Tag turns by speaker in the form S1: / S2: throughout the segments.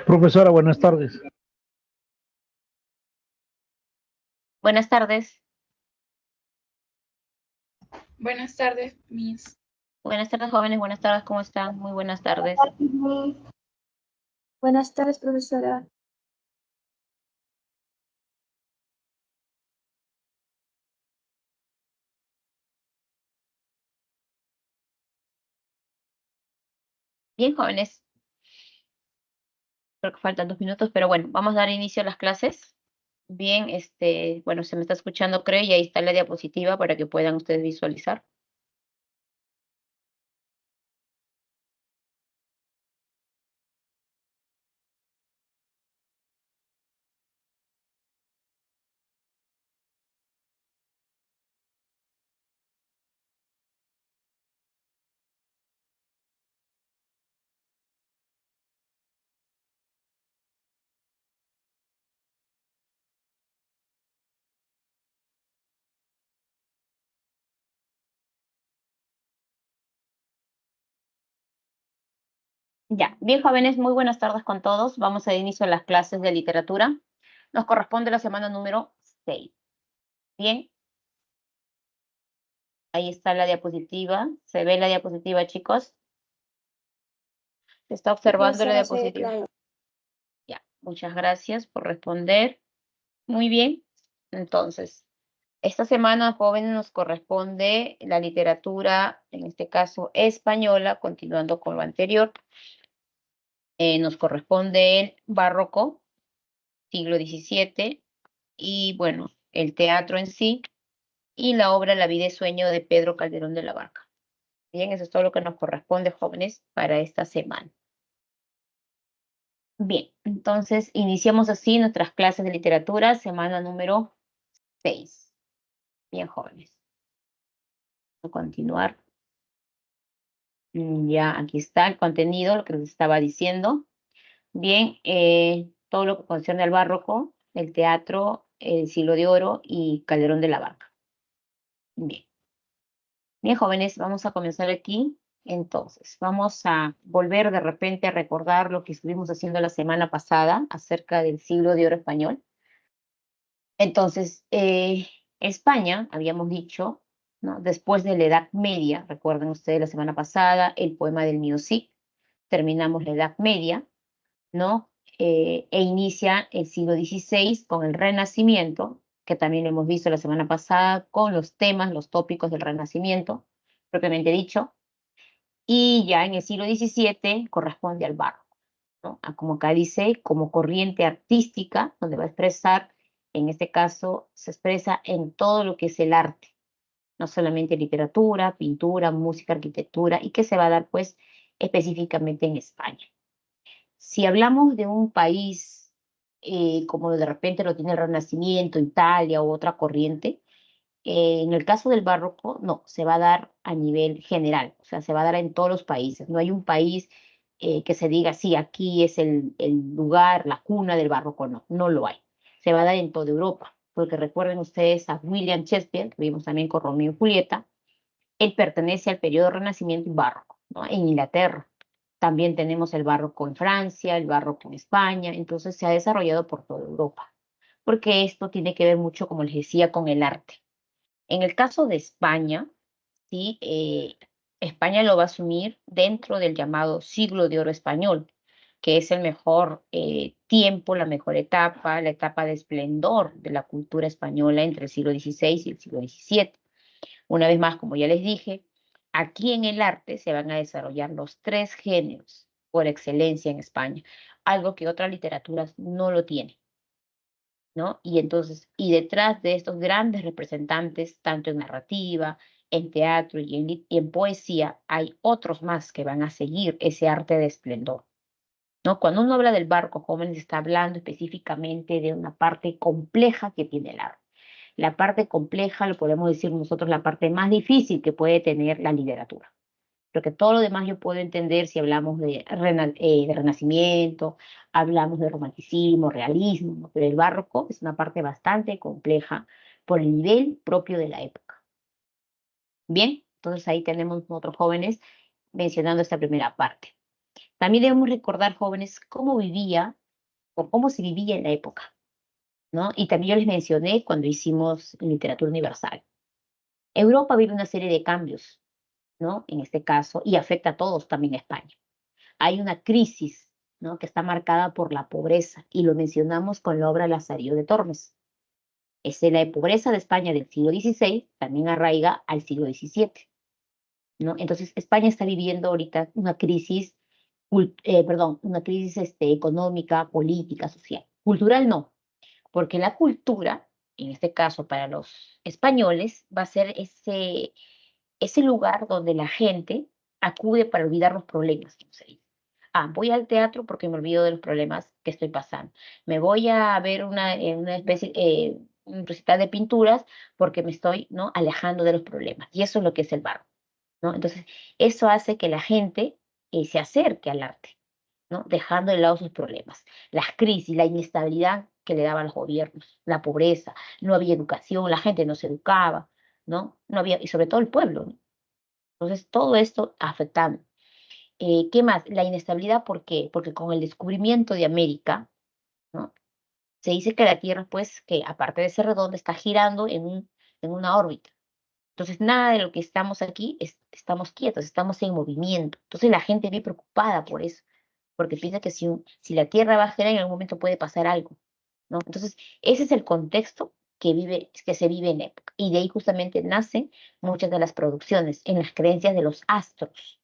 S1: Profesora, buenas tardes.
S2: Buenas tardes.
S3: Buenas tardes, Miss.
S2: Buenas tardes, jóvenes. Buenas tardes, ¿cómo están? Muy buenas tardes.
S4: Buenas tardes, profesora.
S2: Bien, jóvenes. Creo que faltan 2 minutos, pero bueno, vamos a dar inicio a las clases. Bien, bueno, se me está escuchando, creo, y ahí está la diapositiva para que puedan ustedes visualizar. Ya, bien, jóvenes, muy buenas tardes con todos. Vamos a dar inicio a las clases de literatura. Nos corresponde la semana número 6. Bien, ahí está la diapositiva. ¿Se ve la diapositiva, chicos? ¿Se está observando la
S4: Profesora, se ve
S2: diapositiva?
S4: claro.
S2: Ya, muchas gracias por responder. Muy bien. Entonces, esta semana, jóvenes, nos corresponde la literatura, en este caso española, continuando con lo anterior. Nos corresponde el barroco, siglo XVII, y bueno, el teatro en sí, y la obra La vida y sueño de Pedro Calderón de la Barca. Bien, eso es todo lo que nos corresponde, jóvenes, para esta semana. Bien, entonces iniciamos así nuestras clases de literatura, semana número 6. Bien, jóvenes. Vamos a continuar. Ya, aquí está el contenido, lo que les estaba diciendo. Bien, todo lo que concierne al barroco, el teatro, el siglo de oro y Calderón de la Barca. Bien, bien, jóvenes, vamos a comenzar aquí. Entonces, vamos a volver de repente a recordar lo que estuvimos haciendo la semana pasada acerca del siglo de oro español. Entonces, España, habíamos dicho, ¿no? Después de la Edad Media, recuerden ustedes la semana pasada, el poema del Mío Cid, terminamos la Edad Media, ¿no? E inicia el siglo XVI con el Renacimiento, que también lo hemos visto la semana pasada, con los temas, los tópicos del Renacimiento, propiamente dicho, y ya en el siglo XVII corresponde al barroco, ¿no? Como acá dice, como corriente artística, donde va a expresar, en este caso, se expresa en todo lo que es el arte, no solamente literatura, pintura, música, arquitectura, y que se va a dar, pues, específicamente en España. Si hablamos de un país como de repente lo tiene el Renacimiento, Italia u otra corriente, en el caso del barroco, no, se va a dar a nivel general, o sea, se va a dar en todos los países. No hay un país que se diga, sí, aquí es el lugar, la cuna del barroco, no, no lo hay. Se va a dar en toda Europa, porque recuerden ustedes a William Shakespeare, que vimos también con Romeo y Julieta, él pertenece al periodo Renacimiento y Barroco, ¿no? En Inglaterra. También tenemos el barroco en Francia, el barroco en España, entonces se ha desarrollado por toda Europa, porque esto tiene que ver mucho, como les decía, con el arte. En el caso de España, ¿sí? España lo va a asumir dentro del llamado siglo de oro español, que es el mejor tiempo, la mejor etapa, la etapa de esplendor de la cultura española entre el siglo XVI y el siglo XVII. Una vez más, como ya les dije, aquí en el arte se van a desarrollar los tres géneros por excelencia en España, algo que otras literaturas no lo tienen, ¿no? Y entonces, y detrás de estos grandes representantes, tanto en narrativa, en teatro y en poesía, hay otros más que van a seguir ese arte de esplendor, ¿no? Cuando uno habla del barco, jóvenes, está hablando específicamente de una parte compleja que tiene el arte. La parte compleja, lo podemos decir nosotros, la parte más difícil que puede tener la literatura. Porque todo lo demás yo puedo entender si hablamos de Renacimiento, hablamos de romanticismo, realismo, ¿no? Pero el barroco es una parte bastante compleja por el nivel propio de la época. Bien, entonces ahí tenemos nosotros jóvenes mencionando esta primera parte. También debemos recordar, jóvenes, cómo vivía o cómo se vivía en la época, ¿no? Y también yo les mencioné cuando hicimos literatura universal. Europa vive una serie de cambios, ¿no? En este caso, y afecta a todos, también a España. Hay una crisis, ¿no? Que está marcada por la pobreza, y lo mencionamos con la obra Lazarillo de Tormes. La pobreza de España del siglo XVI también arraiga al siglo XVII, ¿no? Entonces, España está viviendo ahorita una crisis, una crisis económica, política, social. Cultural no, porque la cultura, en este caso para los españoles, va a ser ese lugar donde la gente acude para olvidar los problemas, como se dice. Ah, voy al teatro porque me olvido de los problemas que estoy pasando. Me voy a ver una especie, un recital de pinturas porque me estoy, ¿no? alejando de los problemas. Y eso es lo que es el barro, ¿no? Entonces, eso hace que la gente se acerque al arte, ¿no? Dejando de lado sus problemas. Las crisis, la inestabilidad que le daban los gobiernos, la pobreza, no había educación, la gente no se educaba, ¿no? No había, y sobre todo el pueblo, ¿no? Entonces, todo esto afectando. ¿Qué más? La inestabilidad, ¿por qué? Porque con el descubrimiento de América, ¿no? Se dice que la Tierra, pues, que aparte de ser redonda, está girando en una órbita. Entonces, nada de lo que estamos aquí, estamos quietos, estamos en movimiento. Entonces, la gente vive preocupada por eso, porque piensa que si la Tierra va a girar, en algún momento puede pasar algo, ¿no? Entonces, ese es el contexto que se vive en la época. Y de ahí justamente nacen muchas de las producciones, en las creencias de los astros,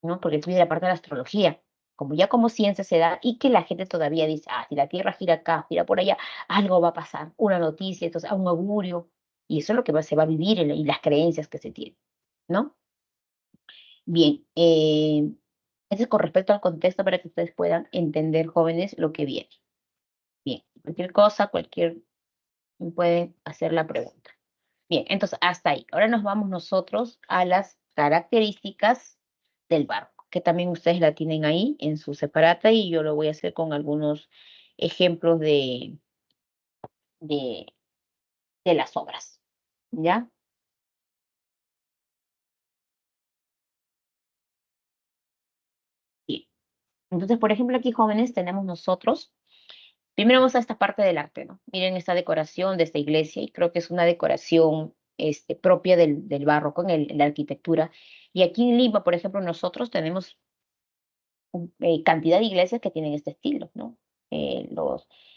S2: ¿no? Porque viene la parte de la astrología, como ya como ciencia se da, y que la gente todavía dice, ah, si la Tierra gira acá, gira por allá, algo va a pasar, una noticia, entonces, un augurio, y eso es lo que se va a vivir y las creencias que se tienen, ¿no? Bien, eso es con respecto al contexto para que ustedes puedan entender, jóvenes, lo que viene. Bien, cualquier cosa, pueden hacer la pregunta. Bien, entonces hasta ahí. Ahora nos vamos nosotros a las características del barco, que también ustedes la tienen ahí en su separata y yo lo voy a hacer con algunos ejemplos de, de las obras. ¿Ya? Bien. Entonces, por ejemplo, aquí, jóvenes, tenemos nosotros. Primero vamos a esta parte del arte, ¿no? Miren esta decoración de esta iglesia y creo que es una decoración propia del barroco en la arquitectura. Y aquí en Lima, por ejemplo, nosotros tenemos cantidad de iglesias que tienen este estilo, ¿no?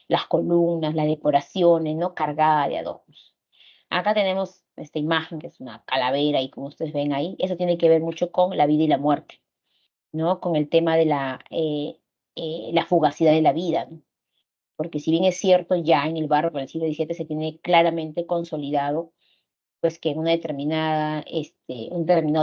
S2: Las columnas, las decoraciones, ¿no? Cargada de adornos. Acá tenemos esta imagen que es una calavera y como ustedes ven ahí, eso tiene que ver mucho con la vida y la muerte, ¿no? Con el tema de la fugacidad de la vida, ¿no? Porque si bien es cierto, ya en el barroco del siglo XVII se tiene claramente consolidado pues que en un determinado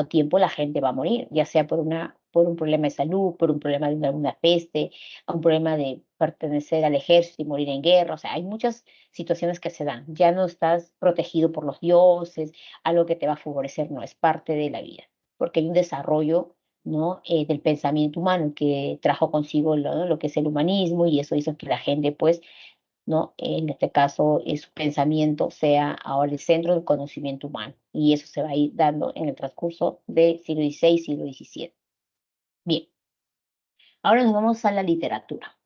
S2: tiempo la gente va a morir, ya sea por un problema de salud, por un problema de alguna peste, a un problema de pertenecer al ejército y morir en guerra. O sea, hay muchas situaciones que se dan. Ya no estás protegido por los dioses, algo que te va a favorecer no es parte de la vida, porque hay un desarrollo, ¿no? Del pensamiento humano que trajo consigo lo que es el humanismo y eso hizo que la gente, pues, ¿no? En este caso, su pensamiento sea ahora el centro del conocimiento humano. Y eso se va a ir dando en el transcurso del siglo XVI, siglo XVII. Bien, ahora nos vamos a la literatura.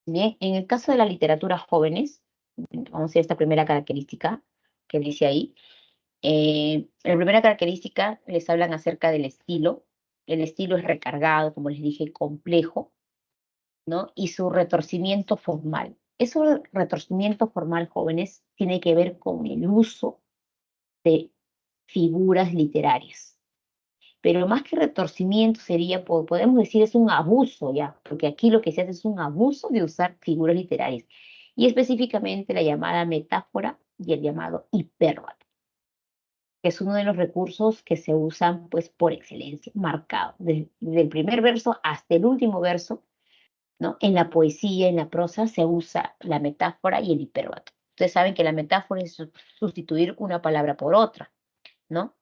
S2: Bien, en el caso de la literatura jóvenes, vamos a ir a esta primera característica que dice ahí. La primera característica les hablan acerca del estilo. El estilo es recargado, como les dije, complejo, ¿no? Y su retorcimiento formal. Ese retorcimiento formal, jóvenes, tiene que ver con el uso de figuras literarias. Pero más que retorcimiento sería, podemos decir, es un abuso ya, porque aquí lo que se hace es un abuso de usar figuras literarias, y específicamente la llamada metáfora y el llamado hipérbole, que es uno de los recursos que se usan pues por excelencia, marcado, desde el primer verso hasta el último verso, ¿no? En la poesía, en la prosa, se usa la metáfora y el hipérbato. Ustedes saben que la metáfora es sustituir una palabra por otra, ¿no?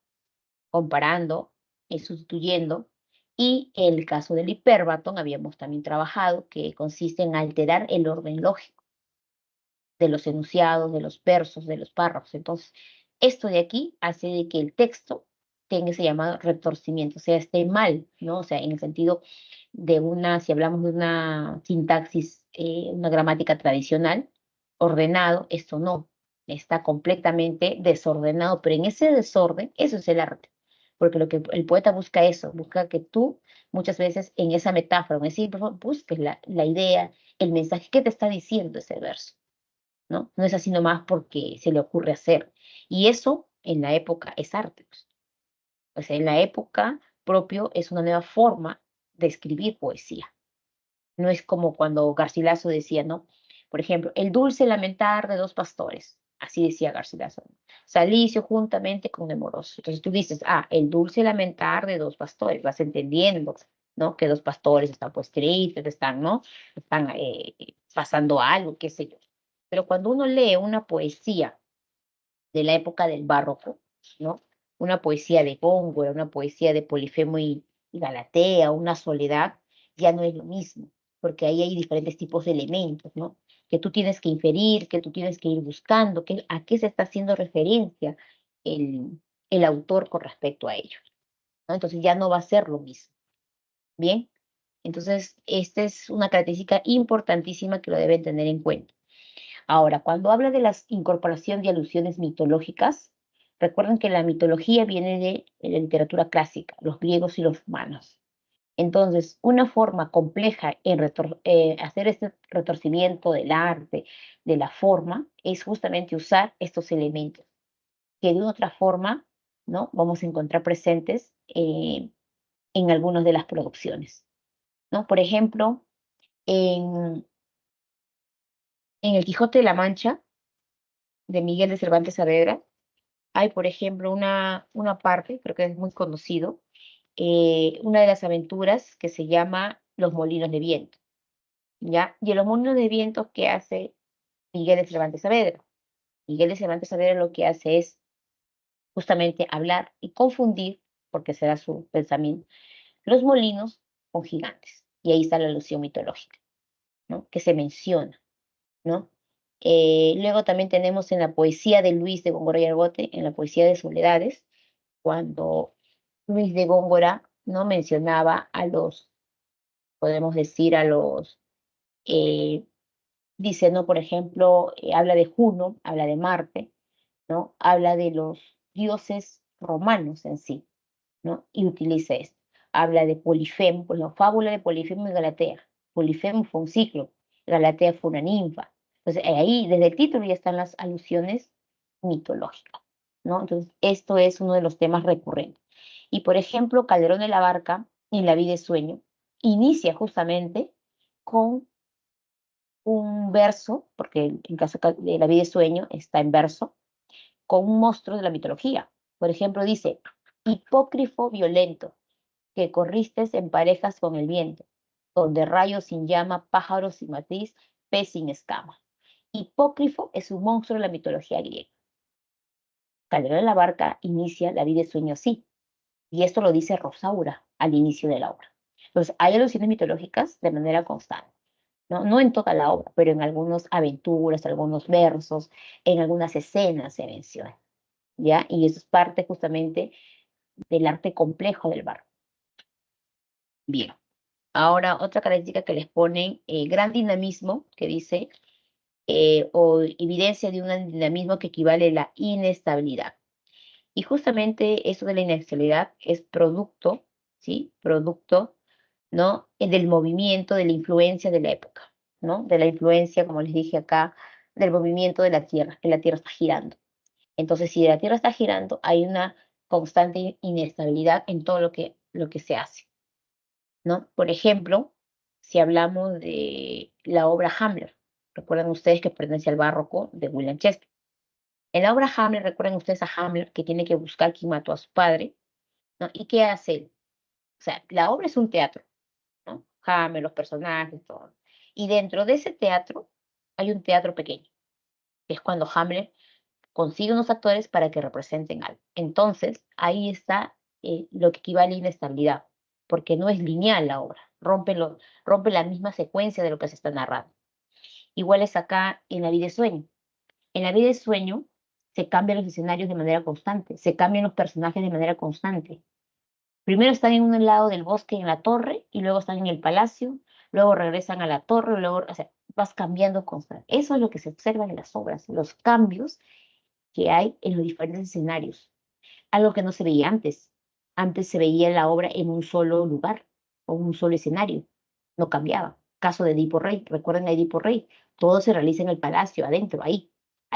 S2: Comparando, sustituyendo. Y el caso del hipérbaton habíamos también trabajado, que consiste en alterar el orden lógico de los enunciados, de los versos, de los párrafos. Entonces, esto de aquí hace de que el texto tenga ese llamado retorcimiento, o sea, esté mal, ¿no? O sea, en el sentido si hablamos de una sintaxis, una gramática tradicional, ordenado, esto no, está completamente desordenado, pero en ese desorden, eso es el arte, porque lo que el poeta busca eso, busca que tú muchas veces en esa metáfora, en ese busques la idea, el mensaje que te está diciendo ese verso, ¿no? No es así nomás porque se le ocurre hacer. Y eso en la época es arte, pues. O sea, en la época propio es una nueva forma de escribir poesía. No es como cuando Garcilaso decía, ¿no? Por ejemplo, el dulce lamentar de dos pastores. Así decía Garcilaso. Salicio juntamente con Nemoroso. Entonces tú dices, el dulce lamentar de dos pastores. Vas entendiendo, ¿no? Que dos pastores están pues tristes, están, ¿no? Están pasando algo, qué sé yo. Pero cuando uno lee una poesía de la época del barroco, ¿no? Una poesía de Góngora, una poesía de Polifemo y Galatea, una soledad, ya no es lo mismo, porque ahí hay diferentes tipos de elementos, ¿no? Que tú tienes que inferir, que tú tienes que ir buscando, a qué se está haciendo referencia el autor con respecto a ello, ¿no? Entonces ya no va a ser lo mismo, ¿bien? Entonces, esta es una característica importantísima que lo deben tener en cuenta. Ahora, cuando habla de la incorporación de alusiones mitológicas, recuerden que la mitología viene de la literatura clásica, los griegos y los romanos. Entonces, una forma compleja en hacer este retorcimiento del arte, de la forma, es justamente usar estos elementos que de una otra forma, ¿no? Vamos a encontrar presentes en algunas de las producciones, ¿no? Por ejemplo, en, en El Quijote de la Mancha, de Miguel de Cervantes Saavedra, hay, por ejemplo, una parte, creo que es muy conocido, una de las aventuras que se llama Los Molinos de Viento, ¿ya? Y en los Molinos de Viento, ¿qué hace Miguel de Cervantes Saavedra? Miguel de Cervantes Saavedra lo que hace es justamente hablar y confundir, porque será su pensamiento, los molinos con gigantes. Y ahí está la alusión mitológica, ¿no? Que se menciona, ¿no? Luego también tenemos en la poesía de Luis de Góngora y Argote, en la poesía de Soledades, cuando Luis de Góngora no mencionaba podemos decir eh, dice, ¿no? Por ejemplo, habla de Juno, habla de Marte, ¿no? Habla de los dioses romanos en sí, ¿no? Y utiliza esto. Habla de Polifemo, pues la fábula de Polifemo y Galatea. Polifemo fue un ciclo, Galatea fue una ninfa. Entonces, ahí, desde el título ya están las alusiones mitológicas, ¿no? Entonces, esto es uno de los temas recurrentes. Y, por ejemplo, Calderón de la Barca, en La vida es sueño, inicia justamente con un verso, porque en caso de La vida es sueño está en verso, con un monstruo de la mitología. Por ejemplo, dice, hipócrifo violento, que corriste en parejas con el viento, donde rayos sin llama, pájaros sin matriz, pez sin escama. Hipócrifo es un monstruo de la mitología griega. Calderón de la Barca inicia La vida es sueño así, y esto lo dice Rosaura al inicio de la obra. Entonces, hay alusiones mitológicas de manera constante, ¿no? No en toda la obra, pero en algunas aventuras, algunos versos, en algunas escenas se menciona, ¿ya? Y eso es parte justamente del arte complejo del barro. Bien. Ahora, otra característica que les ponen, gran dinamismo, que dice, o evidencia de un dinamismo que equivale a la inestabilidad. Y justamente eso de la inestabilidad es producto, ¿sí? Producto, ¿no? Del movimiento, de la influencia de la época, ¿no? De la influencia, como les dije acá, del movimiento de la Tierra, que la Tierra está girando. Entonces, si la Tierra está girando, hay una constante inestabilidad en todo lo que se hace, ¿no? Por ejemplo, si hablamos de la obra Hamlet, recuerdan ustedes que pertenece al barroco de William Shakespeare. En la obra Hamlet, recuerden ustedes a Hamlet que tiene que buscar quién mató a su padre, ¿no? ¿Y qué hace él? O sea, la obra es un teatro, ¿no? Hamlet, los personajes, todo. Y dentro de ese teatro hay un teatro pequeño, que es cuando Hamlet consigue unos actores para que representen algo. Entonces, ahí está lo que equivale a inestabilidad, porque no es lineal la obra, rompe la misma secuencia de lo que se está narrando. Igual es acá en La vida de sueño. En La vida de sueño se cambian los escenarios de manera constante, se cambian los personajes de manera constante, Primero están en un lado del bosque, en la torre, y luego están en el palacio, luego regresan a la torre, luego, o sea, vas cambiando constantemente. Eso es lo que se observa en las obras, los cambios que hay en los diferentes escenarios, algo que no se veía antes. Antes se veía la obra en un solo lugar o un solo escenario, no cambiaba. Caso de Edipo Rey, recuerden a Edipo Rey, todo se realiza en el palacio, adentro, ahí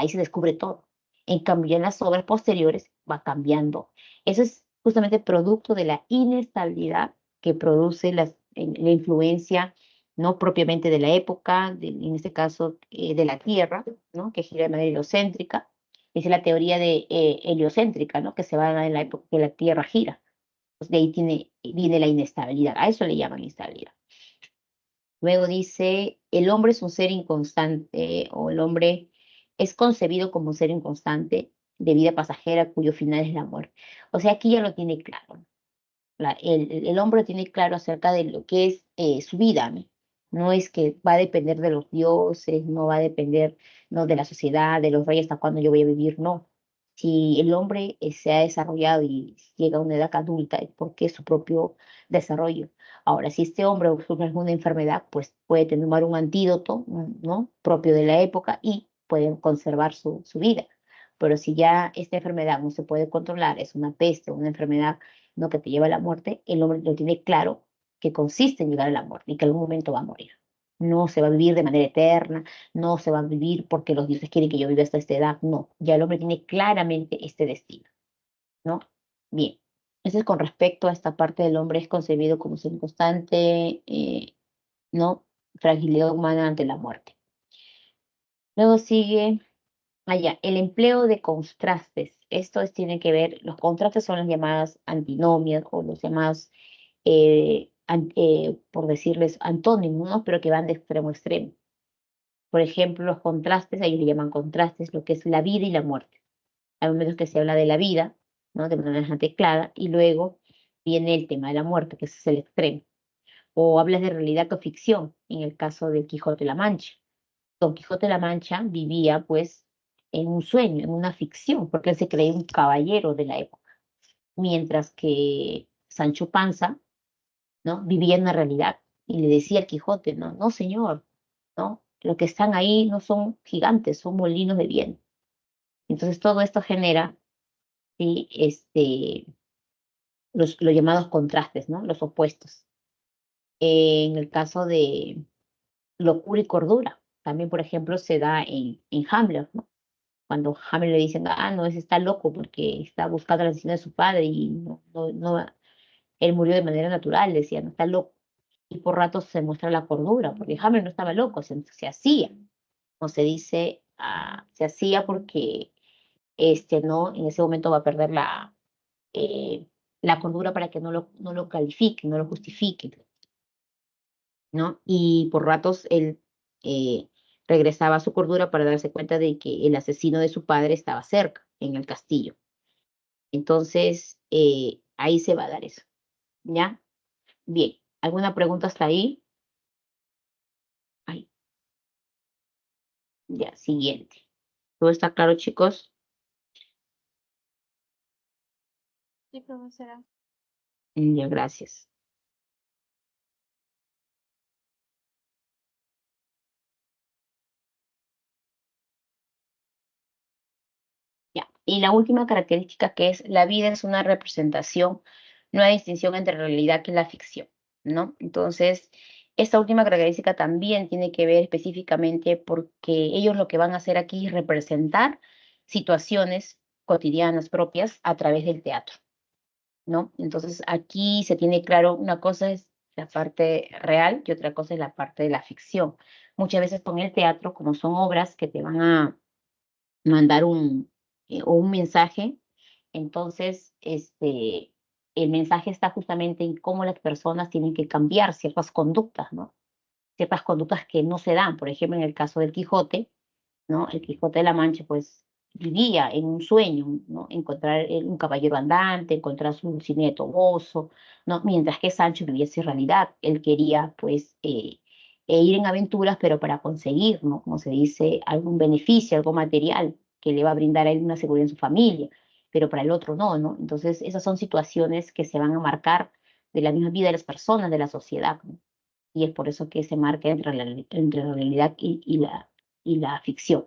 S2: se descubre todo. En cambio, ya en las obras posteriores va cambiando. Eso es justamente producto de la inestabilidad que produce la influencia, no propiamente de la época, en este caso de la Tierra, ¿no? Que gira de manera heliocéntrica. Dice la teoría de heliocéntrica, ¿no? Que se va a dar en la época que la Tierra gira. Pues de ahí viene la inestabilidad. A eso le llaman inestabilidad. Luego dice, el hombre es un ser inconstante o el hombre es concebido como un ser inconstante de vida pasajera cuyo final es la muerte. O sea, aquí ya lo tiene claro. El hombre tiene claro acerca de lo que es su vida, ¿no? No es que va a depender de los dioses, no va a depender, no, de la sociedad, de los reyes, hasta cuándo yo voy a vivir, no. Si el hombre se ha desarrollado y llega a una edad adulta, es porque es su propio desarrollo. Ahora, si este hombre sufre alguna enfermedad, pues puede tomar un antídoto, ¿no? Propio de la época y puede conservar su vida. Pero si ya esta enfermedad no se puede controlar, es una peste, una enfermedad, ¿no? Que te lleva a la muerte, el hombre lo tiene claro que consiste en llegar a la muerte y que en algún momento va a morir. No se va a vivir de manera eterna, no se va a vivir porque los dioses quieren que yo viva hasta esta edad, no. Ya el hombre tiene claramente este destino, ¿no? Bien, eso es con respecto a esta parte del hombre es concebido como ser constante, ¿no? Fragilidad humana ante la muerte. Luego sigue allá, el empleo de contrastes. Tiene que ver, los contrastes son las llamadas antinomias o los llamados, por decirles, antónimos, ¿no? Pero que van de extremo a extremo. Por ejemplo, los contrastes, ellos le llaman contrastes, lo que es la vida y la muerte. Hay momentos que se habla de la vida, ¿no? De manera bastante clara, y luego viene el tema de la muerte, que ese es el extremo. O hablas de realidad o ficción, en el caso de Quijote de la Mancha. Don Quijote de la Mancha vivía, pues, en un sueño, en una ficción, porque él se creía un caballero de la época, mientras que Sancho Panza, ¿no? Vivía en una realidad y le decía al Quijote, no, no, señor, ¿no? Lo que están ahí no son gigantes, son molinos de viento. Entonces todo esto genera, ¿sí? Los llamados contrastes, ¿no? Los opuestos. En el caso de locura y cordura, también, por ejemplo, se da en Hamlet, ¿no? Cuando Hamlet le dicen, ah, no, ese está loco porque está buscando la asesino de su padre y él murió de manera natural, decía, no está loco. Y por ratos se muestra la cordura, porque Hamlet no estaba loco, se hacía, o se dice, se hacía porque no, en ese momento va a perder eh, la cordura para que no lo califique, no lo justifique, ¿no? Y por ratos él eh, regresaba a su cordura para darse cuenta de que el asesino de su padre estaba cerca, en el castillo. Entonces, ahí se va a dar eso, ¿ya? Bien, ¿alguna pregunta hasta ahí? Ay, ya, siguiente. ¿Todo está claro, chicos?
S3: Sí, profesora.
S2: Ya, gracias. Ya. Y la última característica que es la vida es una representación, no hay distinción entre realidad que la ficción, ¿no? Entonces, esta última característica también tiene que ver específicamente porque ellos lo que van a hacer aquí es representar situaciones cotidianas propias a través del teatro, ¿no? Entonces, aquí se tiene claro, una cosa es la parte real y otra cosa es la parte de la ficción. Muchas veces con el teatro, como son obras que te van a mandar un mensaje. Entonces, el mensaje está justamente en cómo las personas tienen que cambiar ciertas conductas, ¿no? Ciertas conductas que no se dan. Por ejemplo, en el caso del Quijote, ¿no? El Quijote de la Mancha, pues, vivía en un sueño, ¿no? Encontrar un caballero andante, encontrar su cineto gozo, ¿no? Mientras que Sancho vivía esa realidad. Él quería, pues, ir en aventuras, pero para conseguir, ¿no? Como se dice, algún beneficio, algo material que le va a brindar a él una seguridad en su familia. pero para el otro no, ¿no? Entonces, esas son situaciones que se van a marcar de la misma vida de las personas, de la sociedad, ¿no? Y es por eso que se marca entre la realidad y la ficción.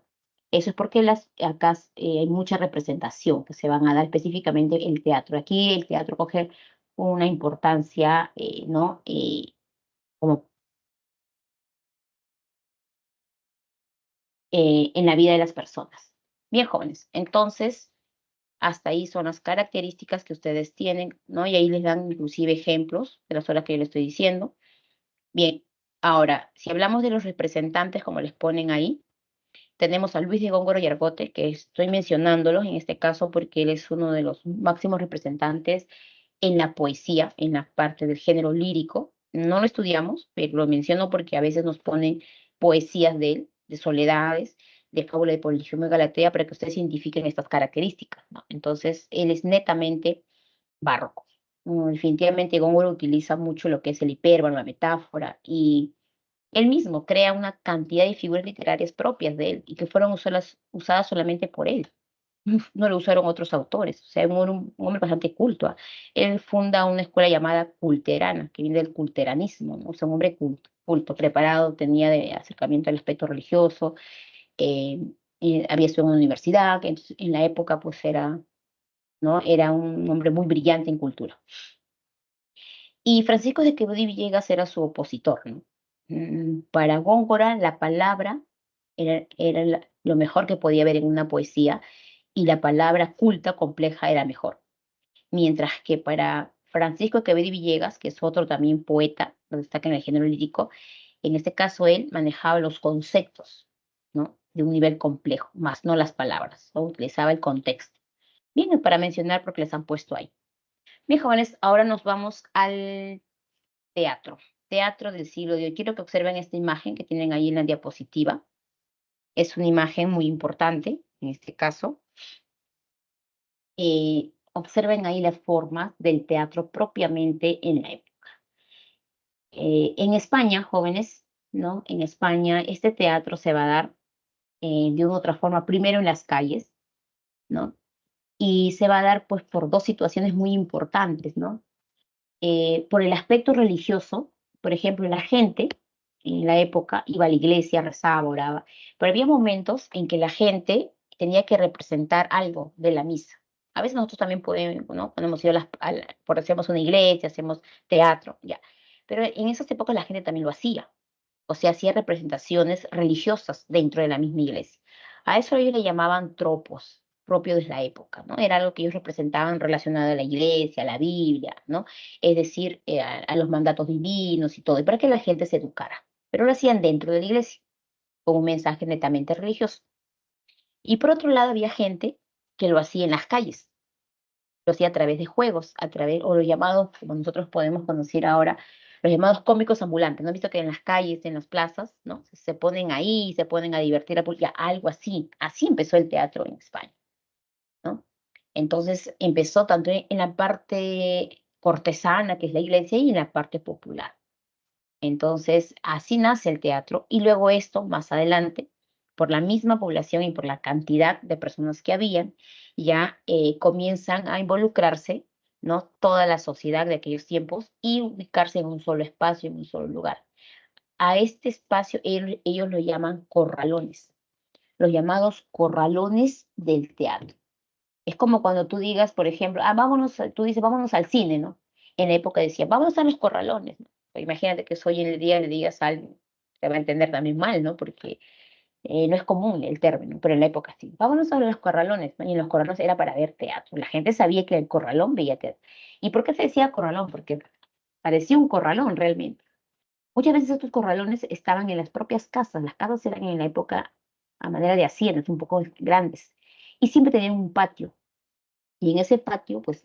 S2: Eso es porque acá hay mucha representación que se van a dar específicamente en el teatro. Aquí el teatro coge una importancia, ¿no? Como en la vida de las personas. Bien, jóvenes. Entonces, hasta ahí son las características que ustedes tienen, ¿no? Y ahí les dan inclusive ejemplos de las horas que yo les estoy diciendo. Bien, ahora, si hablamos de los representantes, como les ponen ahí, tenemos a Luis de Góngora y Argote, que estoy mencionándolos en este caso porque él es uno de los máximos representantes en la poesía, en la parte del género lírico. No lo estudiamos, pero lo menciono porque a veces nos ponen poesías de él, de soledades, de fábula de Polifemo y Galatea, para que ustedes identifiquen estas características, ¿no? Entonces, él es netamente barroco. Definitivamente Góngora utiliza mucho lo que es el hipérbolo, la metáfora, y él mismo crea una cantidad de figuras literarias propias de él y que fueron usadas solamente por él. No lo usaron otros autores. O sea, un hombre bastante culto. Él funda una escuela llamada culterana, que viene del culteranismo, ¿no? O sea, un hombre culto, preparado, tenía de acercamiento al aspecto religioso, eh, y había estudiado en una universidad, que en la época pues era, ¿no? Era un hombre muy brillante en cultura. Y Francisco de Quevedo y Villegas era su opositor, ¿no? Para Góngora, la palabra era lo mejor que podía haber en una poesía y la palabra culta, compleja, era mejor. Mientras que para Francisco de Quevedo y Villegas, que es otro también poeta, lo destaca en el género lírico, en este caso él manejaba los conceptos, ¿no? De un nivel complejo, más no las palabras, ¿no? Utilizaba el contexto. Bien, para mencionar porque les han puesto ahí. Bien, jóvenes, ahora nos vamos al teatro, teatro del siglo de hoy. Quiero que observen esta imagen que tienen ahí en la diapositiva. Es una imagen muy importante, en este caso. Observen ahí las formas del teatro propiamente en la época. En España, jóvenes, ¿no? En España este teatro se va a dar de una u otra forma, primero en las calles, ¿no? Y se va a dar pues por dos situaciones muy importantes, ¿no? Por el aspecto religioso, por ejemplo, la gente en la época iba a la iglesia, rezaba, oraba, pero había momentos en que la gente tenía que representar algo de la misa. A veces nosotros también podemos, ¿no? Podemos ir por hacemos una iglesia, hacemos teatro, ya. Pero en esas épocas la gente también lo hacía, o sea, hacía representaciones religiosas dentro de la misma iglesia. A eso ellos le llamaban tropos, propio de la época, ¿no? Era algo que ellos representaban relacionado a la iglesia, a la Biblia, ¿no? Es decir, a los mandatos divinos y todo, y para que la gente se educara. Pero lo hacían dentro de la iglesia, con un mensaje netamente religioso. Y por otro lado, había gente que lo hacía en las calles, lo hacía a través de juegos, o los llamados, como nosotros podemos conocer ahora, los llamados cómicos ambulantes. ¿No han visto que en las calles, en las plazas, ¿no? Se ponen ahí, se ponen a divertir a público, algo así. Así empezó el teatro en España, ¿no? Entonces empezó tanto en la parte cortesana, que es la iglesia, y en la parte popular. Entonces, así nace el teatro y luego esto, más adelante, por la misma población y por la cantidad de personas que habían, ya comienzan a involucrarse, ¿no? Toda la sociedad de aquellos tiempos y ubicarse en un solo espacio, en un solo lugar. A este espacio ellos lo llaman corralones, los llamados corralones del teatro. Es como cuando tú digas, por ejemplo, tú dices, vámonos al cine, ¿no? En la época decía, vámonos a los corralones, ¿no? Pero imagínate que hoy en el día le digas a alguien, te va a entender también mal, ¿no? Porque no es común el término, pero en la época sí. Vámonos a los corralones, ¿no? Y en los corralones era para ver teatro. La gente sabía que el corralón veía teatro. ¿Y por qué se decía corralón? Porque parecía un corralón realmente. Muchas veces estos corralones estaban en las propias casas. Las casas eran en la época a manera de haciendas, un poco grandes. Y siempre tenían un patio y en ese patio, pues,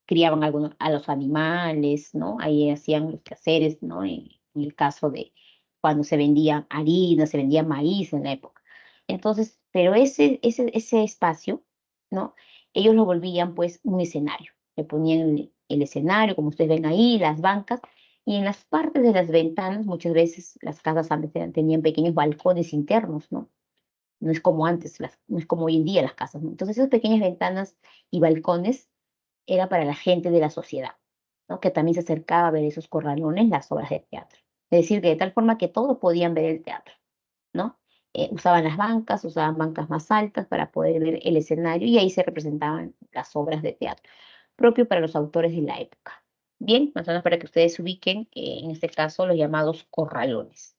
S2: criaban a los animales, ¿no? Ahí hacían los quehaceres, ¿no? En el caso de cuando se vendía harina, se vendía maíz en la época. Entonces, pero ese espacio, ¿no? Ellos lo volvían, pues, un escenario. Le ponían el escenario, como ustedes ven ahí, las bancas, y en las partes de las ventanas, muchas veces las casas antes tenían pequeños balcones internos, ¿no? no es como antes, no es como hoy en día las casas, ¿no? Entonces esas pequeñas ventanas y balcones era para la gente de la sociedad, ¿no? Que también se acercaba a ver esos corralones, las obras de teatro. Es decir, que de tal forma que todos podían ver el teatro, ¿no? Usaban bancas más altas para poder ver el escenario y ahí se representaban las obras de teatro, propio para los autores de la época. Bien, más o menos para que ustedes ubiquen, en este caso, los llamados corralones.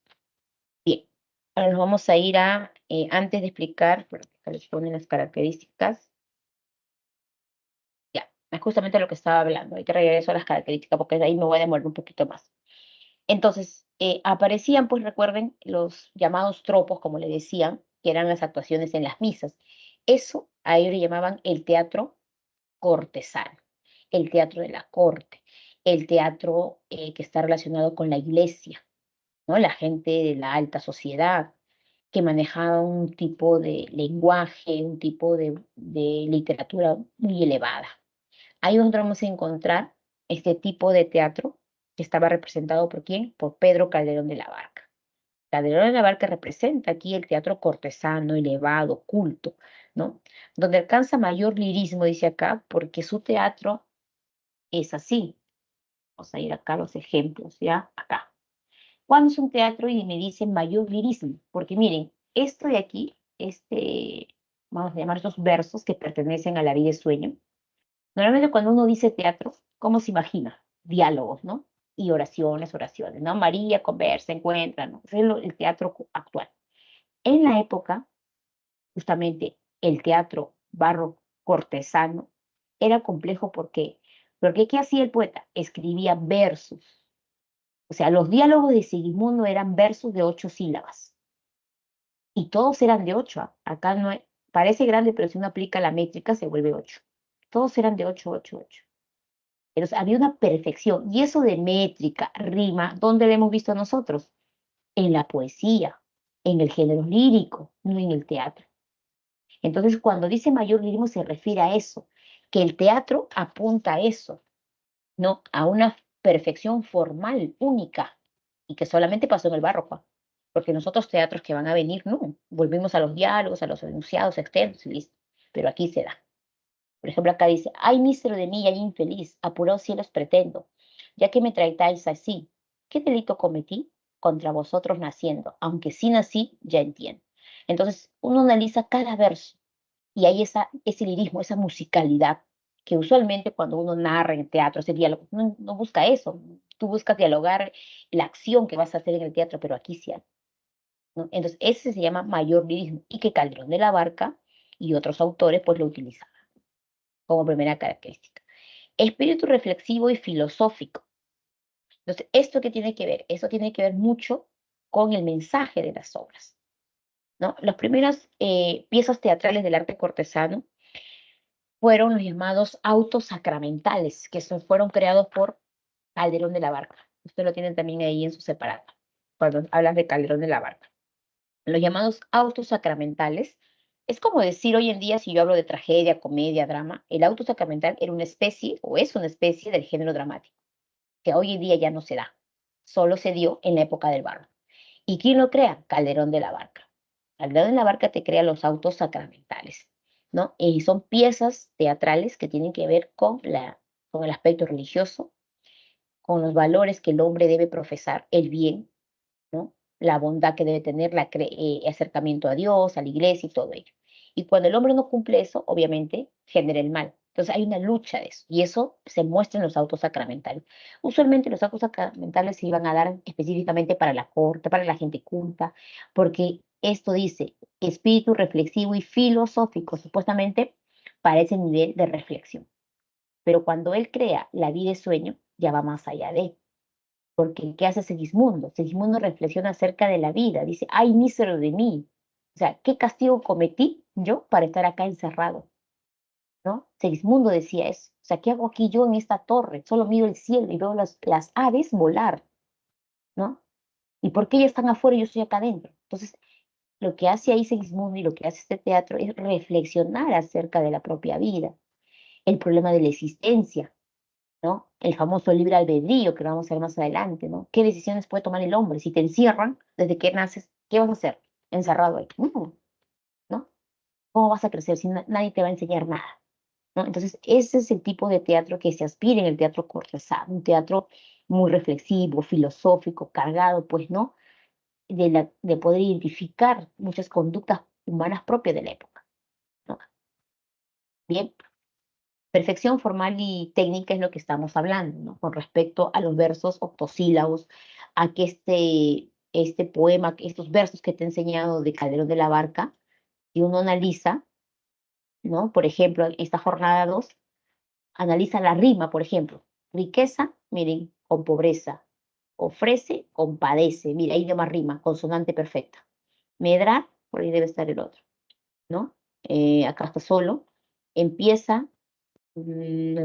S2: Bien, ahora nos vamos a ir antes de explicar, porque acá les ponen las características, ya, es justamente lo que estaba hablando, hay que regresar a las características porque de ahí me voy a demorar un poquito más. Entonces, aparecían, pues recuerden, los llamados tropos, como le decían, que eran las actuaciones en las misas. Eso a ellos le llamaban el teatro cortesano, el teatro de la corte, el teatro que está relacionado con la iglesia, ¿no? La gente de la alta sociedad que manejaba un tipo de lenguaje, un tipo de literatura muy elevada. Ahí nosotros vamos a encontrar este tipo de teatro que estaba representado por quién? Por Pedro Calderón de la Barca. Calderón de la Barca representa aquí el teatro cortesano, elevado, culto, ¿no? Donde alcanza mayor lirismo, dice acá, porque su teatro es así. Vamos a ir acá a los ejemplos, ¿ya? Acá. ¿Cuándo es un teatro y me dicen mayor lirismo? Porque miren, esto de aquí, vamos a llamar estos versos que pertenecen a la vida y sueño. Normalmente cuando uno dice teatro, ¿cómo se imagina? Diálogos, ¿no? Y oraciones, oraciones, ¿no? María conversa, encuentra, ¿no? Ese es el teatro actual. En la época, justamente, el teatro barroco cortesano era complejo porque ¿qué hacía el poeta? Escribía versos. O sea, los diálogos de Sigismundo eran versos de 8 sílabas. Y todos eran de 8. Acá no parece grande, pero si uno aplica la métrica se vuelve 8. Todos eran de 8, 8, 8. Pero había una perfección. Y eso de métrica, rima, ¿dónde lo hemos visto nosotros? En la poesía, en el género lírico, no en el teatro. Entonces, cuando dice mayor lirismo se refiere a eso, que el teatro apunta a eso, ¿no? A una perfección formal, única, y que solamente pasó en el barroco. Porque nosotros teatros que van a venir, no. Volvimos a los diálogos, a los enunciados externos y listo. Pero aquí se da. Por ejemplo, acá dice, ay, mísero de mí, ay, infeliz, apurados cielos pretendo, ya que me tratáis así. ¿Qué delito cometí? Contra vosotros naciendo, aunque sí nací, ya entiendo. Entonces, uno analiza cada verso y hay ese lirismo, esa musicalidad, que usualmente cuando uno narra en teatro, ese diálogo, no busca eso. Tú buscas dialogar la acción que vas a hacer en el teatro, pero aquí sí hay, ¿no? Entonces, ese se llama mayor lirismo y que Calderón de la Barca y otros autores pues lo utilizan como primera característica. Espíritu reflexivo y filosófico. Entonces, ¿esto qué tiene que ver? Eso tiene que ver mucho con el mensaje de las obras, ¿no? Las primeras piezas teatrales del arte cortesano fueron los llamados autos sacramentales, que fueron creados por Calderón de la Barca. Usted lo tiene también ahí en su separado, cuando hablas de Calderón de la Barca. Los llamados autos sacramentales es como decir hoy en día, si yo hablo de tragedia, comedia, drama, el auto sacramental era una especie o es una especie del género dramático, que hoy en día ya no se da, solo se dio en la época del barro. ¿Y quién lo crea? Calderón de la Barca. Calderón de la Barca te crea los autos sacramentales, ¿no? Y son piezas teatrales que tienen que ver con el aspecto religioso, con los valores que el hombre debe profesar, el bien, ¿no? La bondad que debe tener, acercamiento a Dios, a la iglesia y todo ello. Y cuando el hombre no cumple eso, obviamente genera el mal. Entonces hay una lucha de eso, y eso se muestra en los autos sacramentales. Usualmente los autos sacramentales se iban a dar específicamente para la corte, para la gente culta, porque esto dice espíritu reflexivo y filosófico, supuestamente para ese nivel de reflexión. Pero cuando él crea la vida y sueño, ya va más allá de. Porque, ¿qué hace Segismundo? Segismundo reflexiona acerca de la vida. Dice, ay, mísero de mí. O sea, ¿qué castigo cometí yo para estar acá encerrado? ¿No? Segismundo decía eso. O sea, ¿qué hago aquí yo en esta torre? Solo miro el cielo y veo las aves volar, ¿no? ¿Y por qué ellas están afuera y yo estoy acá adentro? Entonces, lo que hace ahí Segismundo y lo que hace este teatro es reflexionar acerca de la propia vida, el problema de la existencia, ¿no? El famoso libre albedrío que lo vamos a ver más adelante, ¿no? ¿Qué decisiones puede tomar el hombre? Si te encierran desde que naces, ¿qué vas a hacer? Encerrado ahí. No. ¿Cómo vas a crecer si nadie te va a enseñar nada? ¿No? Entonces, ese es el tipo de teatro que se aspira en el teatro cortesano, un teatro muy reflexivo, filosófico, cargado, pues, ¿no? De poder identificar muchas conductas humanas propias de la época, ¿no? Bien, perfección formal y técnica es lo que estamos hablando, ¿no? Con respecto a los versos octosílabos, a que este poema, estos versos que te he enseñado de Calderón de la Barca, si uno analiza, ¿no? Por ejemplo, en esta jornada 2 analiza la rima, por ejemplo. Riqueza, miren, con pobreza. Ofrece, compadece. Mira, ahí de más rima, consonante perfecta. Medrar, por ahí debe estar el otro, ¿no? Acá está solo. Empieza,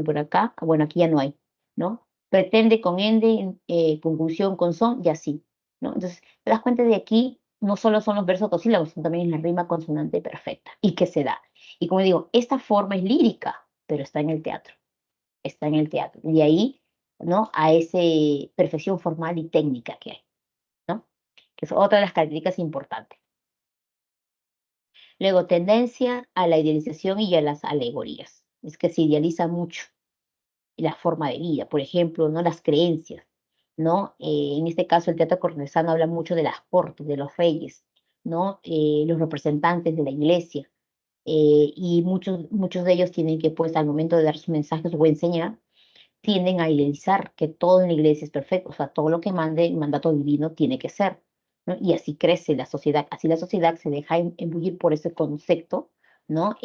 S2: por acá, bueno, aquí ya no hay, ¿no? Pretende con ende, conjunción con son y así, ¿no? Entonces, te das cuenta de aquí, no solo son los versos octosílabos, sino también es la rima consonante perfecta y que se da. Y como digo, esta forma es lírica, pero está en el teatro, está en el teatro. Y ahí, ¿no? A ese perfección formal y técnica que hay, ¿no? Que es otra de las características importantes. Luego, tendencia a la idealización y a las alegorías. Es que se idealiza mucho la forma de vida, por ejemplo, ¿no? Las creencias, ¿no? En este caso, el teatro cortesano habla mucho de las cortes, de los reyes, ¿no? Los representantes de la iglesia, y muchos de ellos tienen que, pues, al momento de dar sus mensajes o enseñar, tienden a idealizar que todo en la iglesia es perfecto, o sea, todo lo que mande el mandato divino tiene que ser, ¿no? Y así crece la sociedad, así la sociedad se deja embullir por ese concepto, ¿no?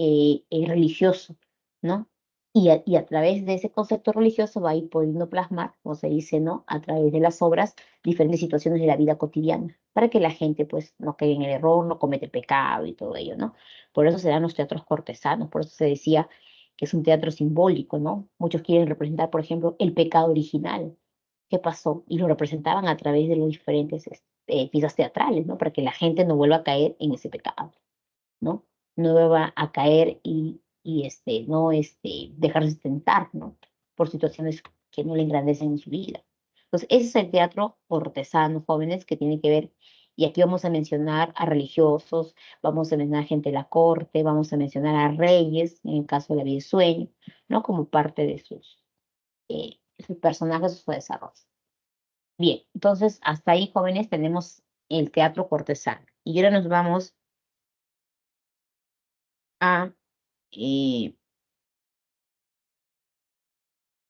S2: Religioso, ¿no? Y a través de ese concepto religioso va a ir pudiendo plasmar, como se dice, ¿no? A través de las obras, diferentes situaciones de la vida cotidiana, para que la gente, pues, no caiga en el error, no comete pecado y todo ello, ¿no? Por eso se dan los teatros cortesanos, por eso se decía que es un teatro simbólico, ¿no? Muchos quieren representar, por ejemplo, el pecado original. ¿Qué pasó? Y lo representaban a través de los diferentes piezas teatrales, ¿no? Para que la gente no vuelva a caer en ese pecado, ¿no? No vuelva a caer y no dejarse tentar, ¿no? Por situaciones que no le engrandecen en su vida. Entonces, ese es el teatro cortesano, jóvenes, que tiene que ver, y aquí vamos a mencionar a religiosos, vamos a mencionar gente de la corte, vamos a mencionar a reyes, en el caso de la vida y sueño, ¿no? Como parte de sus personajes, su desarrollo. Bien, entonces, hasta ahí, jóvenes, tenemos el teatro cortesano. Y ahora nos vamos a eh,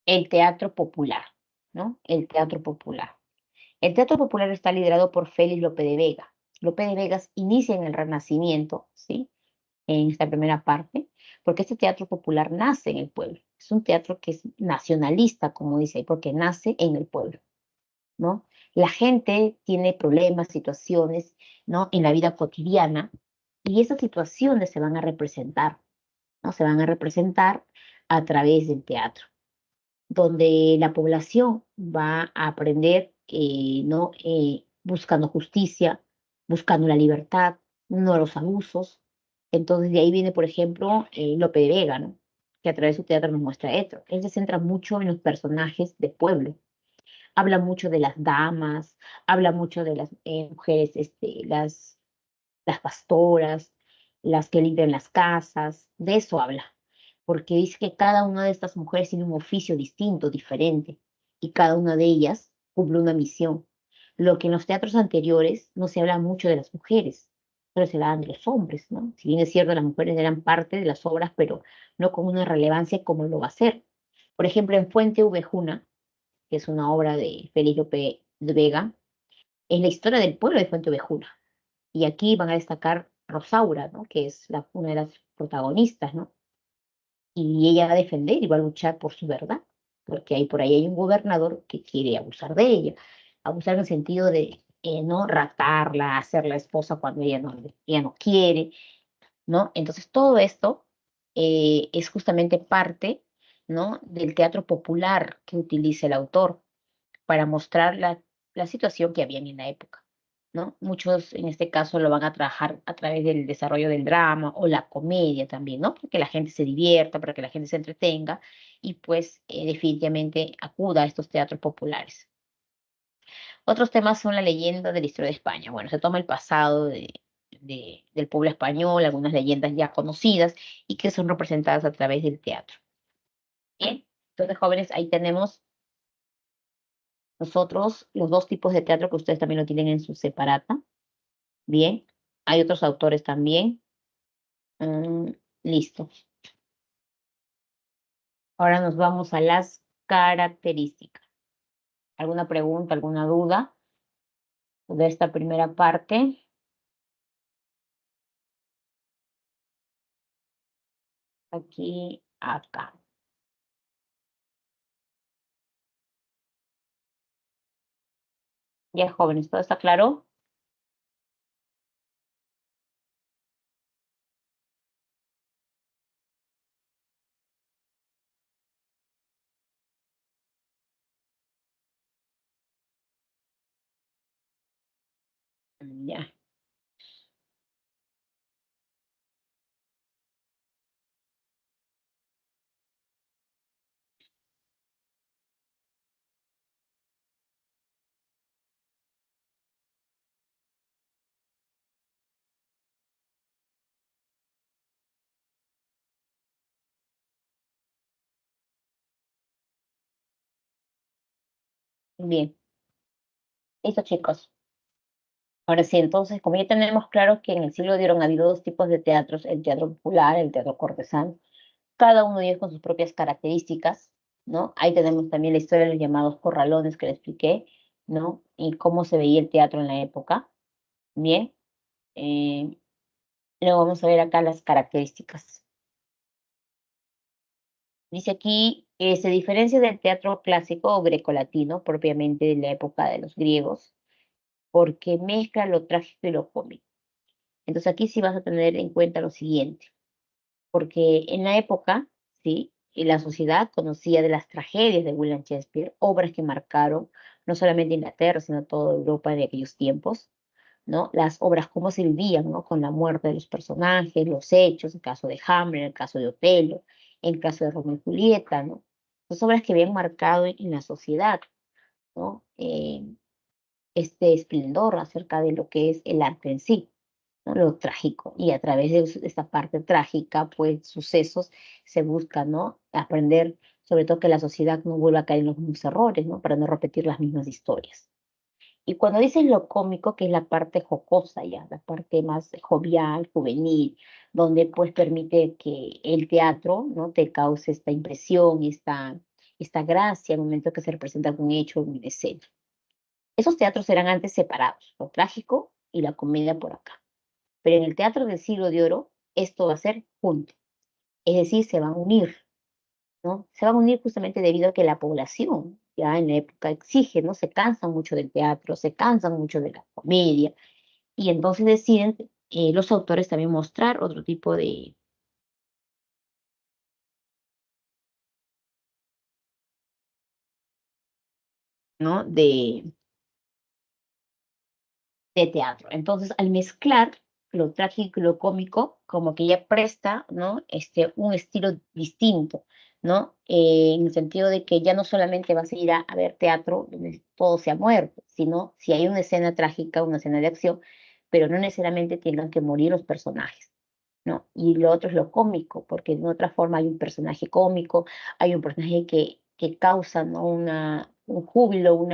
S2: el teatro popular, ¿no? El teatro popular. El teatro popular está liderado por Félix Lope de Vega. Lope de Vegas inicia en el Renacimiento, ¿sí? En esta primera parte, porque este teatro popular nace en el pueblo. Es un teatro que es nacionalista, como dice, porque nace en el pueblo, ¿no? La gente tiene problemas, situaciones, ¿no? En la vida cotidiana, y esas situaciones se van a representar, ¿no? Se van a representar a través del teatro donde la población va a aprender, ¿no? Buscando justicia, buscando la libertad, no los abusos. Entonces, de ahí viene, por ejemplo, Lope de Vega, ¿no? Que a través de su teatro nos muestra esto. Él se centra mucho en los personajes de pueblo. Habla mucho de las damas, habla mucho de las mujeres, las pastoras, las que limpian las casas, de eso habla, porque dice que cada una de estas mujeres tiene un oficio distinto, diferente, y cada una de ellas cumple una misión. Lo que en los teatros anteriores no se habla mucho de las mujeres, pero se hablaban de los hombres, ¿no? Si bien es cierto, las mujeres eran parte de las obras, pero no con una relevancia como lo va a ser. Por ejemplo, en Fuente Ovejuna, que es una obra de Félix Lope de Vega, es la historia del pueblo de Fuente Ovejuna. Y aquí van a destacar Rosaura, ¿no? Que es una de las protagonistas, ¿no? Y ella va a defender y va a luchar por su verdad, porque por ahí hay un gobernador que quiere abusar de ella, abusar en el sentido de no raptarla, hacerla esposa cuando ella no quiere, ¿no? Entonces todo esto es justamente parte, ¿no? Del teatro popular que utiliza el autor para mostrar la situación que había en la época, ¿no? Muchos en este caso lo van a trabajar a través del desarrollo del drama o la comedia también, ¿no? Para que la gente se divierta, para que la gente se entretenga y pues definitivamente acuda a estos teatros populares. Otros temas son la leyenda de la historia de España. Bueno, se toma el pasado de del pueblo español, algunas leyendas ya conocidas y que son representadas a través del teatro. Bien, entonces jóvenes, ahí tenemos nosotros los dos tipos de teatro que ustedes también lo tienen en su separata. Bien, hay otros autores también. Mm, listo. Ahora nos vamos a las características. ¿Alguna pregunta, alguna duda de esta primera parte? Aquí, acá. Ya, jóvenes, ¿todo está claro? Ya, bien. Listo, chicos. Ahora sí, entonces, como ya tenemos claro que en el siglo de oro han habido dos tipos de teatros, el teatro popular, el teatro cortesano, cada uno de ellos con sus propias características, ¿no? Ahí tenemos también la historia de los llamados corralones que le expliqué, ¿no? Y cómo se veía el teatro en la época. Bien. Eh, luego vamos a ver acá las características. Dice aquí, se diferencia del teatro clásico o grecolatino, propiamente de la época de los griegos, porque mezcla lo trágico y lo cómico. Entonces aquí sí vas a tener en cuenta lo siguiente, porque en la época, ¿sí? Y la sociedad conocía de las tragedias de William Shakespeare, obras que marcaron no solamente Inglaterra, sino toda Europa de aquellos tiempos, ¿no? Las obras, cómo se vivían, ¿no? Con la muerte de los personajes, los hechos, en el caso de Hamlet, en el caso de Otelo, en el caso de Romeo y Julieta, ¿no? Son obras que habían marcado en la sociedad, ¿no? Este esplendor acerca de lo que es el arte en sí, ¿no? Lo trágico. Y a través de esta parte trágica, pues, sucesos, se busca, ¿no? Aprender, sobre todo que la sociedad no vuelva a caer en los mismos errores, ¿no? Para no repetir las mismas historias. Y cuando dices lo cómico, que es la parte jocosa ya, la parte más jovial, juvenil, donde pues permite que el teatro, ¿no? Te cause esta impresión, esta gracia al momento que se representa algún hecho en escena. Esos teatros eran antes separados, lo trágico y la comedia por acá. Pero en el teatro del siglo de oro, esto va a ser junto, es decir, se van a unir, ¿no? Se van a unir justamente debido a que la población ya en la época exige, ¿no? Se cansan mucho del teatro, se cansan mucho de la comedia, y entonces deciden los autores también mostrar otro tipo ¿no? De teatro. Entonces, al mezclar lo trágico y lo cómico, como que ya presta, ¿no? Un estilo distinto, ¿no? En el sentido de que ya no solamente vas a ir a ver teatro donde todo se ha muerto, sino si hay una escena trágica, una escena de acción, pero no necesariamente tengan que morir los personajes, ¿no? Y lo otro es lo cómico, porque de otra forma hay un personaje cómico, hay un personaje que causa, ¿no? Un júbilo,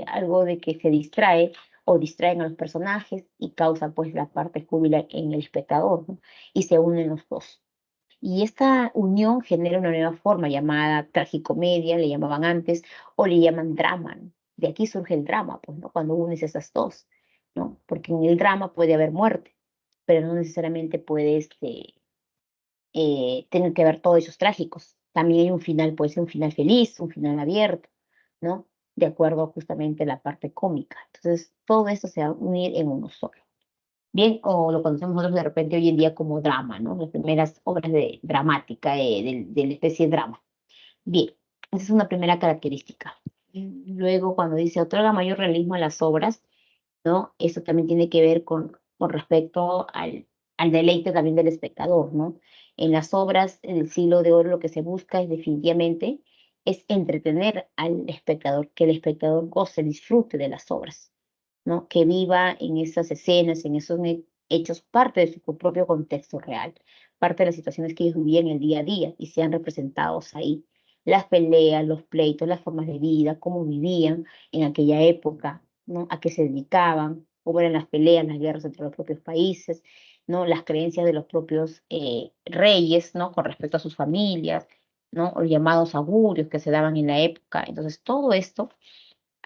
S2: algo de que se distrae o distraen a los personajes y causa pues la parte júbila en el espectador, ¿no? Y se unen los dos. Y esta unión genera una nueva forma llamada tragicomedia, le llamaban antes, o le llaman drama, ¿no? De aquí surge el drama, pues, ¿no? Cuando unes esas dos, ¿no? Porque en el drama puede haber muerte, pero no necesariamente puede tener que ver todos esos trágicos. También hay un final, puede ser un final feliz, un final abierto, ¿no? De acuerdo justamente a la parte cómica. Entonces, todo esto se va a unir en uno solo. Bien, o lo conocemos nosotros de repente hoy en día como drama, ¿no? Las primeras obras de dramática, de la especie de drama. Bien, esa es una primera característica. Luego, cuando dice otorga mayor realismo a las obras, ¿no? Eso también tiene que ver con respecto al deleite también del espectador, ¿no? En las obras del siglo de oro lo que se busca es definitivamente es entretener al espectador, que el espectador goce, disfrute de las obras, ¿no? Que viva en esas escenas, hechos parte de su propio contexto real, parte de las situaciones que ellos vivían el día a día y sean representados ahí. Las peleas, los pleitos, las formas de vida, cómo vivían en aquella época, ¿no? A qué se dedicaban, cómo eran las peleas, las guerras entre los propios países, ¿no? Las creencias de los propios reyes, ¿no? Con respecto a sus familias, ¿no? Los llamados augurios que se daban en la época. Entonces, todo esto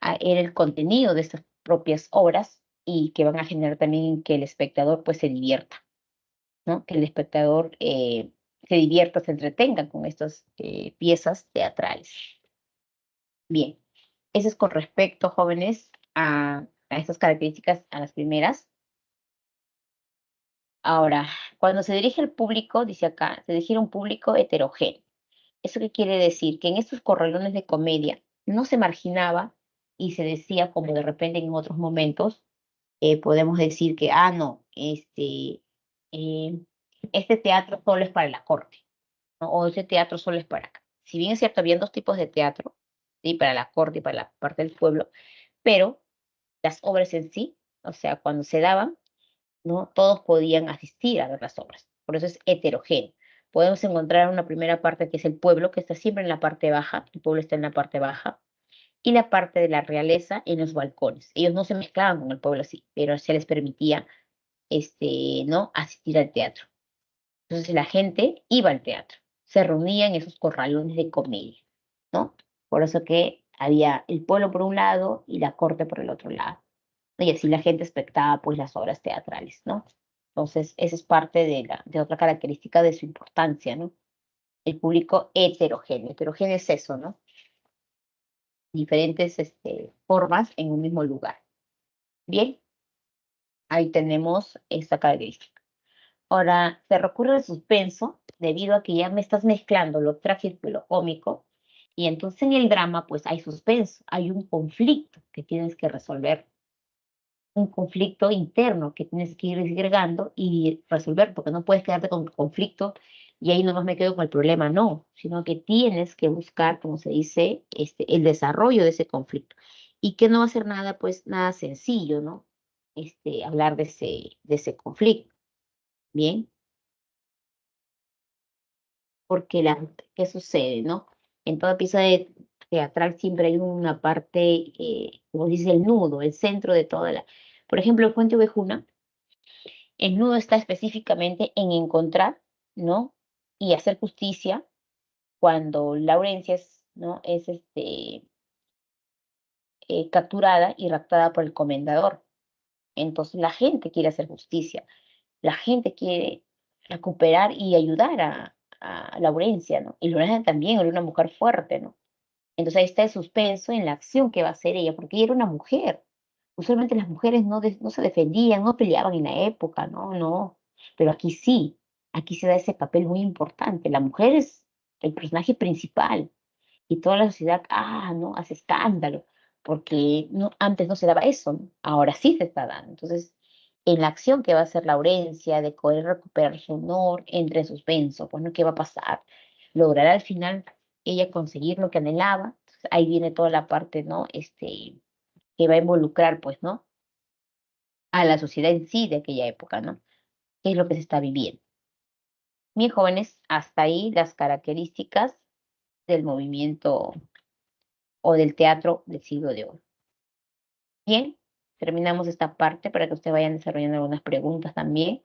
S2: era el contenido de estas propias obras y que van a generar también que el espectador pues se divierta, ¿no? Que el espectador se divierta, se entretenga con estas piezas teatrales. Bien, eso es con respecto, jóvenes, a estas características, a las primeras. Ahora, cuando se dirige al público, dice acá, se dirige a un público heterogéneo. ¿Eso qué quiere decir? Que en estos corralones de comedia no se marginaba y se decía, como de repente en otros momentos, podemos decir que, no, eh, este teatro solo es para la corte, ¿no? O ese teatro solo es para acá. Si bien es cierto, había dos tipos de teatro, ¿sí? Para la corte y para la parte del pueblo, pero las obras en sí, o sea, cuando se daban, ¿no? Todos podían asistir a ver las obras. Por eso es heterogéneo. Podemos encontrar una primera parte que es el pueblo, que está siempre en la parte baja, el pueblo está en la parte baja, y la parte de la realeza en los balcones. Ellos no se mezclaban con el pueblo así, pero se les permitía, ¿no? Asistir al teatro. Entonces la gente iba al teatro, se reunía en esos corralones de comedia, ¿no? Por eso que había el pueblo por un lado y la corte por el otro lado. Y así la gente espectaba pues las obras teatrales, ¿no? Entonces, esa es parte de otra característica de su importancia, ¿no? El público heterogéneo. Heterogéneo es eso, ¿no? Diferentes formas en un mismo lugar. Bien, ahí tenemos esta característica. Ahora, se recurre al suspenso debido a que ya me estás mezclando lo trágico y lo cómico, y entonces en el drama pues hay suspenso, hay un conflicto que tienes que resolver, un conflicto interno que tienes que ir disgregando y resolver, porque no puedes quedarte con el conflicto y ahí nomás me quedo con el problema, no, sino que tienes que buscar, como se dice, el desarrollo de ese conflicto. Y que no va a ser nada, pues, nada sencillo, ¿no? Hablar de ese conflicto, ¿bien? Porque ¿qué sucede, no? En toda pieza teatral siempre hay una parte, como dice, el nudo, el centro de toda la... Por ejemplo, el Fuente Ovejuna. El nudo está específicamente en encontrar, ¿no? Y hacer justicia cuando Laurencia ¿no? Es capturada y raptada por el comendador. Entonces la gente quiere hacer justicia, la gente quiere recuperar y ayudar a Laurencia, ¿no? Y Laurencia también era una mujer fuerte, ¿no? Entonces ahí está el suspenso en la acción que va a hacer ella, porque ella era una mujer. Usualmente las mujeres no se defendían, no peleaban en la época, no, no. Pero aquí sí, aquí se da ese papel muy importante. La mujer es el personaje principal y toda la sociedad, no, hace escándalo, porque no, antes no se daba eso, ¿no? Ahora sí se está dando. Entonces, en la acción que va a hacer Laurencia de poder recuperar su honor, entra en suspenso, pues, ¿no? ¿Qué va a pasar? ¿Logrará al final ella conseguir lo que anhelaba? Entonces, ahí viene toda la parte, ¿no? Que va a involucrar, pues, ¿no? A la sociedad en sí de aquella época, ¿no? ¿Qué es lo que se está viviendo? Bien, jóvenes, hasta ahí las características del movimiento o del teatro del siglo de oro. Bien, terminamos esta parte para que ustedes vayan desarrollando algunas preguntas también.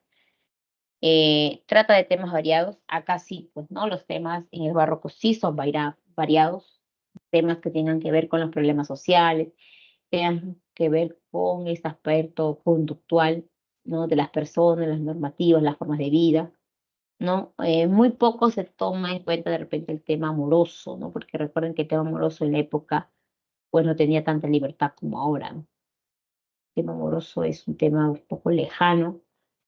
S2: Trata de temas variados. Acá sí, pues, ¿no? Los temas en el barroco sí son variados. Temas que tengan que ver con los problemas sociales, tengan que ver con este aspecto conductual, ¿no? De las personas, las normativas, las formas de vida, ¿no? Muy poco se toma en cuenta de repente el tema amoroso, ¿no? Porque recuerden que el tema amoroso en la época, pues no tenía tanta libertad como ahora, ¿no? El tema amoroso es un tema un poco lejano,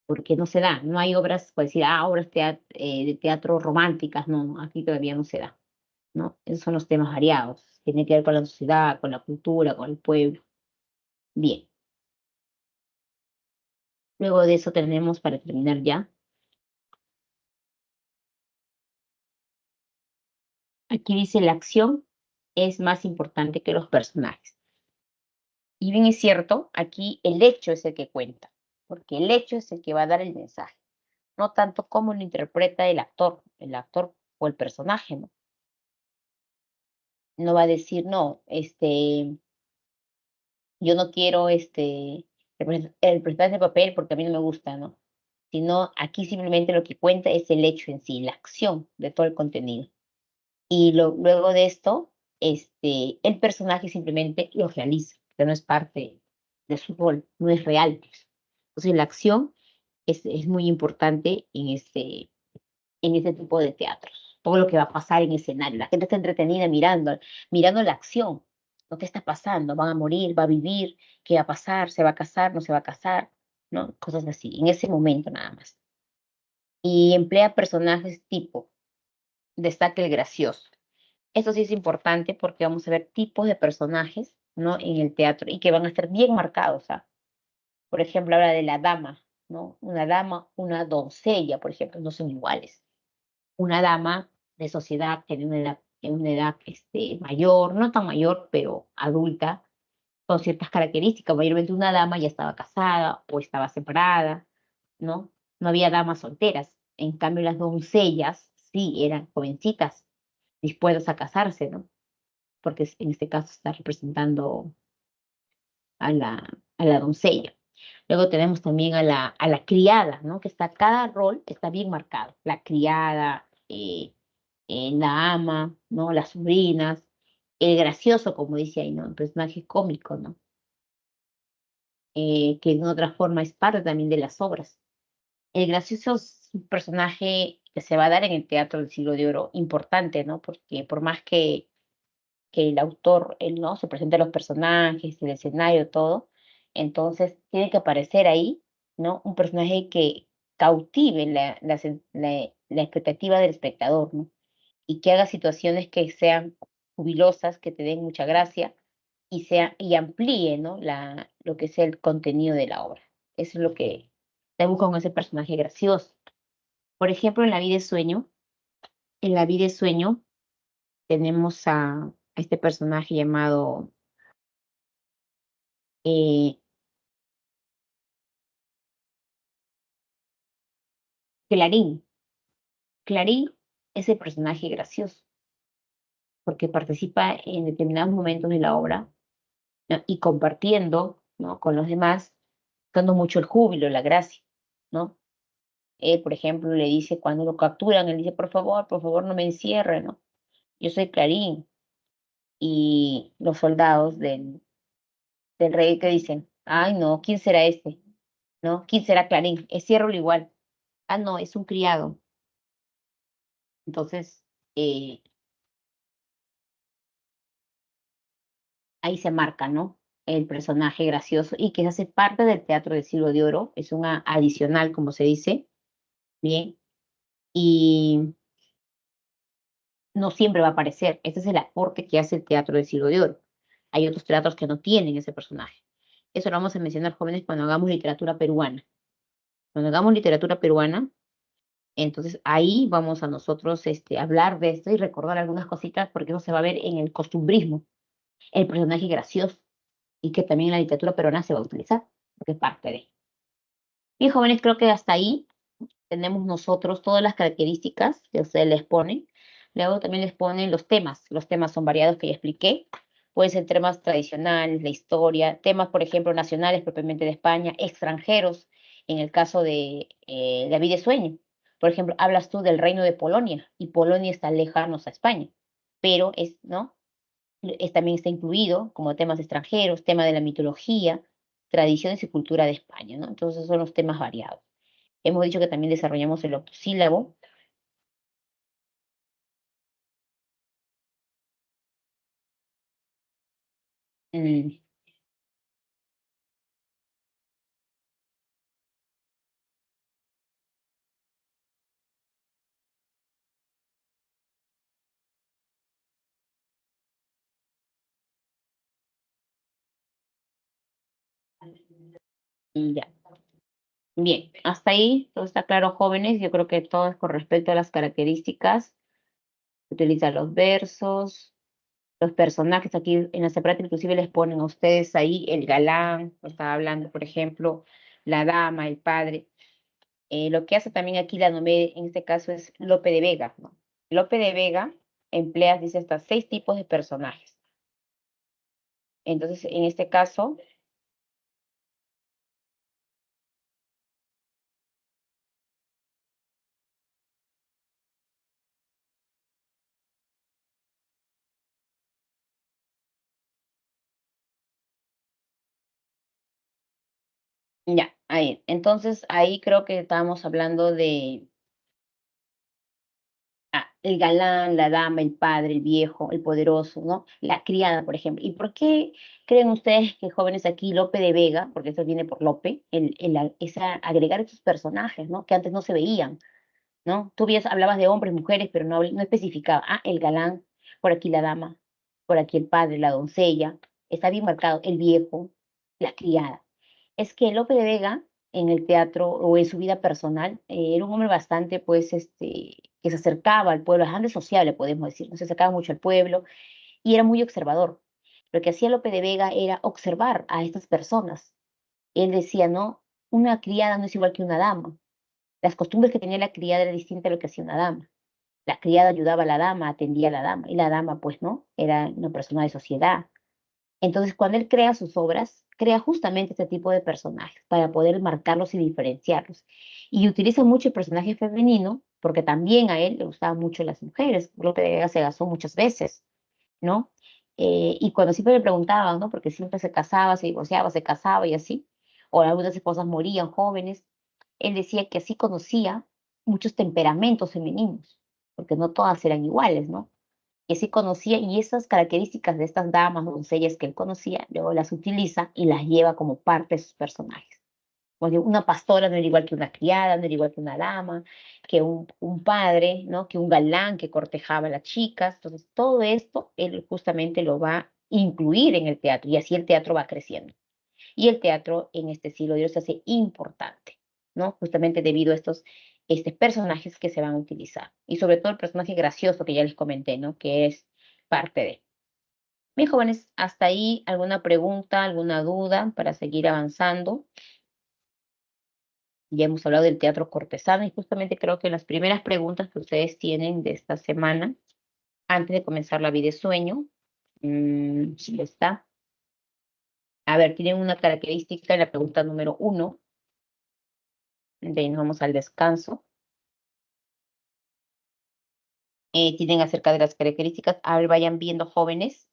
S2: porque no se da, no hay obras, por decir, obras de teatro románticas, no, no, aquí todavía no se da, ¿no? Esos son los temas variados, tiene que ver con la sociedad, con la cultura, con el pueblo. Bien, luego de eso tenemos, para terminar ya, aquí dice la acción es más importante que los personajes. Y bien es cierto, aquí el hecho es el que cuenta, porque el hecho es el que va a dar el mensaje, no tanto cómo lo interpreta el actor o el personaje, ¿no? No va a decir, no, yo no quiero representar ese papel porque a mí no me gusta, ¿no? Sino aquí simplemente lo que cuenta es el hecho en sí, la acción de todo el contenido. Y luego de esto, el personaje simplemente lo realiza, que no es parte de su rol, no es real. Entonces la acción es muy importante en este tipo de teatros. Todo lo que va a pasar en escenario. La gente está entretenida mirando la acción. ¿No? ¿Qué está pasando? ¿Van a morir? ¿Va a vivir? ¿Qué va a pasar? ¿Se va a casar? ¿No se va a casar? ¿No? Cosas así, en ese momento nada más. Y emplea personajes tipo, destaca el gracioso. Eso sí es importante porque vamos a ver tipos de personajes, ¿no? En el teatro y que van a estar bien marcados, ¿ah? Por ejemplo, habla de la dama, ¿no? Una dama, una doncella, por ejemplo, no son iguales. Una dama de sociedad en una edad mayor, no tan mayor, pero adulta, con ciertas características. Mayormente una dama ya estaba casada o estaba separada, ¿no? No había damas solteras. En cambio, las doncellas sí eran jovencitas, dispuestas a casarse, ¿no? Porque en este caso está representando a la doncella. Luego tenemos también a la criada, ¿no? Que está, cada rol está bien marcado. La criada, la ama, ¿no? Las sobrinas, el gracioso, como dice ahí, ¿no? El personaje cómico, ¿no? Que de otra forma es parte también de las obras. El gracioso es un personaje que se va a dar en el teatro del Siglo de Oro importante, ¿no? Porque por más que el autor, él, ¿no? Se presenta los personajes, el escenario, todo, entonces tiene que aparecer ahí, ¿no? Un personaje que cautive la expectativa del espectador, ¿no? Y que haga situaciones que sean jubilosas, que te den mucha gracia y amplíe, ¿no? Lo que es el contenido de la obra. Eso es lo que se busca con ese personaje gracioso. Por ejemplo, en la vida de sueño tenemos a este personaje llamado eh, Clarín. Clarín es el personaje gracioso porque participa en determinados momentos de la obra, ¿no? Y compartiendo, ¿no? Con los demás, dando mucho el júbilo, la gracia, ¿no? Él, por ejemplo, le dice cuando lo capturan, él dice, por favor, no me encierren, ¿no? Yo soy Clarín. Y los soldados del rey que dicen, ay, no, ¿quién será este? ¿No? ¿Quién será Clarín? Enciérralo igual. Ah, no, es un criado. Entonces, eh, ahí se marca, ¿no? El personaje gracioso y que hace parte del teatro del siglo de oro, es una adicional, como se dice, bien, y no siempre va a aparecer. Ese es el aporte que hace el teatro del siglo de oro. Hay otros teatros que no tienen ese personaje. Eso lo vamos a mencionar, jóvenes, cuando hagamos literatura peruana. Cuando hagamos literatura peruana, entonces ahí vamos a nosotros hablar de esto y recordar algunas cositas, porque eso se va a ver en el costumbrismo, el personaje gracioso, y que también en la literatura peruana se va a utilizar, porque es parte de. Bien, jóvenes, creo que hasta ahí tenemos nosotros todas las características que ustedes les ponen. Luego también les ponen los temas. Los temas son variados que ya expliqué. Pueden ser temas tradicionales, la historia, temas, por ejemplo, nacionales propiamente de España, extranjeros, en el caso de La vida de sueño. Por ejemplo, hablas tú del reino de Polonia y Polonia está lejanos a España, pero ¿no? También está incluido como temas extranjeros, tema de la mitología, tradiciones y cultura de España, ¿no? Entonces son los temas variados. Hemos dicho que también desarrollamos el octosílabo. Mm, ya. Bien, hasta ahí todo está claro, jóvenes. Yo creo que todo es con respecto a las características. Utiliza los versos, los personajes. Aquí en la separata inclusive les ponen a ustedes ahí el galán, que estaba hablando, por ejemplo. la dama, el padre. Lo que hace también aquí la Nomé, en este caso, es Lope de Vega, ¿no? Lope de Vega emplea, dice, hasta 6 tipos de personajes. Entonces, en este caso, ya, ahí. Entonces, ahí creo que estábamos hablando de el galán, la dama, el padre, el viejo, el poderoso, ¿no? La criada, por ejemplo. ¿Y por qué creen ustedes que jóvenes aquí, Lope de Vega, porque eso viene por Lope, agregar esos personajes, ¿no? Que antes no se veían, ¿no? Tú hablabas de hombres, mujeres, pero no especificaba. Ah, el galán, por aquí la dama, por aquí el padre, la doncella. Está bien marcado, el viejo, la criada. Es que Lope de Vega, en el teatro o en su vida personal, era un hombre bastante, pues, que se acercaba al pueblo, bastante sociable, podemos decir, no se acercaba mucho al pueblo y era muy observador. Lo que hacía Lope de Vega era observar a estas personas. Él decía, no, una criada no es igual que una dama. Las costumbres que tenía la criada era distinta a lo que hacía una dama. La criada ayudaba a la dama, atendía a la dama, y la dama, pues, no, era una persona de sociedad. Entonces, cuando él crea sus obras, crea justamente este tipo de personajes para poder marcarlos y diferenciarlos. Y utiliza mucho el personaje femenino, porque también a él le gustaban mucho las mujeres. Lope de Vega se casó muchas veces, ¿no? Y cuando siempre le preguntaban, ¿no? Porque siempre se casaba, se divorciaba, se casaba y así, o algunas esposas morían jóvenes, él decía que así conocía muchos temperamentos femeninos, porque no todas eran iguales, ¿no? Que sí conocía y esas características de estas damas, doncellas que él conocía, luego las utiliza y las lleva como parte de sus personajes. Como digo, una pastora no era igual que una criada, no era igual que una dama, que un padre, ¿no? Que un galán que cortejaba a las chicas. Entonces, todo esto él justamente lo va a incluir en el teatro y así el teatro va creciendo. Y el teatro en este siglo de oro se hace importante, ¿no? Justamente debido a estos personajes que se van a utilizar. Y sobre todo el personaje gracioso que ya les comenté, ¿no? Que es parte de. Mis jóvenes, hasta ahí alguna pregunta, alguna duda para seguir avanzando. Ya hemos hablado del teatro cortesano y justamente creo que las primeras preguntas que ustedes tienen de esta semana, antes de comenzar la vida de sueño, está. A ver, tienen una característica en la pregunta número 1. De ahí nos vamos al descanso. Tienen acerca de las características. A ver, vayan viendo jóvenes.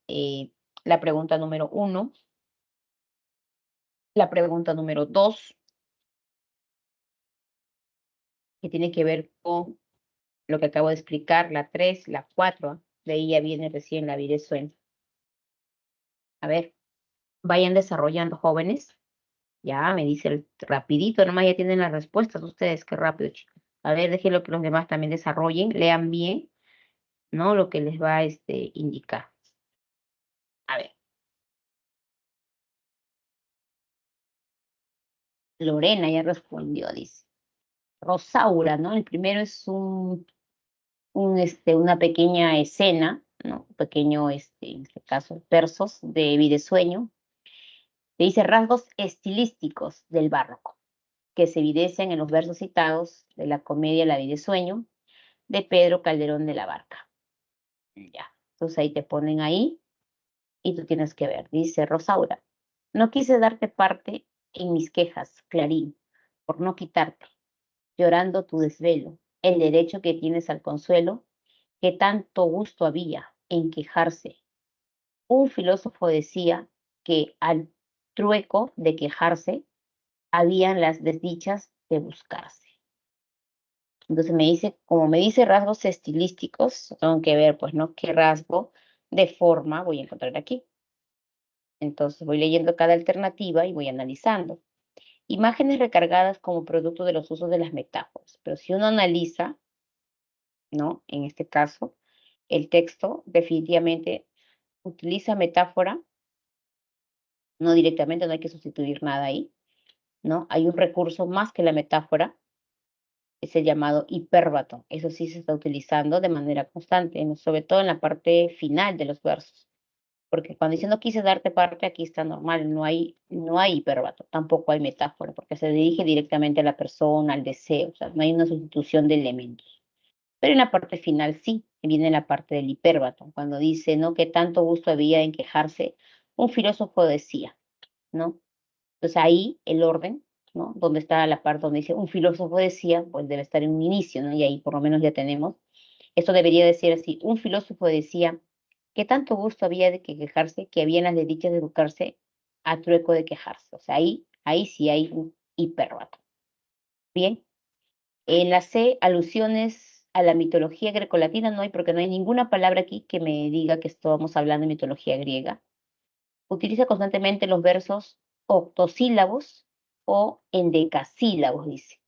S2: La pregunta número 1, la pregunta número 2, que tiene que ver con lo que acabo de explicar, la 3, la 4. De ahí ya viene recién la vida de sueño. A ver, vayan desarrollando jóvenes. Ya me dice rapidito, nomás ya tienen las respuestas ustedes, qué rápido, chicos. A ver, déjenlo que los demás también desarrollen, lean bien, ¿no? Lo que les va a indicar. A ver, Lorena ya respondió, dice. Rosaura, ¿no? El primero es una pequeña escena, ¿no? Un pequeño, en este caso, versos de Videsueño. Le dice rasgos estilísticos del barroco, que se evidencian en los versos citados de la comedia La vida de sueño de Pedro Calderón de la Barca. Ya, entonces ahí te ponen ahí y tú tienes que ver. Dice Rosaura, no quise darte parte en mis quejas, Clarín, por no quitarte, llorando tu desvelo, el derecho que tienes al consuelo, que tanto gusto había en quejarse. Un filósofo decía que al trueco de quejarse habían las desdichas de buscarse. Entonces me dice, como me dice rasgos estilísticos, tengo que ver, pues, ¿no? ¿Qué rasgo de forma voy a encontrar aquí? Entonces voy leyendo cada alternativa y voy analizando. Imágenes recargadas como producto de los usos de las metáforas. Pero si uno analiza, ¿no? En este caso, el texto definitivamente utiliza metáfora, no directamente, no hay que sustituir nada ahí, ¿no? Hay un recurso más que la metáfora, es el llamado hipérbato. Eso sí se está utilizando de manera constante, ¿no? Sobre todo en la parte final de los versos. Porque cuando dice no quise darte parte, aquí está normal, no hay hiperbato, tampoco hay metáfora, porque se dirige directamente a la persona, al deseo, o sea, no hay una sustitución de elementos. Pero en la parte final sí, viene la parte del hiperbato, cuando dice, ¿no? Que tanto gusto había en quejarse, un filósofo decía, ¿no? Entonces ahí el orden, ¿no? Donde está la parte donde dice un filósofo decía, pues debe estar en un inicio, ¿no? Y ahí por lo menos ya tenemos. Esto debería decir así, un filósofo decía que tanto gusto había de que quejarse, que había en las desdichas de educarse a trueco de quejarse. O sea, ahí sí hay un hiperbato. Bien, en la C, alusiones a la mitología grecolatina no hay, porque no hay ninguna palabra aquí que me diga que estamos hablando de mitología griega. Utiliza constantemente los versos octosílabos o endecasílabos, dice.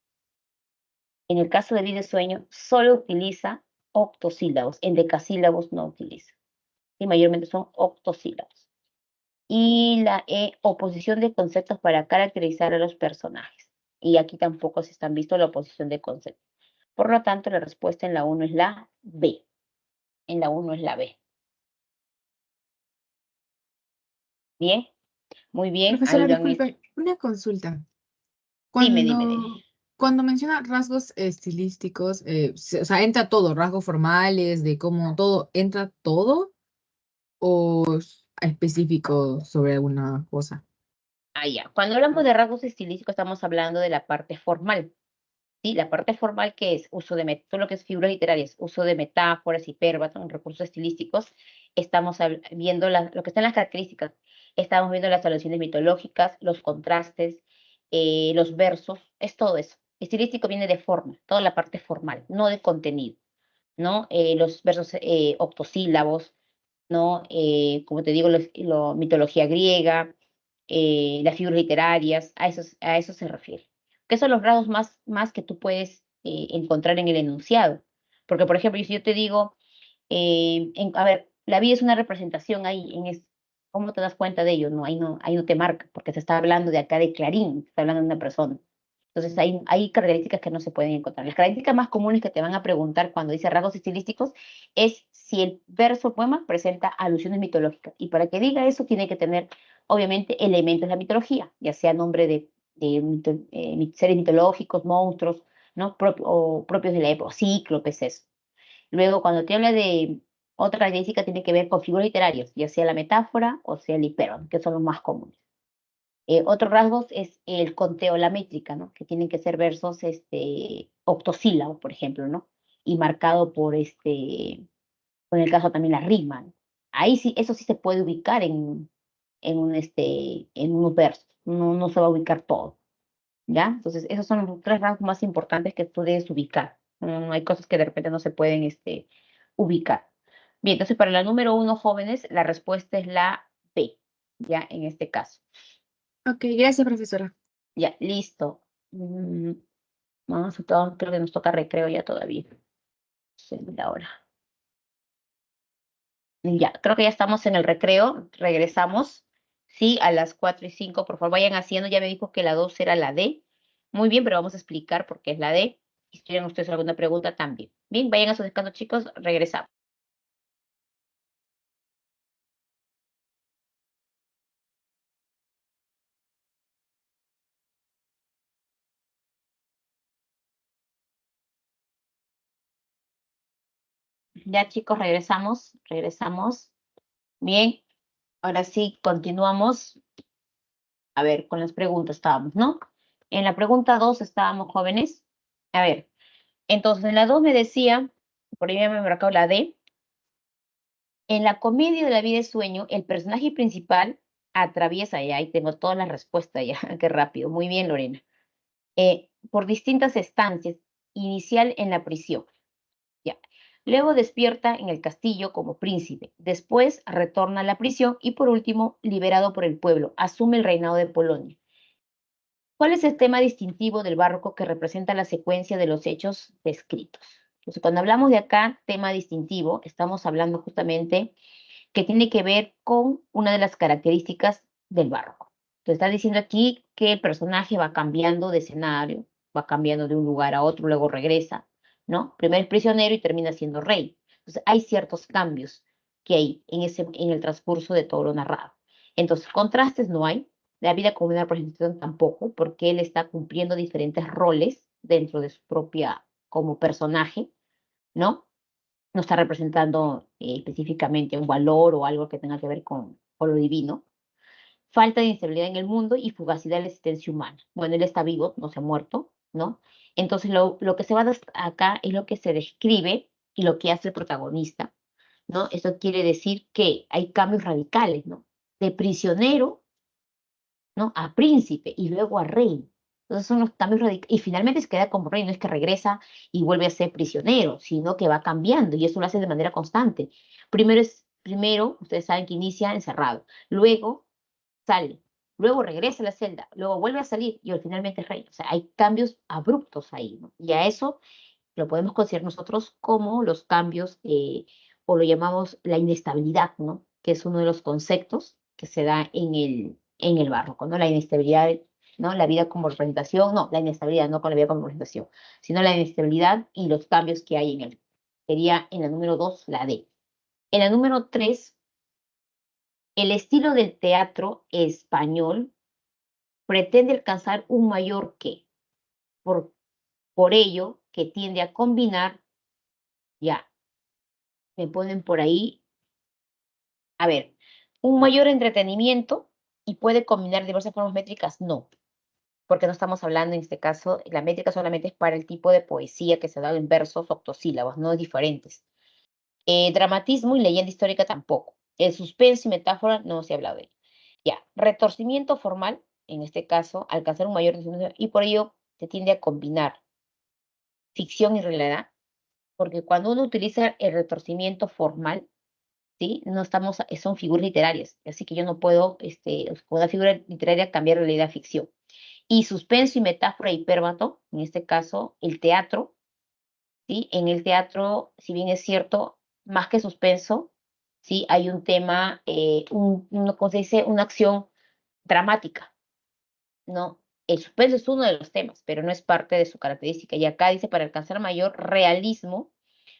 S2: En el caso de vida y sueño, solo utiliza octosílabos, endecasílabos no utiliza. Y mayormente son octosílabos. Y la E, oposición de conceptos para caracterizar a los personajes. Y aquí tampoco se están visto la oposición de conceptos. Por lo tanto, la respuesta en la uno es la B. En la uno es la B. Bien, muy bien, ahí
S1: Profesora,
S2: lo han hecho.
S1: disculpe, una consulta.
S2: Dime.
S1: Cuando menciona rasgos estilísticos, o sea, entra todo, rasgos formales, de cómo todo, ¿entra todo o es específico sobre alguna cosa?
S2: Ah, ya. Cuando hablamos de rasgos estilísticos, estamos hablando de la parte formal. ¿Sí? La parte formal que es uso de todo lo que es figuras literarias, uso de metáforas, hipérbatos, recursos estilísticos, estamos viendo lo que están las características. Estamos viendo las alusiones mitológicas, los contrastes, los versos, es todo eso. Estilístico viene de forma, toda la parte formal, no de contenido, ¿no? Los versos octosílabos, ¿no? Como te digo, mitología griega, las figuras literarias, a eso se refiere. ¿Qué son los rasgos más que tú puedes encontrar en el enunciado? Porque, por ejemplo, si yo te digo, a ver, la vida es una representación ahí, ¿cómo te das cuenta de ello? No, ahí no te marca, porque se está hablando de acá de Clarín, se está hablando de una persona. Entonces, hay características que no se pueden encontrar. Las características más comunes que te van a preguntar cuando dice rasgos estilísticos es si el verso o poema presenta alusiones mitológicas. Y para que diga eso, tiene que tener, obviamente, elementos de la mitología, ya sea nombre de seres mitológicos, monstruos, ¿no? O propios de la época, cíclopes, eso. Luego, cuando te habla de otra característica, tiene que ver con figuras literarias, ya sea la metáfora o sea el hiperon, que son los más comunes. Otro rasgo es el conteo, la métrica, ¿no? Que tienen que ser versos octosílabos, por ejemplo, ¿no? Y marcado con el caso también la rima, ¿no? Ahí sí, eso sí se puede ubicar en unos versos, no se va a ubicar todo, ¿ya? Entonces, esos son los tres rasgos más importantes que tú debes ubicar. No hay cosas que de repente no se pueden ubicar. Bien, entonces para la número uno, jóvenes, la respuesta es la B, ¿ya? En este caso.
S1: Ok, gracias, profesora.
S2: Ya, listo. Vamos a todo, creo que nos toca recreo ya todavía. Sí, la hora. Ya, creo que ya estamos en el recreo. Regresamos. Sí, a las 4:05, por favor, vayan haciendo. Ya me dijo que la 2 era la D. Muy bien, pero vamos a explicar por qué es la D. Y si tienen ustedes alguna pregunta también. Bien, vayan a su descanso, chicos. Regresamos. Ya, chicos, regresamos. Regresamos. Bien, ahora sí, continuamos. A ver, con las preguntas estábamos, ¿no? En la pregunta 2 estábamos jóvenes. A ver, entonces en la 2 me decía, por ahí me he marcado la D, en la comedia de la vida y sueño, el personaje principal atraviesa, ya ahí tengo todas las respuestas, ya, qué rápido, muy bien Lorena, por distintas estancias, inicial en la prisión, ya. Luego despierta en el castillo como príncipe, después retorna a la prisión y por último, liberado por el pueblo, asume el reinado de Polonia. ¿Cuál es el tema distintivo del barroco que representa la secuencia de los hechos descritos? Entonces, cuando hablamos de acá, tema distintivo, estamos hablando justamente que tiene que ver con una de las características del barroco. Entonces, está diciendo aquí que el personaje va cambiando de escenario, va cambiando de un lugar a otro, luego regresa, ¿no? Primero es prisionero y termina siendo rey. Entonces, hay ciertos cambios. que hay en el transcurso de todo lo narrado. Entonces, contrastes no hay, la vida como una representación tampoco, porque él está cumpliendo diferentes roles dentro de su propia, como personaje, ¿no? No está representando específicamente un valor o algo que tenga que ver con lo divino. Falta de inestabilidad en el mundo y fugacidad de la existencia humana. Bueno, él está vivo, no se ha muerto, ¿no? Entonces, lo que se va a acá es lo que se describe y lo que hace el protagonista, ¿no? Esto quiere decir que hay cambios radicales, ¿no? De prisionero, ¿no? A príncipe y luego a rey. Entonces son los cambios radicales. Y finalmente se queda como rey, no es que regresa y vuelve a ser prisionero, sino que va cambiando y eso lo hace de manera constante. Primero, ustedes saben que inicia encerrado, luego sale, luego regresa a la celda, luego vuelve a salir y finalmente es rey. O sea, hay cambios abruptos ahí, ¿no? Y a eso lo podemos considerar nosotros como los cambios, o lo llamamos la inestabilidad, ¿no? Que es uno de los conceptos que se da en el barroco, ¿no? La inestabilidad, ¿no? La vida como representación, no, la inestabilidad, no con la vida como representación, sino la inestabilidad y los cambios que hay en él. Sería en la número 2, la D. En la número 3, el estilo del teatro español pretende alcanzar un mayor qué. Por ello, que tiende a combinar, ya, me ponen por ahí, a ver, un mayor entretenimiento y puede combinar diversas formas métricas, no, porque no estamos hablando en este caso, la métrica solamente es para el tipo de poesía que se da en versos octosílabos, no diferentes. Dramatismo y leyenda histórica tampoco. El suspenso y metáfora no se ha hablado de ello. Ya, retorcimiento formal, en este caso, alcanzar un mayor y por ello se tiende a combinar ficción y realidad, porque cuando uno utiliza el retorcimiento formal, ¿sí? No estamos, son figuras literarias, así que yo no puedo, con una figura literaria cambiar realidad a ficción. Y suspenso y metáfora hipérbato, en este caso, el teatro, ¿sí? En el teatro, si bien es cierto, más que suspenso, ¿sí? Hay un tema, ¿cómo se dice? Una acción dramática, ¿no? El suspenso es uno de los temas, pero no es parte de su característica. Y acá dice, para alcanzar mayor realismo,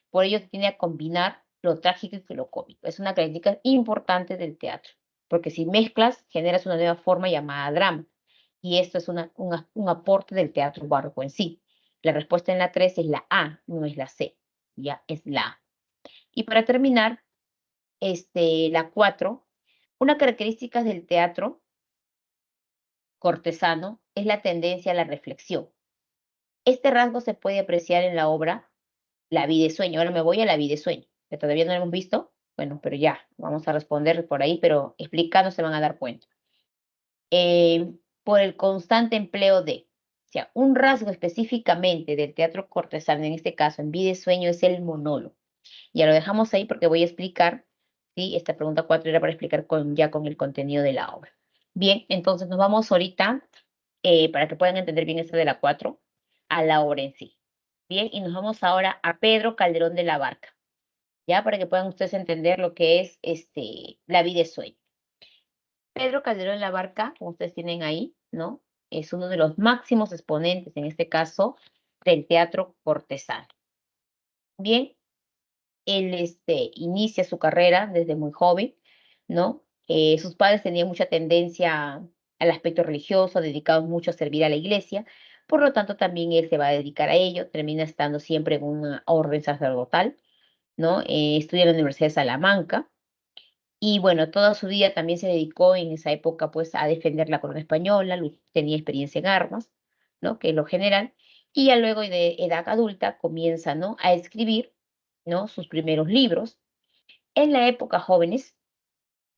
S2: por ello se tiene a combinar lo trágico y lo cómico. Es una característica importante del teatro, porque si mezclas, generas una nueva forma llamada drama. Y esto es un aporte del teatro barroco en sí. La respuesta en la 3 es la A, no es la C. Ya es la A. Y para terminar, la 4, una característica del teatro cortesano es la tendencia a la reflexión. Este rasgo se puede apreciar en la obra La vida de sueño. Ahora me voy a La vida de sueño, que todavía no lo hemos visto. Bueno, pero ya, vamos a responder por ahí, pero explicando se van a dar cuenta. Por el constante empleo de, o sea, un rasgo específicamente del teatro cortesano, en este caso en Vida de Sueño, es el monólogo. Ya lo dejamos ahí porque voy a explicar, ¿sí? Esta pregunta 4 era para explicar ya con el contenido de la obra. Bien, entonces nos vamos ahorita, para que puedan entender bien esto de la 4, a la obra en sí. Bien, y nos vamos ahora a Pedro Calderón de la Barca, ya para que puedan ustedes entender lo que es la vida de sueño. Pedro Calderón de la Barca, como ustedes tienen ahí, ¿no? Es uno de los máximos exponentes, en este caso, del teatro cortesano. Bien, él inicia su carrera desde muy joven, ¿no? Sus padres tenían mucha tendencia al aspecto religioso, dedicados mucho a servir a la iglesia, por lo tanto también él se va a dedicar a ello, termina estando siempre en una orden sacerdotal, ¿no? Estudia en la Universidad de Salamanca y bueno, toda su vida también se dedicó en esa época pues a defender la corona española, tenía experiencia en armas, ¿no? Que es lo general, y ya luego de edad adulta comienza, ¿no? A escribir, ¿no? Sus primeros libros. En la época jóvenes,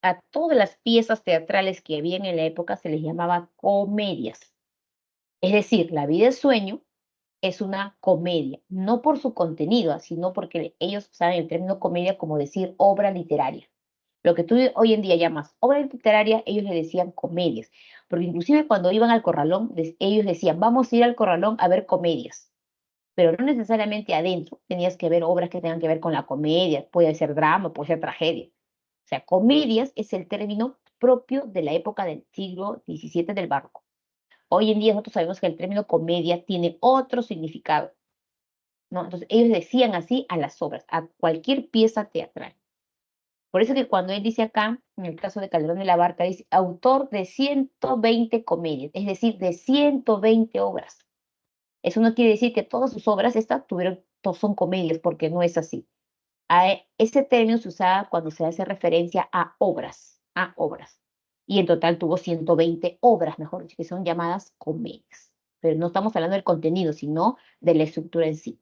S2: a todas las piezas teatrales que habían en la época se les llamaba comedias. Es decir, La vida es sueño es una comedia, no por su contenido, sino porque ellos saben el término comedia como decir obra literaria. Lo que tú hoy en día llamas obra literaria, ellos le decían comedias, porque inclusive cuando iban al corralón, ellos decían, vamos a ir al corralón a ver comedias, pero no necesariamente adentro, tenías que ver obras que tengan que ver con la comedia, puede ser drama, puede ser tragedia. O sea, comedias es el término propio de la época del siglo XVII del barroco. Hoy en día nosotros sabemos que el término comedia tiene otro significado, ¿no? Entonces ellos decían así a las obras, a cualquier pieza teatral. Por eso que cuando él dice acá, en el caso de Calderón de la Barca, dice autor de 120 comedias, es decir, de 120 obras. Eso no quiere decir que todas sus obras estas son comedias, porque no es así. Ese término se usaba cuando se hace referencia a obras, a obras. Y en total tuvo 120 obras, mejor dicho, que son llamadas comedias. Pero no estamos hablando del contenido, sino de la estructura en sí.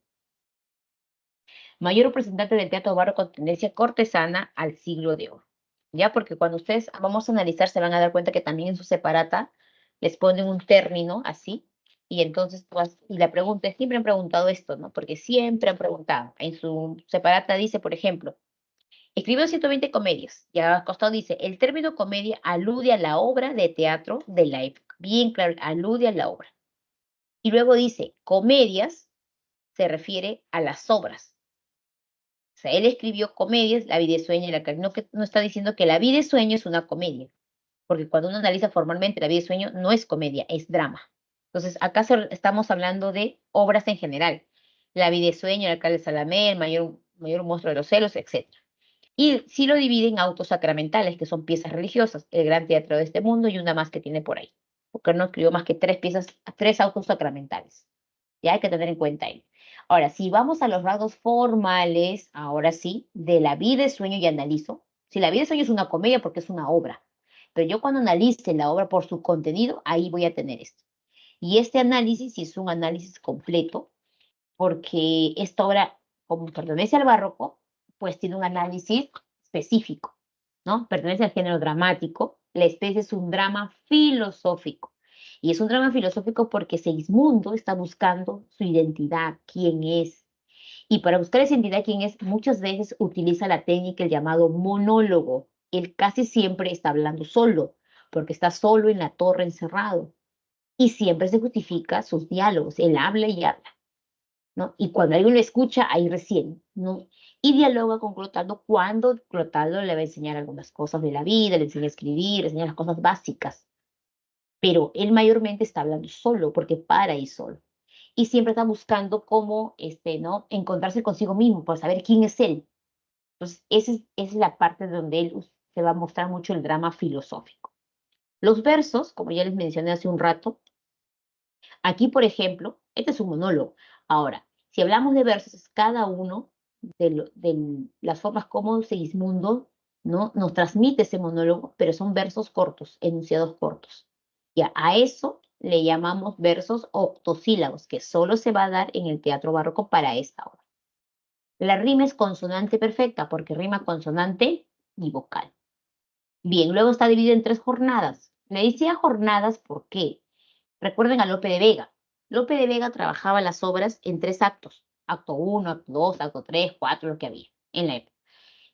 S2: Mayor representante del teatro barroco con tendencia cortesana al siglo de oro. ¿Ya? Porque cuando ustedes vamos a analizar, se van a dar cuenta que también en su separata les ponen un término así, y entonces, y la pregunta es, siempre han preguntado esto, ¿no? Porque siempre han preguntado. En su separata dice, por ejemplo, escribió 120 comedias, y al costado dice, el término comedia alude a la obra de teatro de la época. Bien claro, alude a la obra. Y luego dice, comedias se refiere a las obras. O sea, él escribió comedias, La vida y sueño y no, no está diciendo que La vida y sueño es una comedia, porque cuando uno analiza formalmente La vida y sueño no es comedia, es drama. Entonces, acá estamos hablando de obras en general. La vida y sueño, El alcalde Salamé, mayor monstruo de los celos, etc. Y sí lo divide en autos sacramentales, que son piezas religiosas, el gran teatro de este mundo y una más que tiene por ahí, porque no escribió más que 3 autos sacramentales. Ya hay que tener en cuenta ahí. Ahora, si vamos a los rasgos formales, ahora sí, de La vida y sueño y analizo. Si La vida y sueño es una comedia porque es una obra, pero yo cuando analice la obra por su contenido, ahí voy a tener esto. Y este análisis sí es un análisis completo, porque esta obra, como pertenece al barroco, pues tiene un análisis específico, ¿no? Pertenece al género dramático, la especie es un drama filosófico. Y es un drama filosófico porque Segismundo está buscando su identidad, quién es. Y para buscar esa identidad, quién es, muchas veces utiliza la técnica, el llamado monólogo. Él casi siempre está hablando solo, porque está solo en la torre encerrado. Y siempre se justifica sus diálogos, él habla y habla, ¿no? Y cuando alguien lo escucha, ahí recién, ¿no? Y dialoga con Clotaldo cuando Clotaldo le va a enseñar algunas cosas de la vida, le enseña a escribir, le enseña las cosas básicas. Pero él mayormente está hablando solo, porque para ahí solo. Y siempre está buscando cómo, ¿no? Encontrarse consigo mismo, para saber quién es él. Entonces, esa es la parte donde él se va a mostrar mucho el drama filosófico. Los versos, como ya les mencioné hace un rato, aquí, por ejemplo, este es un monólogo. Ahora, si hablamos de versos, es cada uno de las formas como Segismundo, ¿no? Nos transmite ese monólogo, pero son versos cortos, enunciados cortos. Ya, a eso le llamamos versos octosílabos, que solo se va a dar en el teatro barroco para esta obra. La rima es consonante perfecta, porque rima consonante y vocal. Bien, luego está dividida en 3 jornadas. Le decía jornadas, ¿por qué? Recuerden a Lope de Vega. Lope de Vega trabajaba las obras en 3 actos. Acto 1, acto 2, acto 3, 4, lo que había en la época.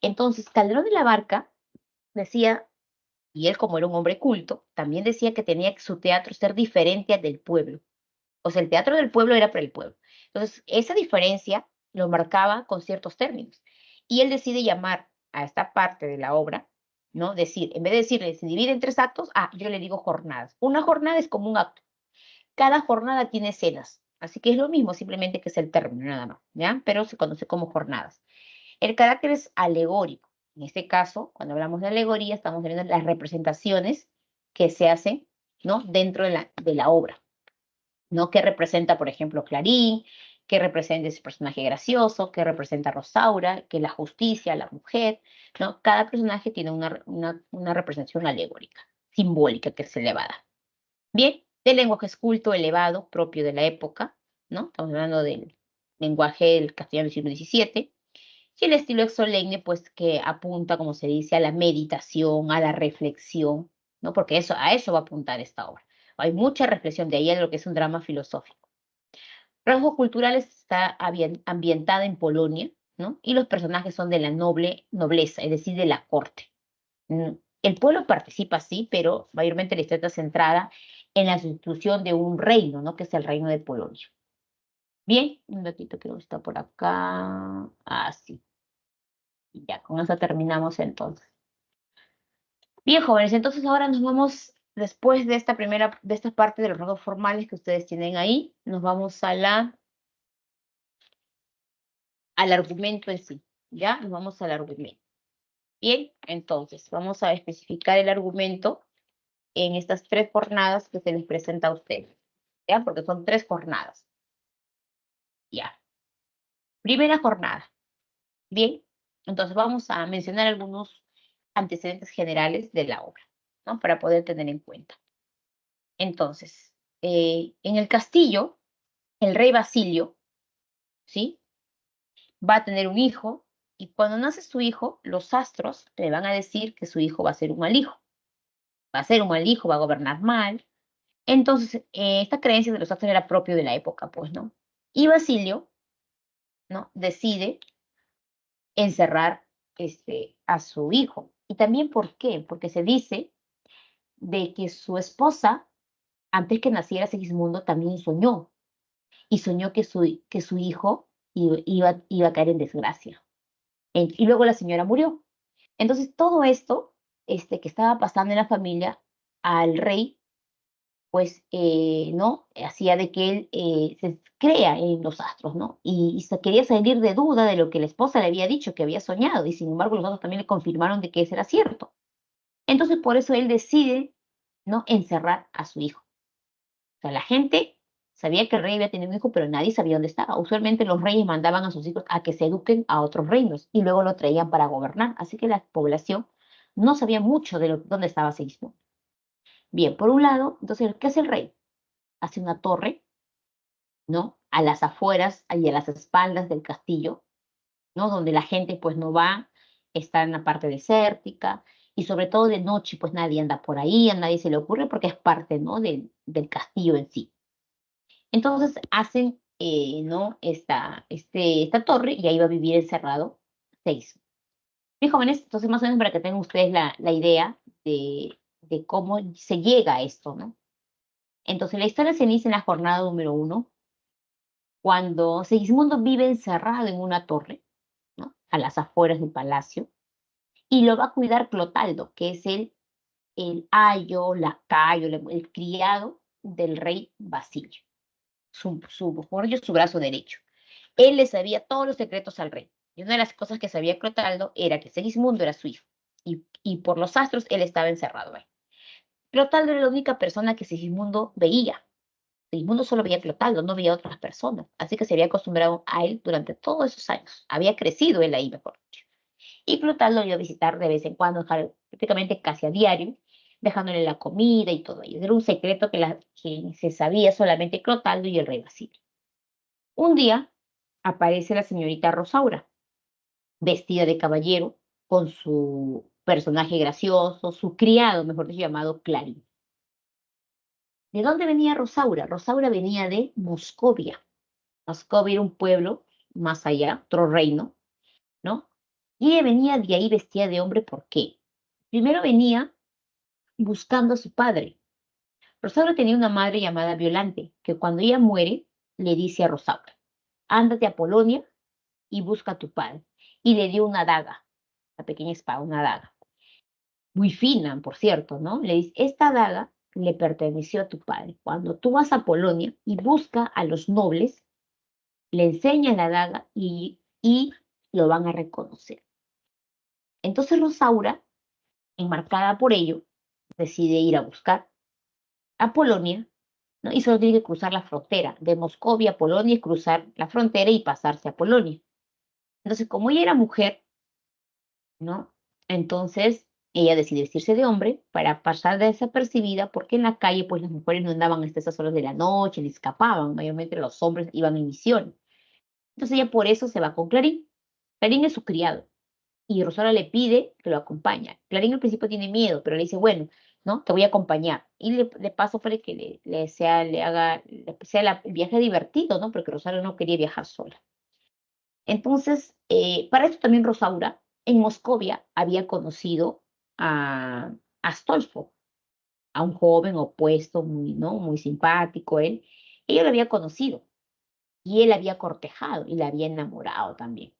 S2: Entonces, Calderón de la Barca decía, y él como era un hombre culto, también decía que tenía que su teatro ser diferente al del pueblo. O sea, el teatro del pueblo era para el pueblo. Entonces, esa diferencia lo marcaba con ciertos términos. Y él decide llamar a esta parte de la obra, ¿no? Decir, en vez de decirle, se divide en 3 actos, yo le digo jornadas. Una jornada es como un acto. Cada jornada tiene escenas, así que es lo mismo, simplemente que es el término nada más, ¿ya? Pero se conoce como jornadas. El carácter es alegórico. En este caso, cuando hablamos de alegoría, estamos viendo las representaciones que se hacen, ¿no? Dentro de la obra, ¿no? ¿Qué representa, por ejemplo, Clarín? ¿Qué representa ese personaje gracioso? ¿Qué representa Rosaura? ¿Qué es la justicia, la mujer? ¿No? Cada personaje tiene una representación alegórica, simbólica que se le va a dar. Bien, del lenguaje culto elevado propio de la época, ¿no? Estamos hablando del lenguaje del castellano del siglo XVII. Y el estilo solemne, pues que apunta, como se dice, a la meditación, a la reflexión, ¿no? Porque a eso va a apuntar esta obra. Hay mucha reflexión de ahí de lo que es un drama filosófico. Rasgos culturales está ambientada en Polonia, ¿no? Y los personajes son de la nobleza, es decir, de la corte. Mm, El pueblo participa, sí, pero mayormente la historia está centrada en la institución de un reino, ¿no? Que es el reino de Polonia. Bien, un datito que está por acá. Sí. Y ya, con eso terminamos entonces. Bien, jóvenes, entonces ahora nos vamos, después de esta parte de los rasgos formales que ustedes tienen ahí, nos vamos al argumento en sí, ¿ya? Nos vamos al argumento. Bien, entonces vamos a especificar el argumento en estas 3 jornadas que se les presenta a ustedes, ¿ya? Porque son 3 jornadas. Ya. Primera jornada. Bien, entonces vamos a mencionar algunos antecedentes generales de la obra, ¿no? Para poder tener en cuenta. Entonces, en el castillo, el rey Basilio, ¿sí? Va a tener un hijo y cuando nace su hijo, los astros le van a decir que su hijo va a ser un mal hijo. Va a ser un mal hijo, va a gobernar mal. Entonces, esta creencia de los astros era propio de la época, pues, ¿no? Y Basilio, ¿no? Decide encerrar a su hijo. Y también, ¿por qué? Porque se dice de que su esposa, antes que naciera Segismundo, también soñó. Y soñó que su hijo iba a caer en desgracia. Y luego la señora murió. Entonces, todo esto que estaba pasando en la familia, al rey, pues, ¿no? Hacía de que él se crea en los astros, ¿no? Y se quería salir de duda de lo que la esposa le había dicho, que había soñado, y sin embargo los otros también le confirmaron de que eso era cierto. Entonces, por eso él decide, ¿no? Encerrar a su hijo. O sea, la gente sabía que el rey había tenido un hijo, pero nadie sabía dónde estaba. Usualmente los reyes mandaban a sus hijos a que se eduquen a otros reinos y luego lo traían para gobernar. Así que la población no sabía mucho de dónde estaba Segismundo. Bien, por un lado, entonces, ¿qué hace el rey? Hace una torre, ¿no? A las afueras y a las espaldas del castillo, ¿no? Donde la gente pues no va, está en la parte desértica y sobre todo de noche pues nadie anda por ahí, a nadie se le ocurre porque es parte, ¿no? Del castillo en sí. Entonces hacen, ¿no? Esta torre y ahí va a vivir encerrado 6. Bien, jóvenes, entonces más o menos para que tengan ustedes la idea de cómo se llega a esto, ¿no? Entonces la historia se inicia en la jornada número 1, cuando Segismundo vive encerrado en una torre, ¿no? A las afueras del palacio, y lo va a cuidar Clotaldo, que es el ayo, lacayo, el criado del rey Basilio, mejor dicho, su brazo derecho. Él le sabía todos los secretos al rey. Y una de las cosas que sabía Clotaldo era que Segismundo era su hijo. Y por los astros él estaba encerrado ahí. Clotaldo era la única persona que Segismundo veía. Segismundo solo veía a Clotaldo, no veía a otras personas. Así que se había acostumbrado a él durante todos esos años. Había crecido él ahí, mejor dicho. Y Clotaldo lo iba a visitar de vez en cuando, prácticamente casi a diario, dejándole la comida y todo ello. Era un secreto que se sabía solamente Clotaldo y el rey Basilio. Un día aparece la señorita Rosaura, vestida de caballero, con su personaje gracioso, su criado, mejor dicho, llamado Clarín. ¿De dónde venía Rosaura? Rosaura venía de Moscovia. Moscovia era un pueblo más allá, otro reino, ¿no? Y ella venía de ahí vestida de hombre, ¿por qué? Primero venía buscando a su padre. Rosaura tenía una madre llamada Violante, que cuando ella muere, le dice a Rosaura, ándate a Polonia y busca a tu padre. Y le dio una daga, la pequeña espada, una daga. Muy fina, por cierto, ¿no? Le dice, esta daga le perteneció a tu padre. Cuando tú vas a Polonia y busca a los nobles, le enseñas la daga y lo van a reconocer. Entonces Rosaura, enmarcada por ello, decide ir a buscar a Polonia, ¿no? Y solo tiene que cruzar la frontera de Moscovia a Polonia y cruzar la frontera y pasarse a Polonia. Entonces, como ella era mujer, ¿no? Entonces, ella decide vestirse de hombre para pasar desapercibida porque en la calle, pues las mujeres no andaban hasta esas horas de la noche, ni escapaban, mayormente los hombres iban en misión. Entonces ella por eso se va con Clarín. Clarín es su criado y Rosaura le pide que lo acompañe. Clarín al principio tiene miedo, pero le dice, bueno, ¿no? Te voy a acompañar. Y de paso fue que sea el viaje divertido, ¿no? Porque Rosaura no quería viajar sola. Entonces, para esto también Rosaura en Moscovia había conocido a Astolfo, a un joven opuesto, muy, ¿no? Muy simpático él. Ella lo había conocido y él había cortejado y la había enamorado también.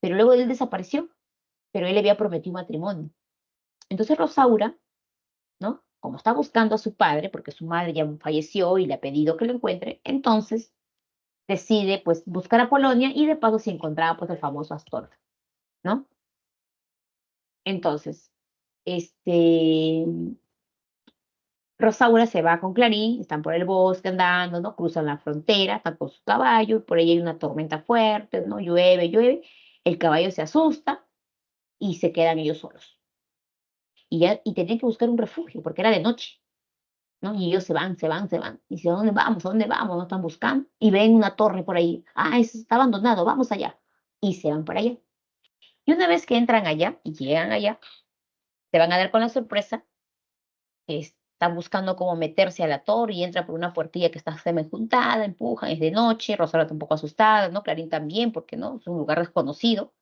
S2: Pero luego él desapareció, pero él le había prometido matrimonio. Entonces Rosaura, ¿no? Como está buscando a su padre, porque su madre ya falleció y le ha pedido que lo encuentre, entonces decide pues buscar a Polonia y de paso se encontraba pues el famoso Astorga, ¿no? Entonces, este, Rosaura se va con Clarín, están por el bosque andando, ¿no? Cruzan la frontera, están con su caballo, por ahí hay una tormenta fuerte, ¿no? Llueve, llueve, el caballo se asusta y se quedan ellos solos. Y tenían que buscar un refugio porque era de noche, ¿no? Y ellos se van, se van, se van. Y dicen, ¿a dónde vamos? ¿A dónde vamos? ¿No están buscando? Y ven una torre por ahí. Ah, eso está abandonado, vamos allá. Y se van para allá. Y una vez que entran allá y llegan allá, se van a dar con la sorpresa que están buscando cómo meterse a la torre y entra por una puertilla que está semi-juntada, empujan, es de noche, Rosario está un poco asustada, ¿no? Clarín también, porque no, es un lugar desconocido.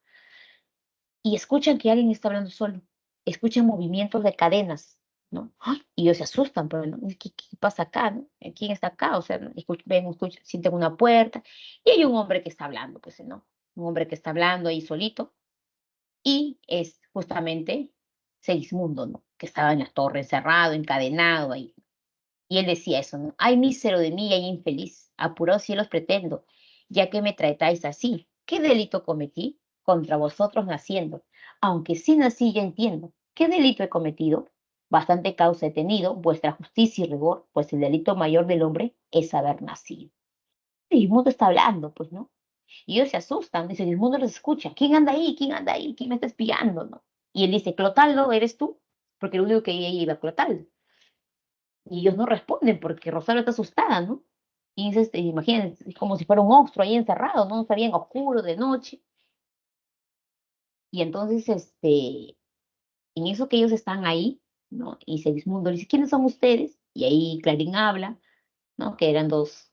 S2: Y escuchan que alguien está hablando solo, escuchan movimientos de cadenas, ¿no? ¡Ay! Y ellos se asustan, pero ¿no? ¿Qué pasa acá, no? ¿Quién está acá? O sea, ¿no? Ven, escuchan, sienten una puerta y hay un hombre que está hablando, pues, ¿no? Un hombre que está hablando ahí solito y es justamente Segismundo, ¿no? Que estaba en la torre encerrado, encadenado ahí. Y él decía eso, ¿no? Ay, mísero de mí, ay, infeliz, apurados cielos pretendo, ya que me tratáis así. ¿Qué delito cometí? Contra vosotros naciendo. Aunque sí nací, ya entiendo. ¿Qué delito he cometido? Bastante causa he tenido, vuestra justicia y rigor, pues el delito mayor del hombre es haber nacido. Y el mundo está hablando, pues, ¿no? Y ellos se asustan, dice, el mundo los escucha. ¿Quién anda ahí? ¿Quién anda ahí? ¿Quién me está espiando? ¿No? Y él dice, Clotaldo, ¿eres tú? Porque el único que ella iba a Clotaldo. Y ellos no responden porque Rosario está asustada, ¿no? Y dices, imagínense, es como si fuera un monstruo ahí encerrado, ¿no? Está bien oscuro de noche. Y entonces, en eso que ellos están ahí, ¿no? Y Segismundo le dice, ¿quiénes son ustedes? Y ahí Clarín habla, ¿no? Que eran dos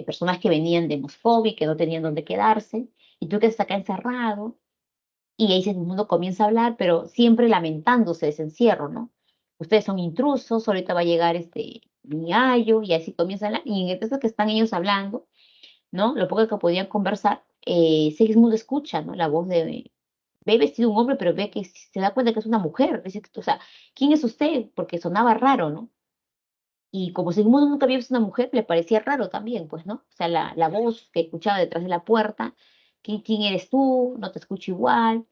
S2: personas que venían de Moscovia y que no tenían dónde quedarse. Y tú que estás acá encerrado. Y ahí Segismundo comienza a hablar, pero siempre lamentándose de ese encierro, ¿no? Ustedes son intrusos, ahorita va a llegar mi ayo, y así comienzan, y en el texto que están ellos hablando, ¿no? Lo poco que podían conversar, Segismundo escucha, ¿no? La voz ve vestido un hombre, pero ve que se da cuenta que es una mujer. Dice, o sea, ¿quién es usted? Porque sonaba raro, ¿no? Y como Segismundo nunca había visto una mujer, le parecía raro también, pues, ¿no? O sea, la voz que escuchaba detrás de la puerta, ¿quién eres tú? No te escucho igual.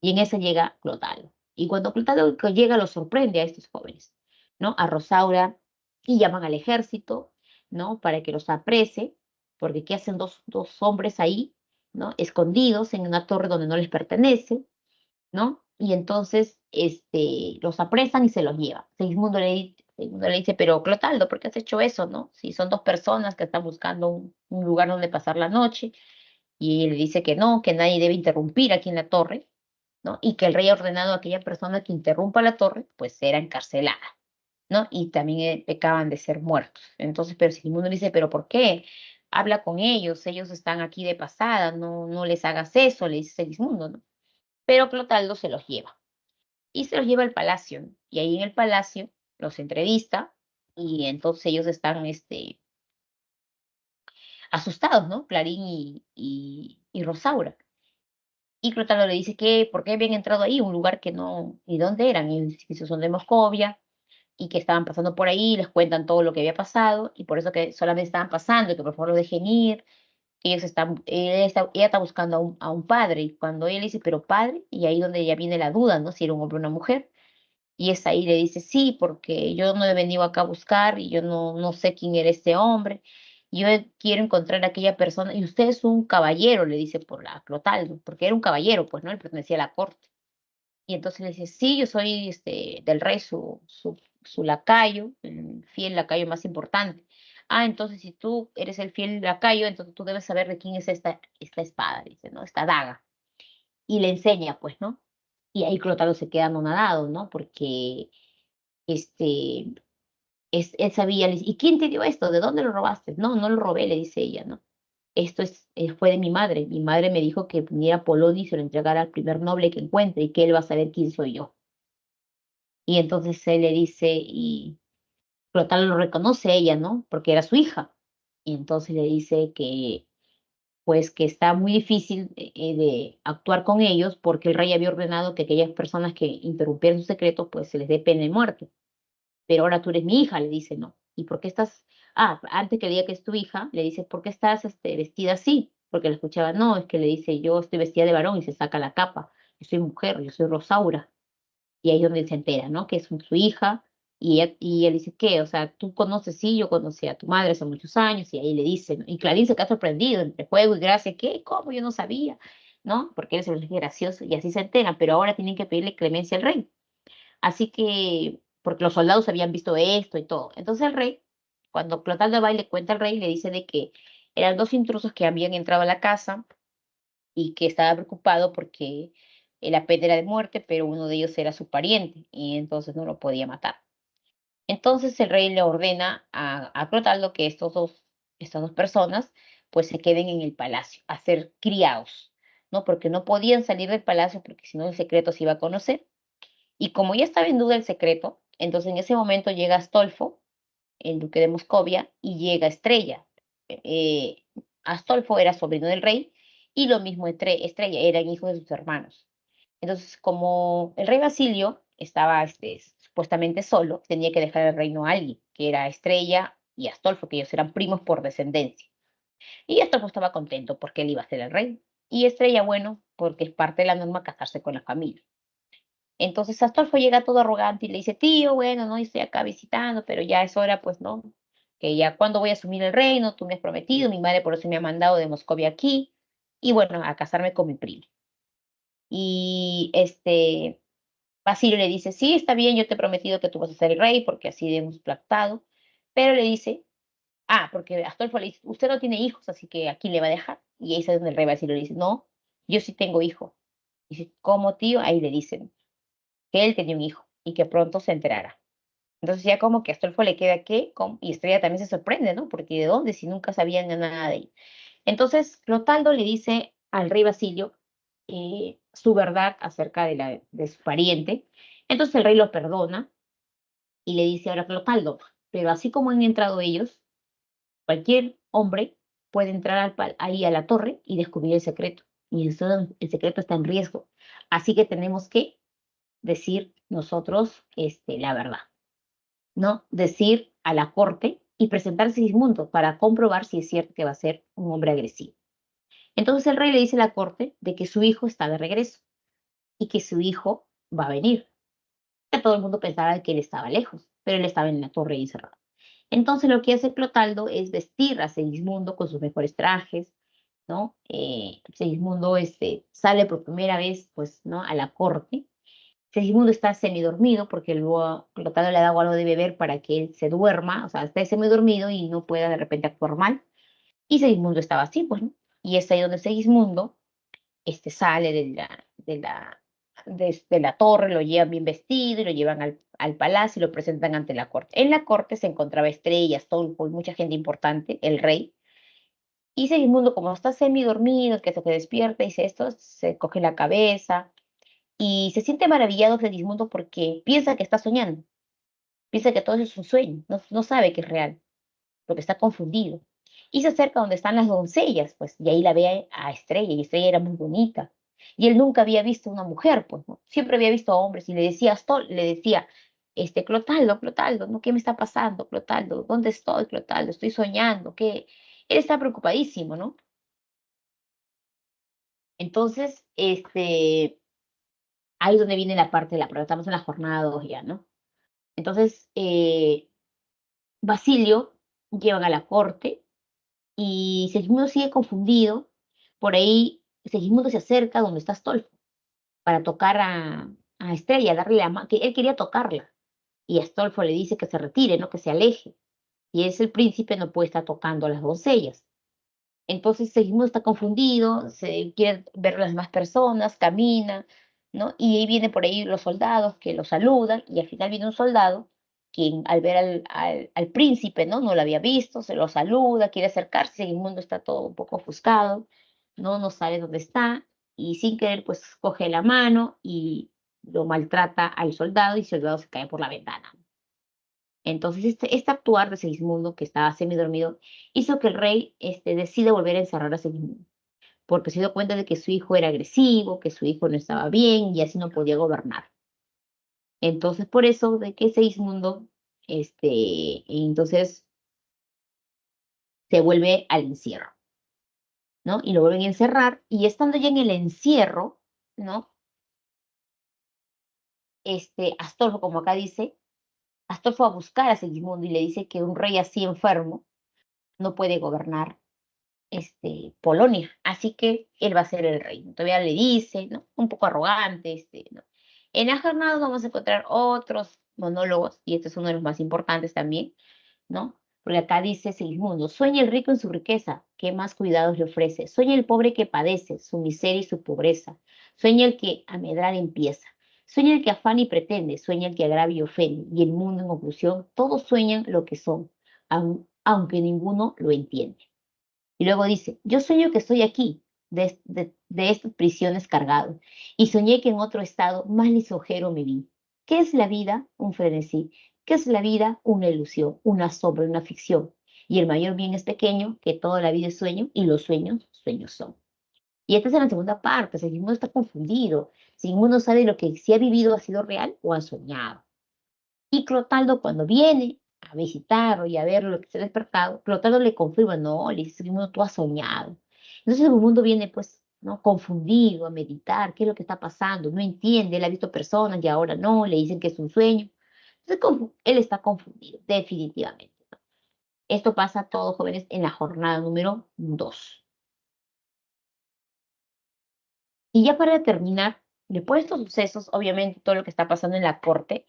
S2: Y en esa llega Clotaldo. Y cuando Clotaldo llega, lo sorprende a estos jóvenes, ¿no? A Rosaura, y llaman al ejército, ¿no? Para que los aprese, porque ¿qué hacen dos hombres ahí, ¿no? Escondidos en una torre donde no les pertenece, ¿no? Y entonces, los apresan y se los llevan. Segismundo le dice, pero Clotaldo, ¿por qué has hecho eso, no? Si son dos personas que están buscando un lugar donde pasar la noche, y él le dice que no, que nadie debe interrumpir aquí en la torre, ¿no? Y que el rey ha ordenado a aquella persona que interrumpa la torre, pues será encarcelada, ¿no? Y también pecaban de ser muertos. Entonces, pero Sigismundo le dice, ¿pero por qué? Habla con ellos están aquí de pasada, no les hagas eso, le dice Sigismundo, ¿no? Pero Clotaldo se los lleva y se los lleva al palacio, ¿no? Y ahí en el palacio los entrevista y entonces ellos están, asustados, ¿no? Clarín y Rosaura. Y Clotaldo le dice que, ¿por qué habían entrado ahí? Un lugar que no, ¿y dónde eran? Y dice que son de Moscovia y que estaban pasando por ahí, les cuentan todo lo que había pasado y por eso que solamente estaban pasando y que por favor los dejen ir, que ella está buscando a un padre y cuando él dice, pero padre, y ahí donde ya viene la duda, ¿no? Si era un hombre o una mujer. Y es ahí le dice, sí, porque yo no he venido acá a buscar y yo no sé quién era este hombre. Yo quiero encontrar a aquella persona. Y usted es un caballero, le dice por la Clotaldo, porque era un caballero, pues, ¿no? Él pertenecía a la corte. Y entonces le dice, sí, yo soy del rey, su lacayo, el fiel lacayo más importante. Ah, entonces si tú eres el fiel lacayo, entonces tú debes saber de quién es esta espada, dice, ¿no? Esta daga. Y le enseña, pues, ¿no? Y ahí Clotaldo se queda anonadado, ¿no? Porque este, él sabía, le dice, ¿y quién te dio esto? ¿De dónde lo robaste? No, no lo robé, le dice ella, ¿no? Esto fue de mi madre. Mi madre me dijo que viniera a Polonia y se lo entregara al primer noble que encuentre y que él va a saber quién soy yo. Y entonces él le dice, y Clotaldo lo reconoce a ella, ¿no? Porque era su hija. Y entonces le dice que, pues, que está muy difícil de actuar con ellos porque el rey había ordenado que aquellas personas que interrumpieran su secreto, pues se les dé pena de muerte. Pero ahora tú eres mi hija, le dice, no. ¿Y por qué estás? Ah, antes que diga que es tu hija, le dice, ¿por qué estás vestida así? Porque la escuchaba, no, es que le dice, yo estoy vestida de varón y se saca la capa. yo soy mujer, yo soy Rosaura. Y ahí es donde se entera, ¿no? Que es su hija. Y él dice, ¿qué? O sea, tú conoces, sí, yo conocí a tu madre hace muchos años. Y ahí le dice, ¿no? Y Clarín se queda sorprendido entre juego y gracia. ¿Qué? ¿Cómo? Yo no sabía, ¿no? Porque él se ve gracioso. Y así se enteran, pero ahora tienen que pedirle clemencia al rey. Así que, porque los soldados habían visto esto y todo. Entonces el rey, cuando Clotaldo va y le cuenta al rey, le dice de que eran dos intrusos que habían entrado a la casa y que estaba preocupado porque la pena era de muerte, pero uno de ellos era su pariente y entonces no lo podía matar. Entonces el rey le ordena a Clotaldo que estas dos personas pues se queden en el palacio, a ser criados, ¿no? Porque no podían salir del palacio porque si no el secreto se iba a conocer. Y como ya estaba en duda el secreto, entonces en ese momento llega Astolfo, el duque de Moscovia, y llega Estrella. Eh, Astolfo era sobrino del rey y lo mismo Estrella, eran hijos de sus hermanos. Entonces, como el rey Basilio estaba supuestamente solo, tenía que dejar el reino a alguien, que era Estrella y Astolfo, que ellos eran primos por descendencia. Y Astolfo estaba contento porque él iba a ser el rey. Y Estrella, bueno, porque es parte de la norma casarse con la familia. Entonces Astolfo llega todo arrogante y le dice, tío, bueno, no, yo estoy acá visitando, pero ya es hora, pues, ¿no? Que ya cuando voy a asumir el reino, tú me has prometido, mi madre por eso me ha mandado de Moscovia aquí, y bueno, a casarme con mi primo. Y Basilio le dice, sí, está bien, yo te he prometido que tú vas a ser el rey, porque así hemos pactado, pero le dice, porque Astolfo le dice, usted no tiene hijos, así que aquí le va a dejar. Y ahí es donde el rey Basilio le dice, no, yo sí tengo hijo. Dice, ¿cómo, tío? Ahí le dicen que él tenía un hijo y que pronto se enterara. Entonces ya como que a Astolfo le queda que, y Estrella también se sorprende, ¿no? Porque ¿de dónde si nunca sabían nada de él? Entonces Clotaldo le dice al rey Basilio su verdad acerca de su pariente. Entonces el rey lo perdona y le dice ahora Clotaldo, pero así como han entrado ellos, cualquier hombre puede entrar ahí a la torre y descubrir el secreto. Y el secreto está en riesgo. Así que tenemos que decir nosotros la verdad, ¿no? Decir a la corte y presentarse a Sigismundo para comprobar si es cierto que va a ser un hombre agresivo. Entonces el rey le dice a la corte de que su hijo está de regreso y que su hijo va a venir. Que todo el mundo pensaba que él estaba lejos, pero él estaba en la torre encerrado. Entonces lo que hace Clotaldo es vestir a Segismundo con sus mejores trajes, ¿no? Segismundo sale por primera vez, pues, ¿no? A la corte. Segismundo está semidormido porque luego Clotaldo le da algo de beber para que él se duerma, o sea, está semidormido y no pueda de repente actuar mal. Y Segismundo estaba así, pues, ¿no? Y es ahí donde Segismundo sale de la torre, lo llevan bien vestido y lo llevan al palacio y lo presentan ante la corte. En la corte se encontraba estrellas, todo, mucha gente importante, el rey. Y Segismundo, como está semidormido, que se despierta, dice esto, se coge la cabeza y se siente maravillado Segismundo porque piensa que está soñando, piensa que todo eso es un sueño, no sabe que es real, porque está confundido. Y se acerca donde están las doncellas, pues, y ahí la ve a Estrella, y Estrella era muy bonita. Y él nunca había visto una mujer, pues, ¿no? Siempre había visto a hombres, y le decía, le decía, Clotaldo, Clotaldo, ¿no? ¿Qué me está pasando, Clotaldo? ¿Dónde estoy, Clotaldo? Estoy soñando, ¿qué? Él está preocupadísimo, ¿no? Entonces, ahí es donde viene la parte de la prueba, estamos en la jornada 2 ya, ¿no? Entonces, Basilio llevan a la corte y Segismundo sigue confundido. Por ahí Segismundo se acerca donde está Astolfo para tocar a Estrella, darle la mano, que él quería tocarla. Y Astolfo le dice que se retire, no que se aleje. Y es el príncipe, no puede estar tocando a las doncellas. Entonces Segismundo está confundido, se quiere ver a las demás personas, camina, ¿no? Y ahí viene por ahí los soldados que lo saludan y al final viene un soldado quien al ver al príncipe, ¿no? No lo había visto, se lo saluda, quiere acercarse, Segismundo está todo un poco ofuscado, no sabe dónde está y sin querer pues coge la mano y lo maltrata al soldado y el soldado se cae por la ventana. Entonces, este actuar de Segismundo, que estaba semidormido, hizo que el rey decida volver a encerrar a Segismundo, porque se dio cuenta de que su hijo era agresivo, que su hijo no estaba bien y así no podía gobernar. Entonces, por eso de que Segismundo, entonces se vuelve al encierro, ¿no? Y lo vuelven a encerrar y estando ya en el encierro, ¿no? Astolfo, como acá dice, Astolfo va a buscar a Segismundo y le dice que un rey así enfermo no puede gobernar Polonia, así que él va a ser el rey. Todavía le dice, ¿no? Un poco arrogante, ¿no? En las jornadas vamos a encontrar otros monólogos, y este es uno de los más importantes también, ¿no? Porque acá dice Segismundo, sueña el rico en su riqueza, ¿qué más cuidados le ofrece? Sueña el pobre que padece, su miseria y su pobreza. Sueña el que a medrar empieza. Sueña el que afana y pretende, sueña el que agravia y ofende, y el mundo en conclusión, todos sueñan lo que son, aunque ninguno lo entiende. Y luego dice, yo sueño que estoy aquí, de estas prisiones cargado, y soñé que en otro estado más lisonjero me vi. ¿Qué es la vida? Un frenesí. ¿Qué es la vida? Una ilusión, una sombra, una ficción. Y el mayor bien es pequeño, que toda la vida es sueño, y los sueños, sueños son. Y esta es la segunda parte, Sigmund está confundido. Sigmund no sabe lo que si ha vivido ha sido real o ha soñado. Y Clotaldo, cuando viene a visitarlo y a ver lo que se ha despertado, Clotaldo le confirma, no, le dice, Sigmundo, tú has soñado. Entonces el mundo viene, pues, ¿no? Confundido a meditar, qué es lo que está pasando, no entiende, él ha visto personas y ahora no, le dicen que es un sueño. Entonces él está confundido, definitivamente. Esto pasa a todos jóvenes en la jornada número 2. Y ya para terminar, después de estos sucesos, obviamente todo lo que está pasando en la corte,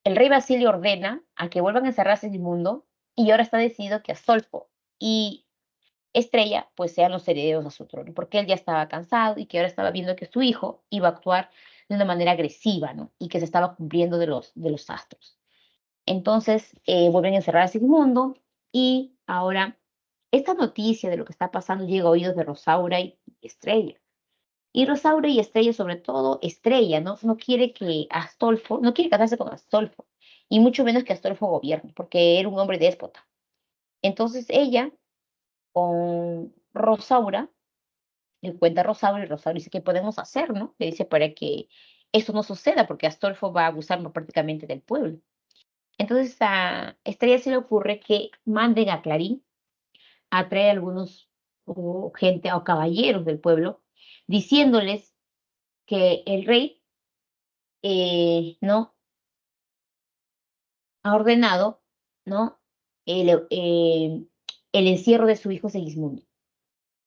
S2: el rey Basilio ordena a que vuelvan a encerrarse en el mundo y ahora está decidido que Astolfo y Estrella pues sean los herederos a su trono, porque él ya estaba cansado y que ahora estaba viendo que su hijo iba a actuar de una manera agresiva, ¿no? Y que se estaba cumpliendo de los astros. Entonces vuelven a encerrar a Sigismundo y ahora esta noticia de lo que está pasando llega a oídos de Rosaura y Estrella. Y Rosaura y Estrella, sobre todo Estrella, ¿no? No quiere que Astolfo, no quiere casarse con Astolfo, y mucho menos que Astolfo gobierne, porque era un hombre déspota. Entonces ella, con Rosaura, le cuenta a Rosaura, y Rosaura dice, ¿qué podemos hacer, no? Le dice para que esto no suceda, porque Astolfo va a abusar prácticamente del pueblo. Entonces a Estrella se le ocurre que manden a Clarín a traer algunos gente o caballeros del pueblo, diciéndoles que el rey ¿no? Ha ordenado, ¿no? El encierro de su hijo Segismundo.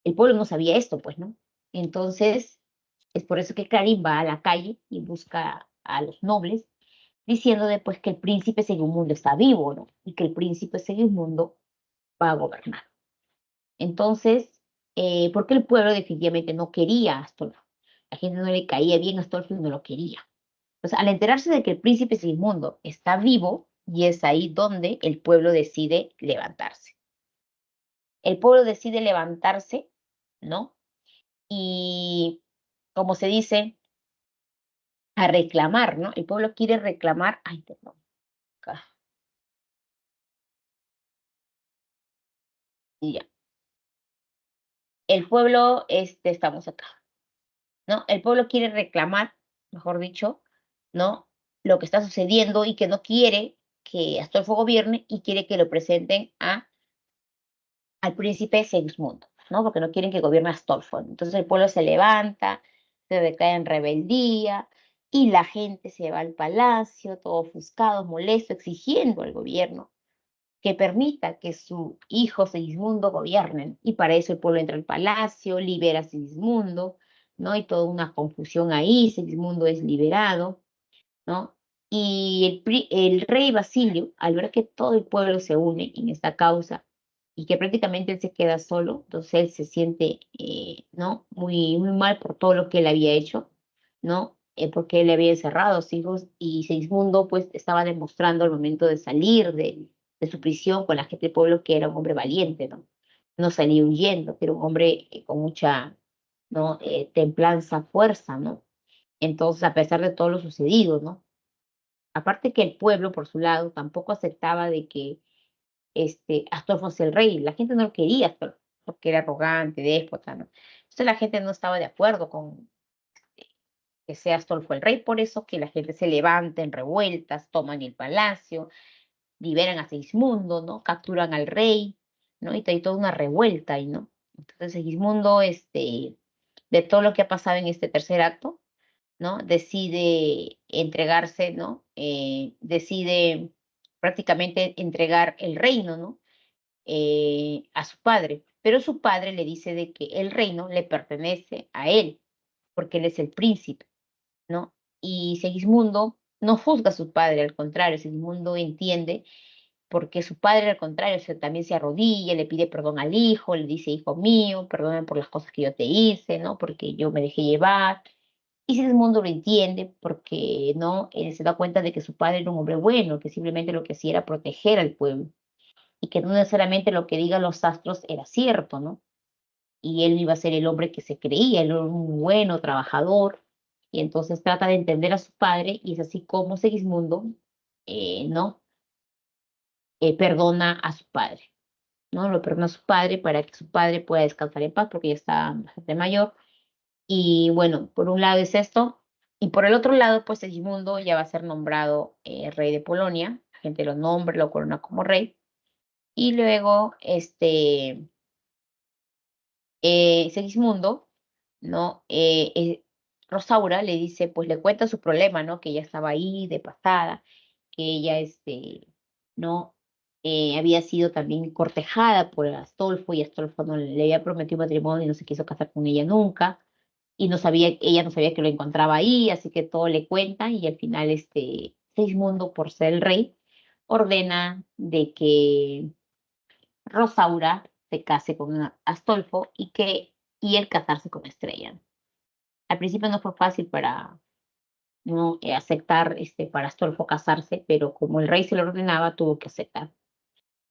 S2: El pueblo no sabía esto, pues, ¿no? Entonces, es por eso que Clarín va a la calle y busca a los nobles, diciendo después que el príncipe Segismundo está vivo, ¿no? Y que el príncipe Segismundo va a gobernar. Entonces, porque el pueblo definitivamente no quería a Astolfo. La gente no le caía bien a Astolfo y no lo quería. Pues al enterarse de que el príncipe Sigismundo está vivo, y es ahí donde el pueblo decide levantarse. El pueblo decide levantarse, ¿no? Y, como se dice, a reclamar, ¿no? El pueblo quiere reclamar, ay, perdón, acá, y ya. El pueblo, estamos acá, ¿no? El pueblo quiere reclamar, mejor dicho, ¿no? Lo que está sucediendo y que no quiere que Astolfo gobierne y quiere que lo presenten al príncipe Segismundo, ¿no? Porque no quieren que gobierne Astolfo. Entonces el pueblo se levanta, se declara en rebeldía y la gente se va al palacio, todo ofuscado, molesto, exigiendo al gobierno que permita que su hijo Segismundo gobiernen. Y para eso el pueblo entra al palacio, libera a Segismundo, ¿no? Hay toda una confusión ahí, Segismundo es liberado, ¿no? Y el rey Basilio, al ver que todo el pueblo se une en esta causa y que prácticamente él se queda solo, entonces él se siente, ¿no? Muy, muy mal por todo lo que él había hecho, ¿no? Porque él le había encerrado a sus hijos y Segismundo pues estaba demostrando al momento de salir de su prisión con la gente del pueblo que era un hombre valiente, ¿no? No salía huyendo, que era un hombre con mucha, ¿no? Templanza, fuerza, ¿no? Entonces, a pesar de todo lo sucedido, ¿no? Aparte que el pueblo, por su lado, tampoco aceptaba de que Astolfo sea el rey. La gente no lo quería, Astolfo, porque era arrogante, déspota, ¿no? Entonces la gente no estaba de acuerdo con que sea Astolfo el rey, por eso que la gente se levanta en revueltas, toman el palacio, liberan a Segismundo, ¿no? Capturan al rey, ¿no? Y hay toda una revuelta ahí, ¿no? Entonces Segismundo, de todo lo que ha pasado en este tercer acto, ¿no? Decide entregarse, ¿no? Decide prácticamente entregar el reino, ¿no? A su padre, pero su padre le dice de que el reino le pertenece a él, porque él es el príncipe, ¿no? Y Segismundo no juzga a su padre, al contrario, Segismundo entiende porque su padre, al contrario, también se arrodilla, le pide perdón al hijo, le dice, hijo mío, perdóname por las cosas que yo te hice, ¿no? Porque yo me dejé llevar. Y Segismundo lo entiende porque, ¿no? Él se da cuenta de que su padre era un hombre bueno, que simplemente lo que hacía era proteger al pueblo y que no necesariamente lo que digan los astros era cierto, ¿no? Y él iba a ser el hombre que se creía, él era un bueno trabajador, y entonces trata de entender a su padre, y es así como Segismundo, ¿no? Perdona a su padre, ¿no? Lo perdona a su padre para que su padre pueda descansar en paz, porque ya está bastante mayor. Y bueno, por un lado es esto, y por el otro lado, pues Segismundo ya va a ser nombrado rey de Polonia, la gente lo nombra, lo corona como rey, y luego, Segismundo, ¿no? Rosaura le dice, pues le cuenta su problema, ¿no? Que ella estaba ahí de pasada, que ella, ¿no? Había sido también cortejada por Astolfo y Astolfo no le había prometido matrimonio y no se quiso casar con ella nunca. Y no sabía, ella no sabía que lo encontraba ahí, así que todo le cuenta y al final, Segismundo, por ser el rey, ordena de que Rosaura se case con Astolfo y él casarse con Estrella. Al principio no fue fácil para no aceptar para Astolfo casarse, pero como el rey se lo ordenaba, tuvo que aceptar.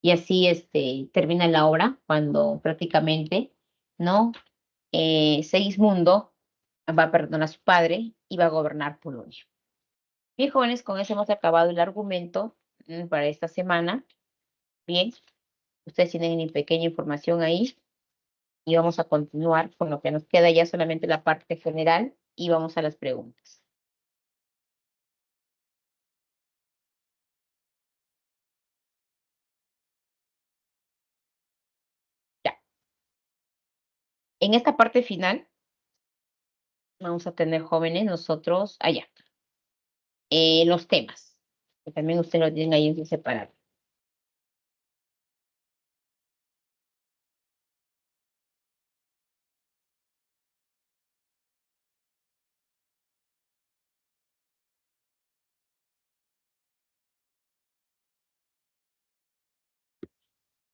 S2: Y así termina la obra cuando prácticamente no Segismundo va a perdonar a su padre y va a gobernar Polonia. Bien, jóvenes, con eso hemos acabado el argumento para esta semana. Bien, ustedes tienen mi pequeña información ahí. Y vamos a continuar con lo que nos queda ya solamente la parte general y vamos a las preguntas. Ya. En esta parte final vamos a tener jóvenes nosotros allá. Los temas, que también ustedes lo tienen ahí en separado.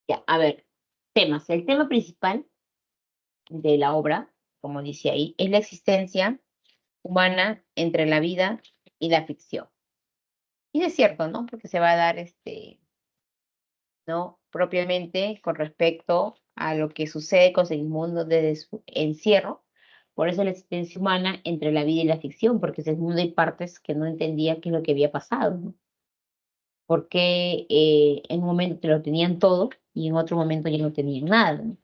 S2: Ya, a ver, temas. El tema principal de la obra, como dice ahí, es la existencia humana entre la vida y la ficción. Y es cierto, ¿no? Porque se va a dar ¿no? Propiamente con respecto a lo que sucede con Segismundo desde su encierro. Por eso la existencia humana entre la vida y la ficción, porque Segismundo hay partes que no entendía qué es lo que había pasado, ¿no? Porque en un momento te lo tenían todo y en otro momento ya no tenían nada, ¿no?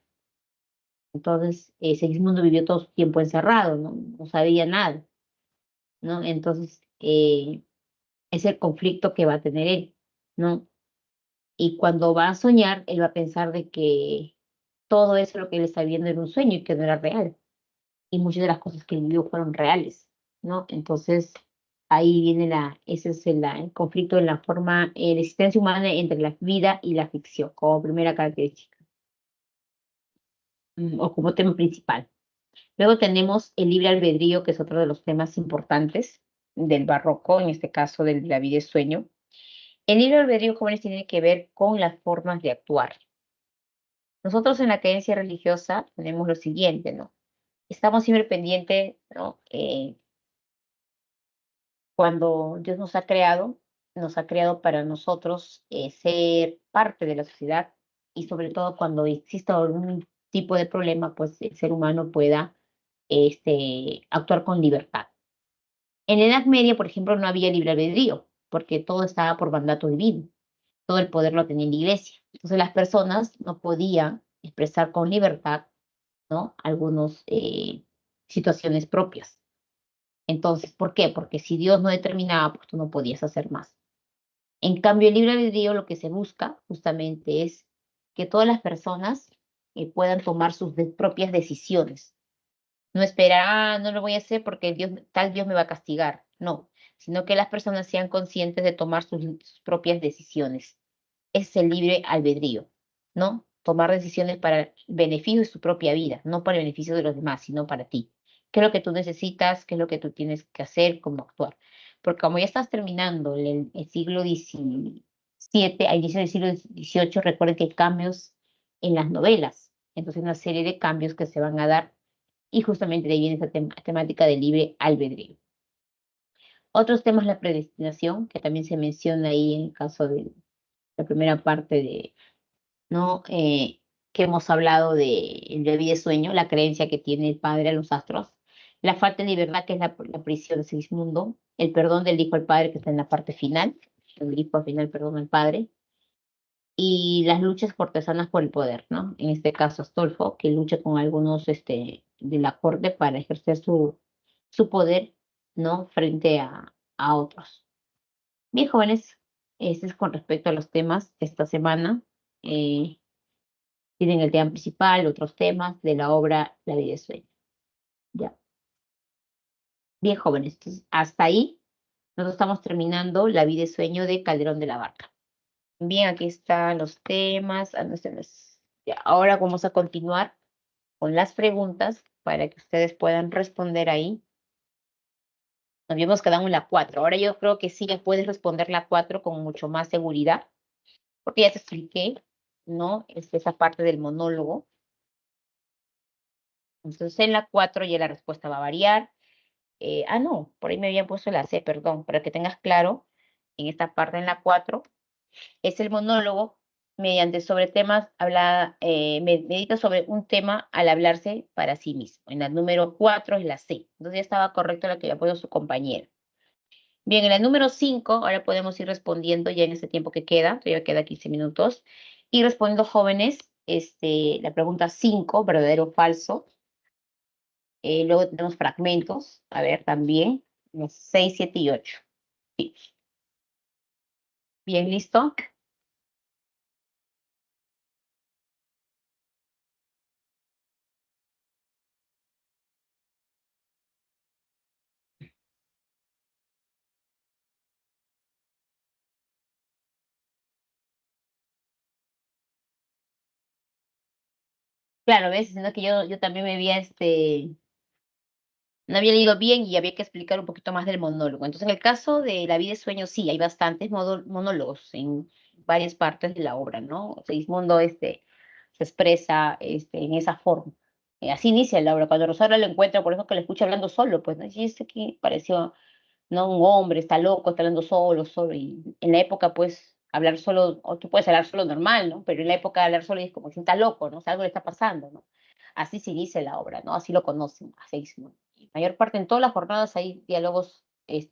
S2: Entonces, Segismundo vivió todo su tiempo encerrado, ¿no? No sabía nada, ¿no? Entonces, es el conflicto que va a tener él, ¿no? Y cuando va a soñar, él va a pensar de que todo eso lo que él está viendo era un sueño y que no era real. Y muchas de las cosas que él vivió fueron reales, ¿no? Entonces, ahí viene ese es el conflicto en la forma, la existencia humana entre la vida y la ficción, como primera característica, o como tema principal. Luego tenemos el libre albedrío, que es otro de los temas importantes del barroco, en este caso de la vida y sueño. El libre albedrío, jóvenes, tiene que ver con las formas de actuar. Nosotros en la creencia religiosa tenemos lo siguiente, ¿no? Estamos siempre pendientes, ¿no? Cuando Dios nos ha creado para nosotros ser parte de la sociedad y sobre todo cuando exista algún tipo de problema, pues el ser humano pueda actuar con libertad. En la Edad Media, por ejemplo, no había libre albedrío, porque todo estaba por mandato divino, todo el poder lo tenía la iglesia. Entonces las personas no podían expresar con libertad, ¿no? Algunas situaciones propias. Entonces, ¿por qué? Porque si Dios no determinaba, pues tú no podías hacer más. En cambio, el libre albedrío lo que se busca justamente es que todas las personas puedan tomar sus propias decisiones, No esperar, no lo voy a hacer porque tal Dios me va a castigar. No, sino que las personas sean conscientes de tomar sus propias decisiones. Es el libre albedrío, ¿no? Tomar decisiones para el beneficio de su propia vida, no para el beneficio de los demás, sino para ti. ¿Qué es lo que tú necesitas? ¿Qué es lo que tú tienes que hacer? ¿Cómo actuar? Porque como ya estás terminando el siglo XVII, a inicios del siglo XVIII, recuerden que hay cambios en las novelas. Entonces, una serie de cambios que se van a dar y justamente de ahí viene esa temática del libre albedrío. Otros temas, la predestinación, que también se menciona ahí en el caso de la primera parte de, ¿no? Que hemos hablado de vida y sueño, la creencia que tiene el padre a los astros, la falta de libertad, que es la prisión de Segismundo, el perdón del hijo al padre, que está en la parte final, el hijo al final perdona al padre, y las luchas cortesanas por el poder, ¿no? En este caso, Astolfo, que lucha con algunos de la corte para ejercer su poder, ¿no? Frente a otros. Bien, jóvenes, este es con respecto a los temas de esta semana. Eh, Tienen el tema principal, otros temas de la obra La vida y sueño. Ya. Bien, jóvenes, entonces, hasta ahí nosotros estamos terminando La vida y sueño de Calderón de la Barca. Bien, aquí están los temas. Ya, ahora vamos a continuar con las preguntas para que ustedes puedan responder ahí. Nos habíamos quedado en la 4. Ahora yo creo que sí ya puedes responder la 4 con mucho más seguridad, porque ya te expliqué, ¿no? Es esa parte del monólogo. Entonces en la 4 ya la respuesta va a variar. No, por ahí me habían puesto la C, perdón, para que tengas claro, en esta parte en la 4 es el monólogo mediante sobre temas, medita sobre un tema al hablarse para sí mismo. En la número 4 es la C. Entonces ya estaba correcto lo que había puesto su compañero. Bien, en la número 5, ahora podemos ir respondiendo ya en este tiempo que queda, todavía queda 15 minutos, y respondiendo jóvenes, la pregunta 5, verdadero o falso. Luego tenemos fragmentos, a ver también, los 6, 7 y 8. Sí. Bien, ¿listo? Claro, ¿ves? Sino que yo también me había, no había leído bien y había que explicar un poquito más del monólogo. Entonces, en el caso de La vida y sueño, sí, hay bastantes monólogos en varias partes de la obra, ¿no? Segismundo, se expresa, en esa forma. Así inicia la obra. Cuando Rosario lo encuentra, por eso que lo escucha hablando solo, pues, ¿no? Y este aquí pareció, ¿no? Un hombre, está loco, está hablando solo, solo. Y en la época, pues, hablar solo, o tú puedes hablar solo normal, ¿no? Pero en la época de hablar solo es como si está loco, ¿no? O sea, algo le está pasando, ¿no? Así se inicia la obra, ¿no? Así lo conocen, así es, ¿no? Y mayor parte en todas las jornadas hay diálogos,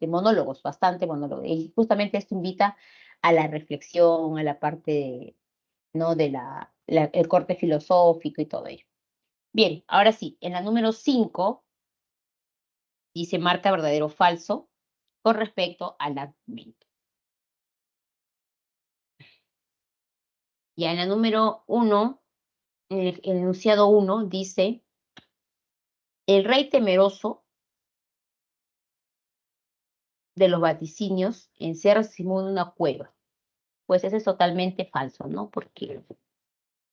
S2: monólogos, bastante monólogos. Y justamente esto invita a la reflexión, a la parte, ¿no? De el corte filosófico y todo ello. Bien, ahora sí, en la número 5 dice marca verdadero o falso con respecto al argumento. Ya en la número 1, el enunciado 1 dice, el rey temeroso de los vaticinios encierra a Simón en una cueva. Pues eso es totalmente falso, ¿no? Porque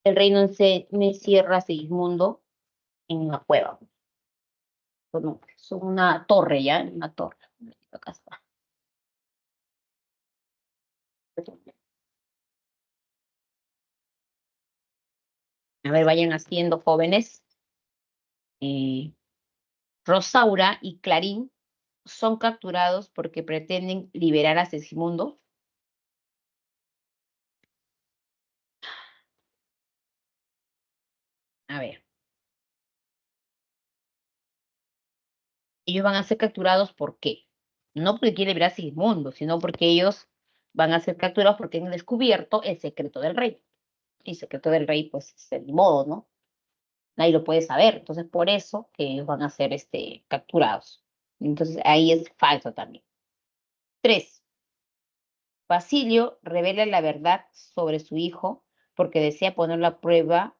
S2: el rey no encierra a Segismundo en una cueva. Son una torre, ¿ya? Una torre. Acá está. A ver, vayan haciendo, jóvenes. Rosaura y Clarín son capturados porque pretenden liberar a Segismundo. A ver, ellos van a ser capturados ¿por qué? No porque quiere liberar a Segismundo, sino porque ellos van a ser capturados porque han descubierto el secreto del rey. Y el secreto del rey, pues, es el modo, ¿no? Nadie lo puede saber. Entonces, por eso que ellos van a ser capturados. Entonces, ahí es falso también. 3. Basilio revela la verdad sobre su hijo porque desea ponerlo a prueba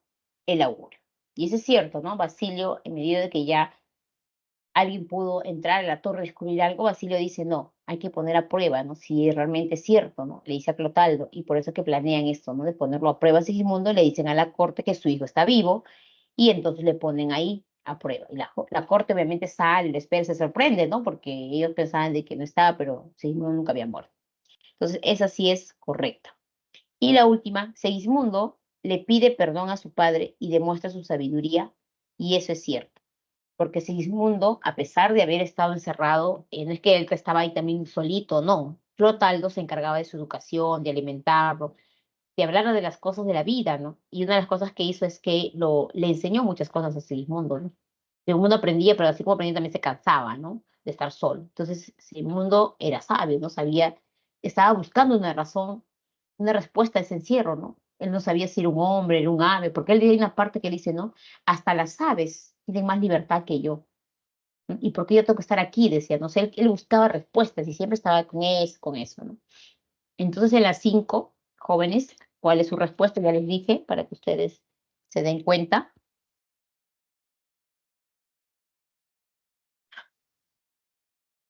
S2: el augurio. Y eso es cierto, ¿no? Basilio, en medida de que ya alguien pudo entrar a la torre y descubrir algo, Basilio dice, no, hay que poner a prueba, ¿no? Si realmente es cierto, ¿no? Le dice a Clotaldo, y por eso es que planean esto, ¿no? De ponerlo a prueba a Sigismundo, le dicen a la corte que su hijo está vivo, y entonces le ponen ahí a prueba. Y la corte obviamente sale, le espera, se sorprende, ¿no? Porque ellos pensaban de que no estaba, pero Sigismundo nunca había muerto. Entonces, esa sí es correcta. Y la última, Segismundo le pide perdón a su padre y demuestra su sabiduría, y eso es cierto. Porque Segismundo, a pesar de haber estado encerrado, no es que él estaba ahí también solito, no. Clotaldo se encargaba de su educación, de alimentarlo, de hablar de las cosas de la vida, ¿no? Y una de las cosas que hizo es que le enseñó muchas cosas a Segismundo, ¿no? Segismundo aprendía, pero así como aprendía también se cansaba, ¿no? De estar solo. Entonces, Segismundo era sabio, ¿no? Sabía, estaba buscando una razón, una respuesta a ese encierro, ¿no? Él no sabía si era un hombre, era un ave, porque él hay una parte que dice, ¿no? Hasta las aves tienen más libertad que yo. ¿No? ¿Y por qué yo tengo que estar aquí? Decía, no sé, él buscaba respuestas y siempre estaba con eso, ¿no? Entonces, en las 5 jóvenes, ¿cuál es su respuesta? Ya les dije, para que ustedes se den cuenta.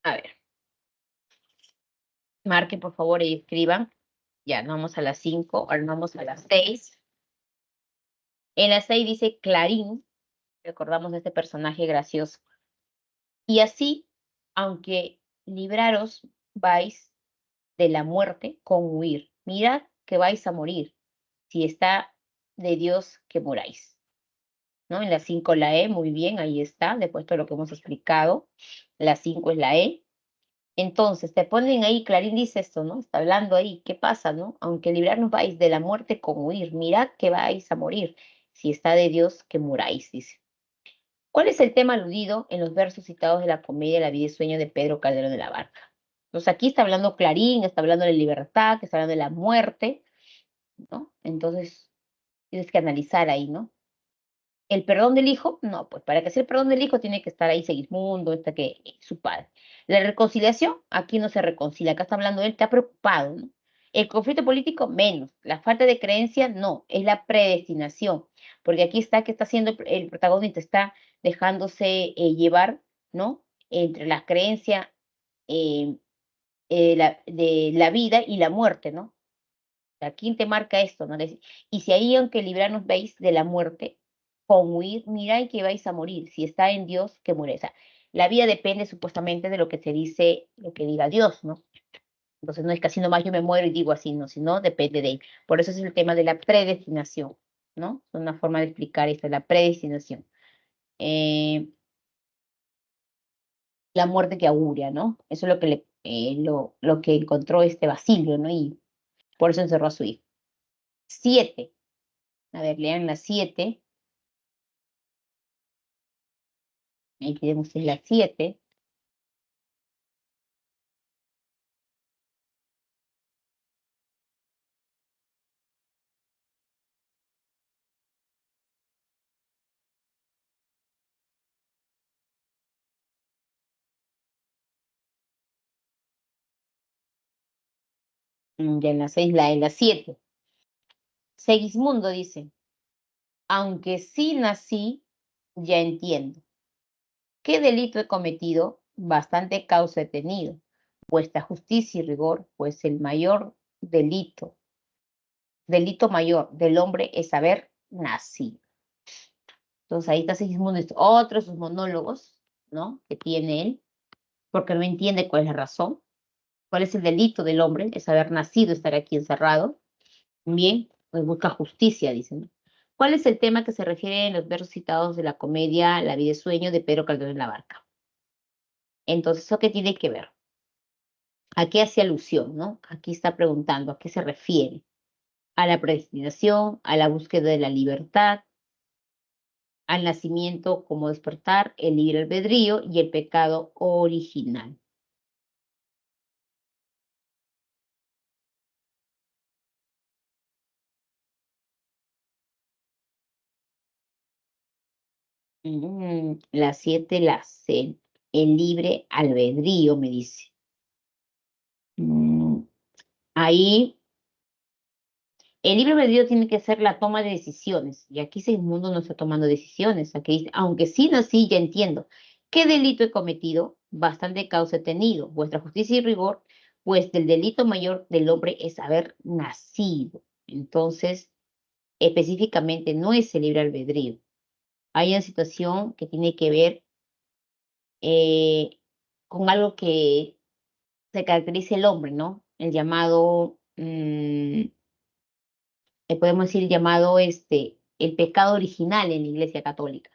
S2: A ver, marquen por favor y escriban. Ya, no vamos a las 5, ahora no vamos a las 6. En las 6 dice Clarín, recordamos de este personaje gracioso. Y así, aunque libraros vais de la muerte con huir, mirad que vais a morir, si está de Dios que muráis. ¿No? En la 5 la E, muy bien, ahí está, después de lo que hemos explicado. La 5 es la E. Entonces, te ponen ahí, Clarín dice esto, ¿no? Está hablando ahí, ¿qué pasa, no? Aunque librarnos vais de la muerte con huir, mirad que vais a morir, si está de Dios que muráis, dice. ¿Cuál es el tema aludido en los versos citados de la comedia La vida y sueño de Pedro Calderón de la Barca? Entonces, aquí está hablando Clarín, está hablando de la libertad, está hablando de la muerte, ¿no? Entonces, tienes que analizar ahí, ¿no? ¿El perdón del hijo? No, pues para que sea el perdón del hijo tiene que estar ahí Segismundo, está que su padre. La reconciliación, aquí no se reconcilia, acá está hablando él, está preocupado, ¿no? El conflicto político, menos. La falta de creencia, no, es la predestinación, porque aquí está que está haciendo el protagonista, está dejándose llevar, ¿no? Entre la creencia eh, de la vida y la muerte, ¿no? Aquí te marca esto, ¿no? Y si ahí, aunque librarnos veis de la muerte, con huir, miráis que vais a morir. Si está en Dios, que muere. O sea, la vida depende supuestamente de lo que se dice, lo que diga Dios, ¿no? Entonces no es que así nomás yo me muero y digo así, no, sino depende de él. Por eso es el tema de la predestinación, ¿no? Es una forma de explicar esto, la predestinación. Eh, la muerte que auguria, ¿no? Eso es lo que, lo que encontró este Basilio, ¿no? Y por eso encerró a su hijo. 7. A ver, lean las 7. Ahí tenemos en las 7. Ya en las 6, en las 7. Segismundo dice, aunque sí nací, ya entiendo. ¿Qué delito he cometido? Bastante causa he tenido. Vuestra justicia y rigor, pues el mayor delito mayor del hombre es haber nacido. Entonces ahí está Segismundo, otro de sus monólogos, ¿no? Que tiene él, porque no entiende cuál es la razón. ¿Cuál es el delito del hombre? Es haber nacido, estar aquí encerrado. Bien, pues busca justicia, dicen. ¿Cuál es el tema que se refiere en los versos citados de la comedia La vida y sueño de Pedro Calderón de la Barca? Entonces, ¿eso qué tiene que ver? ¿A qué hace alusión, no? Aquí está preguntando, ¿a qué se refiere? ¿A la predestinación, a la búsqueda de la libertad, al nacimiento como despertar, el libre albedrío y el pecado original? La 7 la C. El libre albedrío, me dice. Mm, Ahí el libre albedrío tiene que ser la toma de decisiones. Y aquí Segismundo no está tomando decisiones. Aquí dice, aunque sí nací, ya entiendo. ¿Qué delito he cometido? Bastante causa he tenido. Vuestra justicia y rigor, pues del delito mayor del hombre es haber nacido. Entonces, específicamente no es el libre albedrío. Hay una situación que tiene que ver eh, con algo que se caracteriza el hombre, ¿no? El llamado, le podemos decir llamado el pecado original en la Iglesia Católica.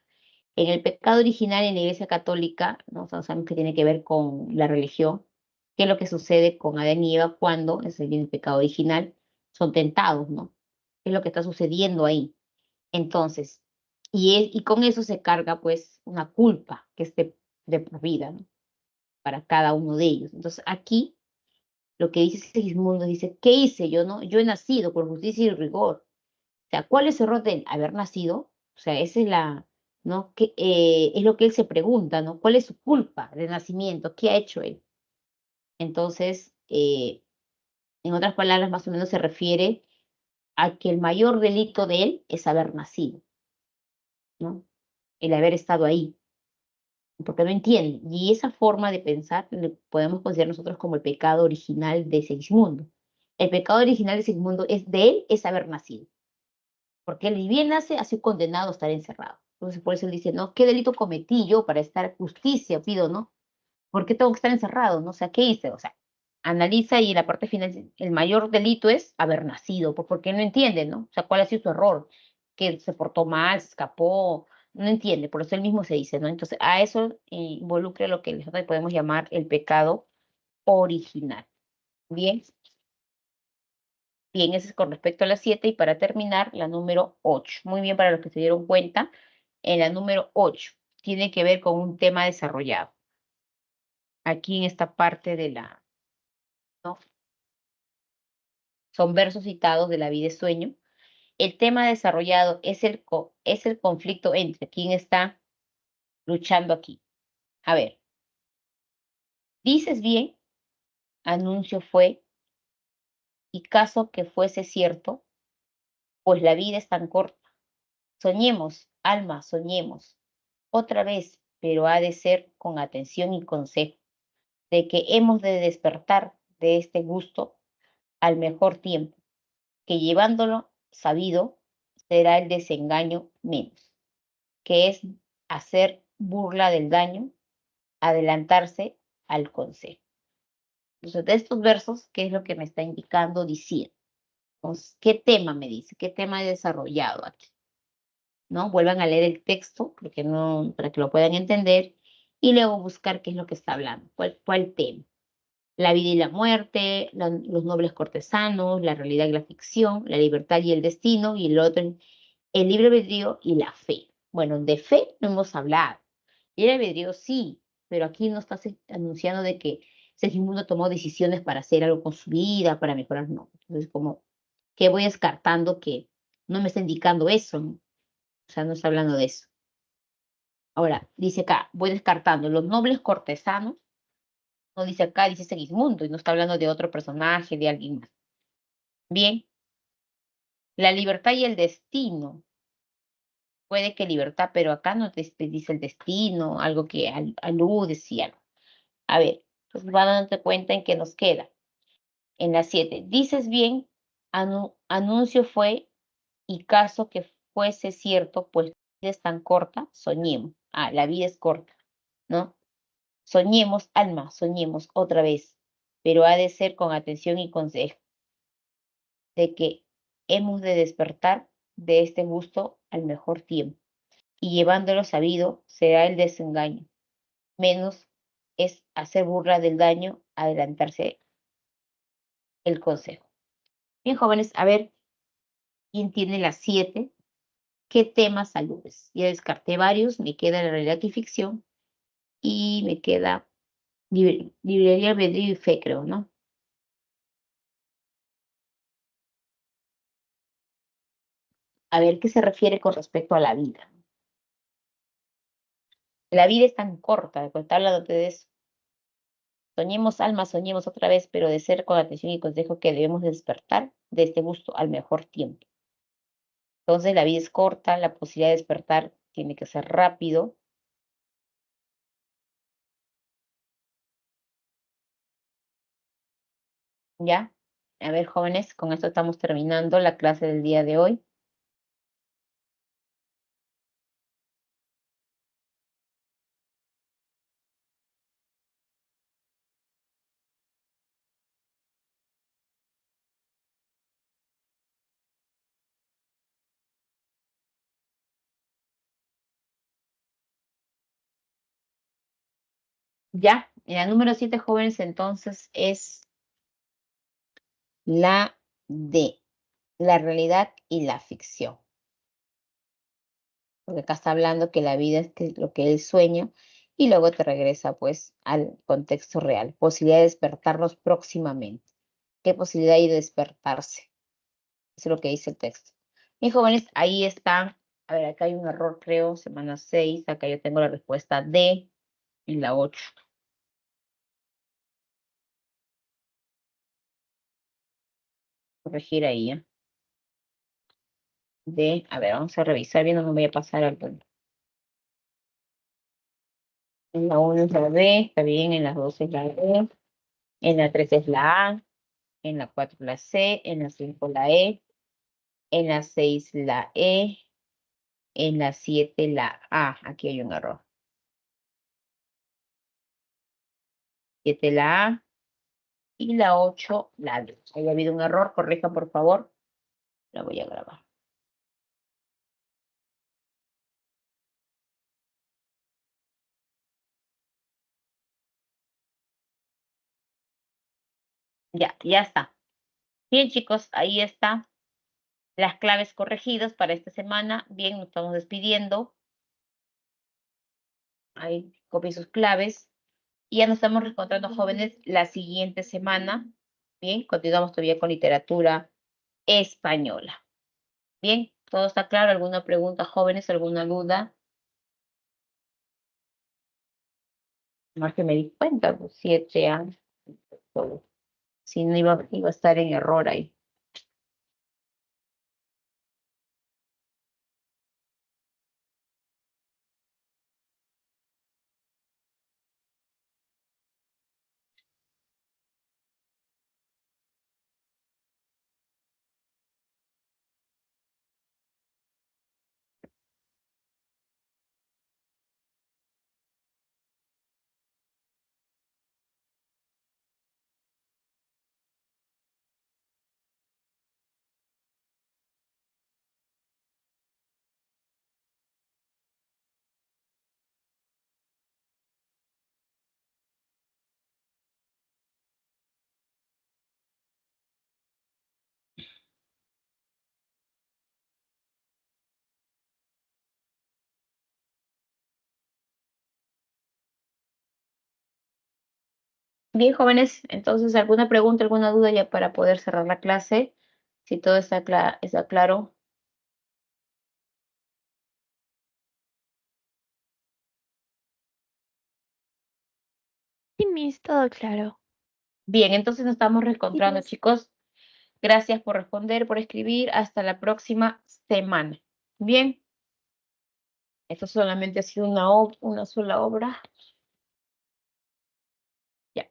S2: En el pecado original en la Iglesia Católica, ¿no? Sabemos que tiene que ver con la religión, qué es lo que sucede con Adán y Eva cuando, es el pecado original, son tentados, ¿no? ¿Qué es lo que está sucediendo ahí? Entonces, y con eso se carga pues una culpa que es de por vida, ¿no? Para cada uno de ellos. Entonces, aquí lo que dice Segismundo dice, ¿qué hice yo, no? Yo he nacido por justicia y rigor. O sea, ¿cuál es el error de él? Haber nacido. O sea, esa es ¿no? Que, es lo que él se pregunta, ¿no? ¿Cuál es su culpa de nacimiento? ¿Qué ha hecho él? Entonces, en otras palabras, más o menos se refiere a que el mayor delito de él es haber nacido, ¿no? El haber estado ahí, porque no entiende. Y esa forma de pensar le podemos considerar nosotros como el pecado original de Segismundo. El pecado original de Segismundo es de él, es haber nacido. Porque él ni bien nace, ha sido condenado a estar encerrado. Entonces, por eso él dice, ¿no? ¿Qué delito cometí yo para estar justicia, pido, ¿no? ¿Por qué tengo que estar encerrado? ¿No? O sea, ¿qué hice? O sea, analiza y en la parte final dice, el mayor delito es haber nacido, porque no entiende, ¿no? O sea, ¿cuál ha sido su error? Que se portó mal, se escapó, no entiende, por eso él mismo se dice, ¿no? Entonces, a eso involucra lo que nosotros podemos llamar el pecado original. Bien, bien, ese es con respecto a la 7 y para terminar, la número 8. Muy bien, para los que se dieron cuenta, en la número 8 tiene que ver con un tema desarrollado. Aquí en esta parte de ¿no? Son versos citados de La vida es sueño. El tema desarrollado es el conflicto entre quién está luchando aquí. A ver, dices bien, anuncio fue, y caso que fuese cierto, pues la vida es tan corta. Soñemos, alma, soñemos, otra vez, pero ha de ser con atención y consejo, de que hemos de despertar de este gusto al mejor tiempo, que llevándolo sabido será el desengaño menos, que es hacer burla del daño, adelantarse al consejo. Entonces, de estos versos, ¿qué es lo que me está indicando diciendo? Entonces, ¿qué tema me dice? ¿Qué tema he desarrollado aquí? ¿No? Vuelvan a leer el texto porque no, para que lo puedan entender y luego buscar qué es lo que está hablando, cuál tema. La vida y la muerte, los nobles cortesanos, la realidad y la ficción, la libertad y el destino, y el otro, el libre albedrío y la fe. Bueno, de fe no hemos hablado. Libre albedrío sí, pero aquí no está anunciando de que Segismundo tomó decisiones para hacer algo con su vida, para mejorar, no. Entonces, como que voy descartando que no me está indicando eso, ¿no? O sea, no está hablando de eso. Ahora, dice acá, voy descartando los nobles cortesanos, no dice acá, dice Segismundo, y no está hablando de otro personaje, de alguien más. Bien, la libertad y el destino. Puede que libertad, pero acá no te dice el destino, algo que alude, sí, algo. A ver, pues va dándote cuenta en qué nos queda. En la 7, dices bien, anuncio fue, y caso que fuese cierto, pues la vida es tan corta, soñemos. Ah, la vida es corta, ¿no? Soñemos, alma, soñemos otra vez, pero ha de ser con atención y consejo, de que hemos de despertar de este gusto al mejor tiempo, y llevándolo sabido será el desengaño, menos es hacer burla del daño, adelantarse el consejo. Bien, jóvenes, a ver, ¿quién tiene las 7? ¿Qué temas aludes? Ya descarté varios, me queda la realidad y ficción, y me queda librería, albedrío y fe, creo, ¿no? A ver qué se refiere con respecto a la vida. La vida es tan corta, cuando está hablando de eso. Soñemos, alma, soñemos otra vez, pero de ser con atención y consejo que debemos despertar de este gusto al mejor tiempo. Entonces la vida es corta, la posibilidad de despertar tiene que ser rápido. ¿Ya? A ver, jóvenes, con esto estamos terminando la clase del día de hoy. Ya, la número 7, jóvenes, entonces es la D, la realidad y la ficción. Porque acá está hablando que la vida es lo que él sueña y luego te regresa pues al contexto real. Posibilidad de despertarnos próximamente. ¿Qué posibilidad hay de despertarse? Eso es lo que dice el texto. Mis jóvenes, ahí está. A ver, acá hay un error, creo, semana 6. Acá yo tengo la respuesta D en la 8. Corregir ahí, ¿eh? D, a ver, vamos a revisar bien, no me voy a pasar algo. En la 1 es la D, está bien, en la 2 es la D, en la 3 es la A, en la 4 la C, en la 5 la E, en la 6 la E, en la 7 la A. Aquí hay un error. 7 la A y la 8 la D. Ahí ha habido un error, corrija por favor. La voy a grabar. Ya está. Bien, chicos, ahí está. Las claves corregidas para esta semana. Bien, nos estamos despidiendo. Ahí copie sus claves. Y ya nos estamos reencontrando, jóvenes, la siguiente semana. Bien, continuamos todavía con literatura española. Bien, ¿todo está claro? ¿Alguna pregunta, jóvenes? ¿Alguna duda? Más que me di cuenta, pues 7 años. Todo. Si no iba a estar en error ahí. Bien, jóvenes, entonces, ¿alguna pregunta, alguna duda ya para poder cerrar la clase? Si todo está claro.
S3: Sí, Miss, todo claro.
S2: Bien, entonces nos estamos reencontrando,
S3: Miss.
S2: chicos. Gracias por responder, por escribir. Hasta la próxima semana. Bien, esto solamente ha sido una sola obra. Ya,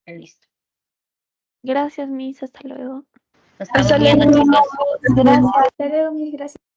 S2: listo.
S3: Gracias, Miss. Hasta luego.
S2: Nos estamos viendo, chicos.
S3: Gracias. Hasta luego, Miss. Gracias.